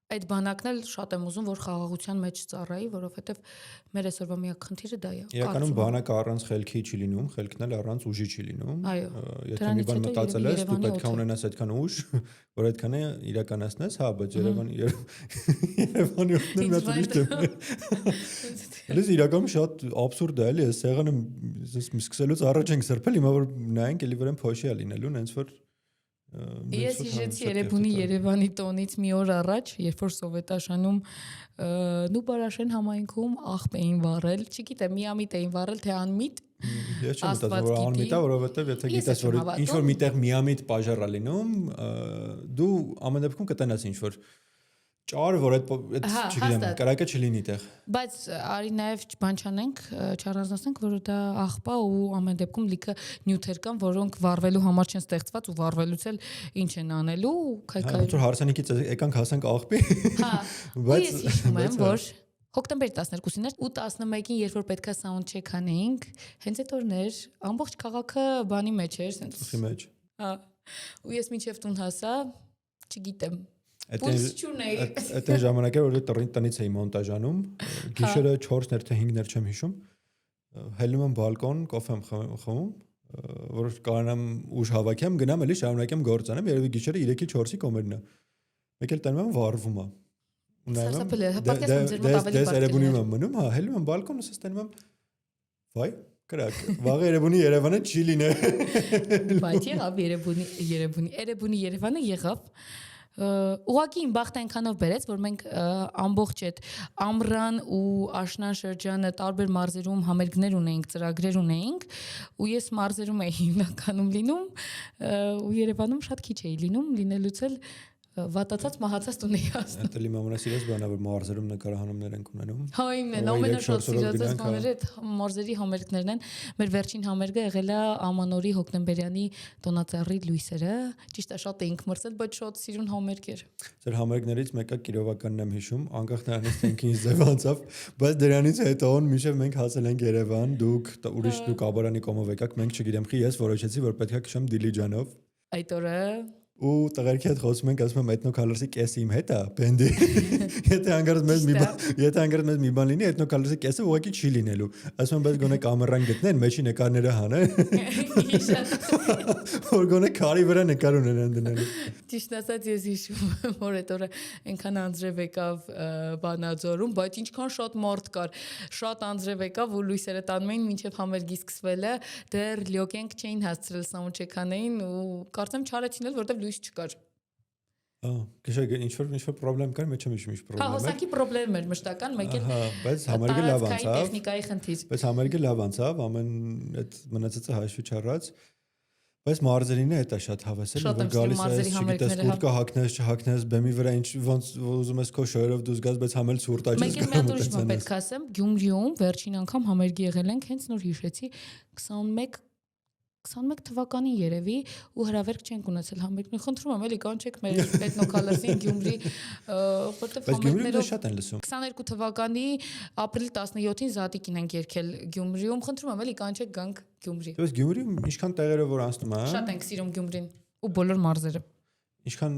այդ բանակն էլ շատ եմ ուզում, որ խաղաղության մեջ ծառայի, որովհետև մեր այսօրվա միակ խնդիրը դա է։ Իրականում բանակը առանց խելքի չի լինում, խելքն էլ առանց ուժի չի լինում։ Այո։ Եթե մի բան մտածել ես, դու պետք է ունենաս այդքան ուժ, որ այդքանը իրականացնես, հա, բայց Երևանի օգնել մի հատ ուրիշ դեպք է։ Լեզ իրականում շատ աբսուրդ է, էլի, այս սեղանը սկսելուց առաջ ենք սրբել, հիմա որ նայենք, էլի վրան փոշի է լինելու, հենց որ Ես հիշեցի Երևանի Երևանի տոնից մի օր առաջ, երբ որ Սովետաշանում Նուբարաշեն համայնքում աղբ էին վառել, չգիտեմ, միամիտ էին վառել, թե անմիտ։ Ես չեմ մտածում, որ անմիտ է, որովհետև եթե գիտես, որ ինչ որ միտեղ միամիտ բաժար է լինում, դու ամեն դեպքում կտենաս ինչ որ ճար, որ այդ չգիտեմ, կարակը չլինի տեղ։ Բայց արի նաև բան չանենք, չառանձնացնենք, որ դա աղբա ու ամեն դեպքում լիքը նյութեր կան, որոնք վառվելու համար չեն ստեղծված ու վառվելուց էլ ինչ են անելու, քայքայ։ Հա, հարսանիքից եկանք հասանք աղբի։ Հա, բայց ես հիշում եմ, որ հոկտեմբերի 12-ին էր ու 11-ին, երբ որ պետքա sound check անեինք, հենց այդ օրն էր, ամբողջ քաղաքը բանի մեջ էր, Ծխի մեջ։ Հա, Ու ես մինչև տուն հասա, չգիտեմ։ Պուլս չունեի։ Այդ ժամանակը որ տնից էի մոնտաժանում, գիշերը 4-ներ թե 5-ներ չեմ հիշում, հելնում եմ բալկոն, կոֆե եմ խմում, որ կարողանամ ուժ հավաքեմ, գնամ էլի շարունակեմ գործ անեմ, երևի գիշերը 3-ի 4-ի կոմերն է։ Մեկ էլ տանում եմ վառվում է։ Դες Երևանում եմ մնում, հա, հելնում եմ բալկոն, ուսս տանում եմ, վայ, կրակ, վաղ Երևանի Երևանը չի լինե։ Բայց եղավ Երևանի Երևանը եղավ։ Ուղղակի իմ բախտը այնքանով բերեց, որ մենք ամբողջ այդ ամռան ու աշնան շրջանը տարբեր մարզերում համերգներ ունեինք, ծրագրեր ունեինք, ու ես մարզերում էի հիմնականում լինում, ու Երևանում շատ քիչ էի լինելուց էլ վատացած մահացած տուն էի հասնում։ Դա իմ ամենասիրած բանն է, որ մարզերում նկարահանումներ ենք ունենում։ Հա, իմն է, ամենաշատ սիրածս բաները այդ մարզերի համերգներն են։ Մեր վերջին համերգը եղել է Ամանորի Հոկտեմբերյանի տոնածառի լույսերը։ Ճիշտ է, շատ էինք մրցել, բայց շատ սիրուն համերգ էր։ Ձեր համերգներից մեկը Կիրովականն եմ հիշում, անկախ նրանից թե ինքնին ձև անցավ, բայց դրանից հետո մինչև մենք հասել ենք Երևան, դուք ուրիշ դուք Աբարանի կողմով եկաք, մենք չգիտեմ խի, ես որոշեցի, որ պետք է քշեմ Դիլիջանով։ Այդ օրը ու տղերքի հետ խոսում ենք, ասում եմ Ethno-Colors-ի կեսը իմ հետ է, բենդի։ Եթե անգարած մեզ մի բան լինի, Ethno-Colors-ի կեսը ուղղակի չի լինելու։ Ասում եմ, բայց գոնե կամերան գտնեն, մեջի նկարները հանեն։ Որ գոնե քարի վրա նկար ունենան դնելու։ Ճիշտ ասած ես հիշում եմ, որ այդ օրը այնքան անձրև եկավ Վանաձորում, բայց ինչքան շատ մարդ կար, շատ անձրև եկավ ու լույսերը տանում էին մինչև համերգի սկսվելը, դեռ լյոկենք չէին հասցրել սաունդչեքանային ու կարծեմ չարեցին էլ, որտեվ լույս չկար։ Գիշեր ինչ-որ պրոբլեմ կար, մեջ չեմ հիշում ինչ պրոբլեմ էր։ Հա, հոսանքի պրոբլեմ էր մշտական, մեկ էլ բայց համերգը լավ անցավ։ Տեխնիկայի խնդիր։ Բայց համերգը լավ անցավ, ամեն այդ մնացածը հաշվի չառած։ Բայց մարզերին է դա շատ հավեսել, որ գալիս է, չգիտես, կուրկը հակնես, չհակնես, բեմի վրա ինչ ոնց ուզում ես քո շոյերով դուրս գաս, բայց համել ցուրտ աճես։ Մեկ էլ մի հատ ուրիշ բան պետք է ասեմ, Գյումրիում վերջին անգամ համերգի եղել ենք, հենց նոր հիշեցի 21 թվականին երևի ու հրավերք չենք ունեցել համերգներ։ Խնդրում եմ, էլի կանչեք մեր Ethno-Colors-ին Գյումրի, որտեղ համերգներով շատ են լսում։ 22 թվականի ապրիլի 17-ին Զատիկին ենք երգել Գյումրիում։ Խնդրում եմ, էլի կանչեք գանք Գյումրի։ Բայց Գյումրիում ինչքան տեղերով որ անցնում է, շատ ենք սիրում Գյումրին ու բոլոր մարզերը։ Ինչքան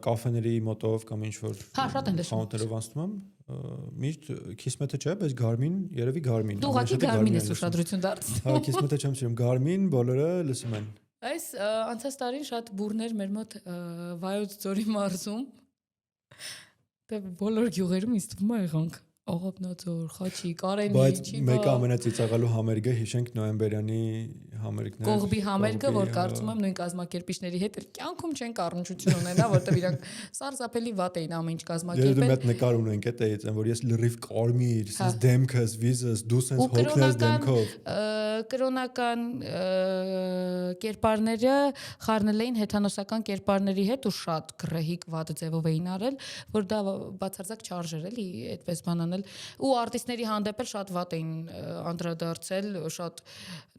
կաֆեների մոտով կամ ինչ որ խանութներով անցնում եմ, միշտ Քիսմեթը չէ, բայց Garmin, երևի Garmin։ Դու ուղղակի Garmin ես ուշադրություն դարձնում։ Հա, Քիսմեթը չեմ սիրում, Garmin բոլորը լսում են։ Այս անցած տարին շատ բուրներ մեր մոտ Վայոց ձորի մարզում։ Դե բոլոր գյուղերում ինձ թվում է եղանք։ Աղաբնաձոր, Խաչի, Կարենի, բայց մեկը ամենածիծաղալու համերգը հիշենք նոյեմբերյանի համերգներ։ Կողբի համերգը, որ կարծում եմ նույն կազմակերպիչների հետ կյանքում չենք առնչություն ունենա, որտեղ իրանք սարսափելի վատ էին ամեն ինչ կազմակերպել։ Երբ մեծ նկար ունենք էդ էից, որ ես լրիվ կարմիր, ես դեմքս, վիզս, դու սենց հոգնես դեմքով։ Կրոնական կերպարները խառնել էին հեթանոսական կերպարների հետ ու շատ գրեհիկ վատ ձևով էին արել, որ դա բացարձակ չարժեր էլի այդպես բանանել ու արտիստների հանդեպ էլ շատ վատ էին անդրադարձել, շատ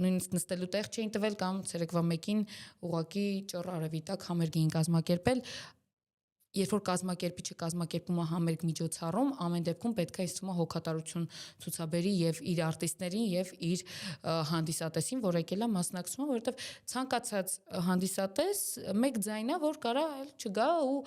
նույնիսկ նստելու տեղ չէին տվել կամ ցերեկվա 1-ին ուղակի ճոռ արևի տակ համերգ էին կազմակերպել։ Երբ որ կազմակերպիչը կազմակերպում է համերգ միջոցառում, ամեն դեպքում պետք է ինձ թվում է հոգատարություն ցուցաբերի եւ իր արտիստներին եւ իր հանդիսատեսին, որ եկել է մասնակցում, որովհետեւ ցանկացած հանդիսատես մեկ ձայն է, որ կարա չգա ու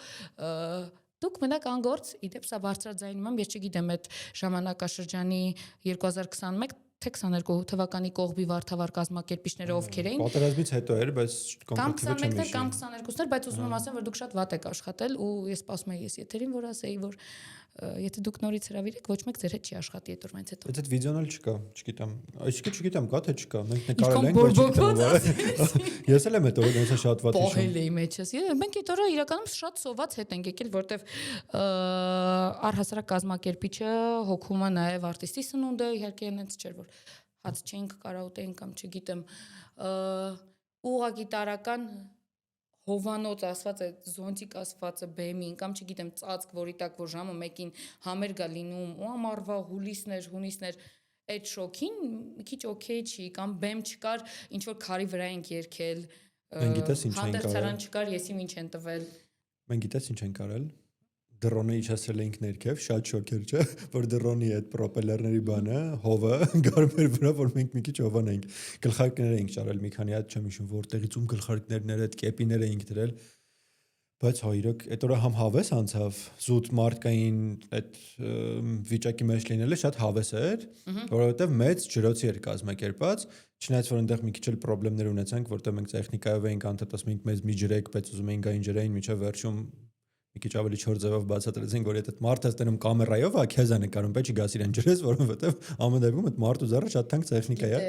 դուք մենակ անգործ, իդեպ սա բարձրաձայնում եմ, ես չգիտեմ այդ ժամանակաշրջանի 2021 թե 22 թվականի կողբի վարդավար կազմակերպիչները ովքեր էին։ Պատերազմից հետո էր, բայց կոնկրետულად չեմ հիշում։ Կամ 22-ներ, բայց ուզում եմ ասեմ, որ դուք շատ վատ եք աշխատել ու ես սպասում եմ ես եթերին, որ ասեի, որ եթե դուք նորից հրավիրեք, ոչ մեկ ձեր հետ չի աշխատի այդ օրվանից հետո։ Բայց այդ վիդեոն էլ չկա, չգիտեմ։ Այսինքն չգիտեմ, կա թե չկա։ Մենք նկարել ենք, բայց չգիտեմ։ Ես էլ եմ այդ օրը այնպես շատ վատ հիշում։ Պահել էի մեջս։ Մենք այդ օրը իրականում շատ սոված հետ ենք եկել, որտեվ առհասարակ կազմակերպիչը հոգում է նաև արտիստի սնունդը, իհարկե այնց չէր, որ հաց չենք կարա ուտենք կամ չգիտեմ ուղղակի տարական հովանոց ասված է զոնտիկ ասվածը բեմին կամ չգիտեմ ծածկ որի տակ որ ժամը 1-ին համերգա լինում ու ամառվա հունիսներ այդ շոքին մի քիչ օքեյ չի կամ բեմ չկար ինչ որ քարի վրա ենք երգել մենք գիտես ինչ ենք արել հանդերձարան չկար եսիմ ինչ են տվել մենք գիտես ինչ ենք արել դրոնը իջացրել էինք ներքև, շատ շոկ էր, չէ՞, որ դրոնի այդ պրոպելերների բանը, հովը գարմեր վրա, որ մենք մի քիչ հովանայինք։ Գլխարկներ էինք ճարել մի քանի հատ, չեմ հիշում որտեղից ում գլխարկներն էր, այդ կեպիներ էինք դրել։ Բայց հա իրոք այդ օրը համ հավես անցավ, զուտ մարդկային այդ վիճակի մեջ լինելը շատ հավես էր, որովհետև մեծ ջրոցի էր կազմակերպած, չնայած որ այնտեղ մի քիչ էլ խնդիրներ ունեցանք, որտեղ մենք տեխնիկայով էինք անդադար մենք մեզ մի ջրեք, բայց ուզում էինք այն ջրային միջև վերջում մի քիչ ավելի չոր ձևով բացատրեցինք, որ եթե մարդը ստենում կամերայով, ա քեզ է նկարում, պետք չի գաս իրեն ջրես, որովհետև ամեն դեպքում այդ մարդու զառը շատ թանկ տեխնիկա է։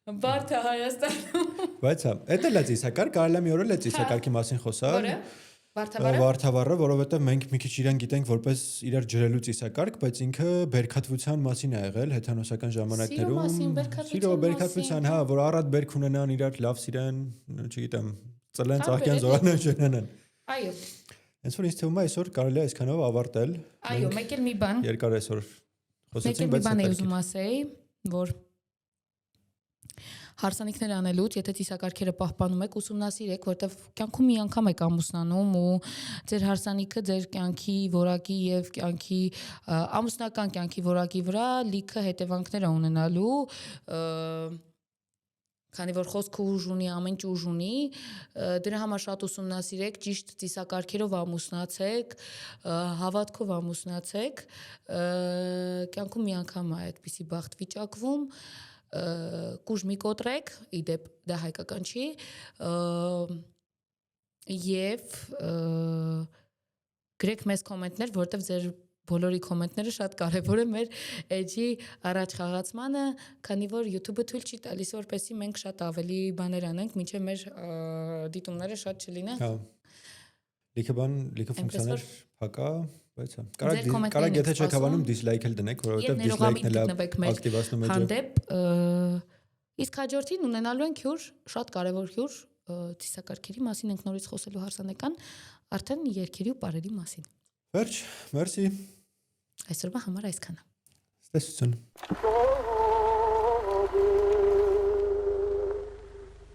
Բարդ է Հայաստանում։ Բայց հա, դա էլ է ծիսակարգ, կարելի է մի օր էլ է ծիսակարգի մասին խոսալ։ Որը։ Վարդավառը, որովհետև մենք մի քիչ իրան գիտենք որպես իրար ջրելու ծիսակարգ, բայց ինքը բերքատվության մասին է եղել հեթանոսական ժամանակներում։ Սիրո բերքատվության, հա, որ առատ բերք ունենան իրար լավ սիրեն, չգիտեմ, ծլեն, ծաղկյան, զորանան, ջնանան։ Այո։ Հենց որ ինձ թվում է այսօր կարելի է այսքանով ավարտել։ Այո, մեկ էլ մի բան։ Երկար այսօր խոսեցինք, բայց բան եմ ուզում ասեի, որ հարսանիքներ անելուց, եթե ծիսակարգերը պահպանում եք, ուսումնասիրեք, որտեվ կյանքում մի անգամ եք ամուսնանում ու ձեր հարսանիքը ձեր կյանքի որակի եւ կյանքի ամուսնական կյանքի որակի վրա լիքը հետևանքներ է ունենալու, քանի որ խոսքը ուժ ունի, ամեն ինչ ուժ ունի, դրա համար շատ ուսումնասիրեք, ճիշտ ծիսակարգերով ամուսնացեք, հավատքով ամուսնացեք, կյանքում մի անգամ է այդպիսի բախտ վիճակվում, կուժ մի կոտրեք, իդեպ դա հայկական չի, եւ գրեք մեզ կոմենտներ, որովհետեւ ձեր բոլորի կոմենտները շատ կարևոր է մեր էջի առաջ խաղացմանը, քանի որ YouTube-ը թույլ չի տալիս, որպեսզի մենք շատ ավելի բաներ անենք, մինչև մեր դիտումները շատ չլինեն։ Հա։ Լիքը ֆունկցիաներ փակա, բայց հա։ Կարա եթե չեք հավանում դիսլայք էլ դնեք, որովհետև դիսլայքն էլ ակտիվացնում է հանդեպ, իսկ հաջորդին ունենալու ենք հյուր, շատ կարևոր հյուր, ծիսակարգերի մասին ենք նորից խոսելու հարսանեկան, արդեն երգերի ու պարերի մասին։ Վերջ, մերսի։ Այսօրվա համար այսքանը։ Ստեսություն։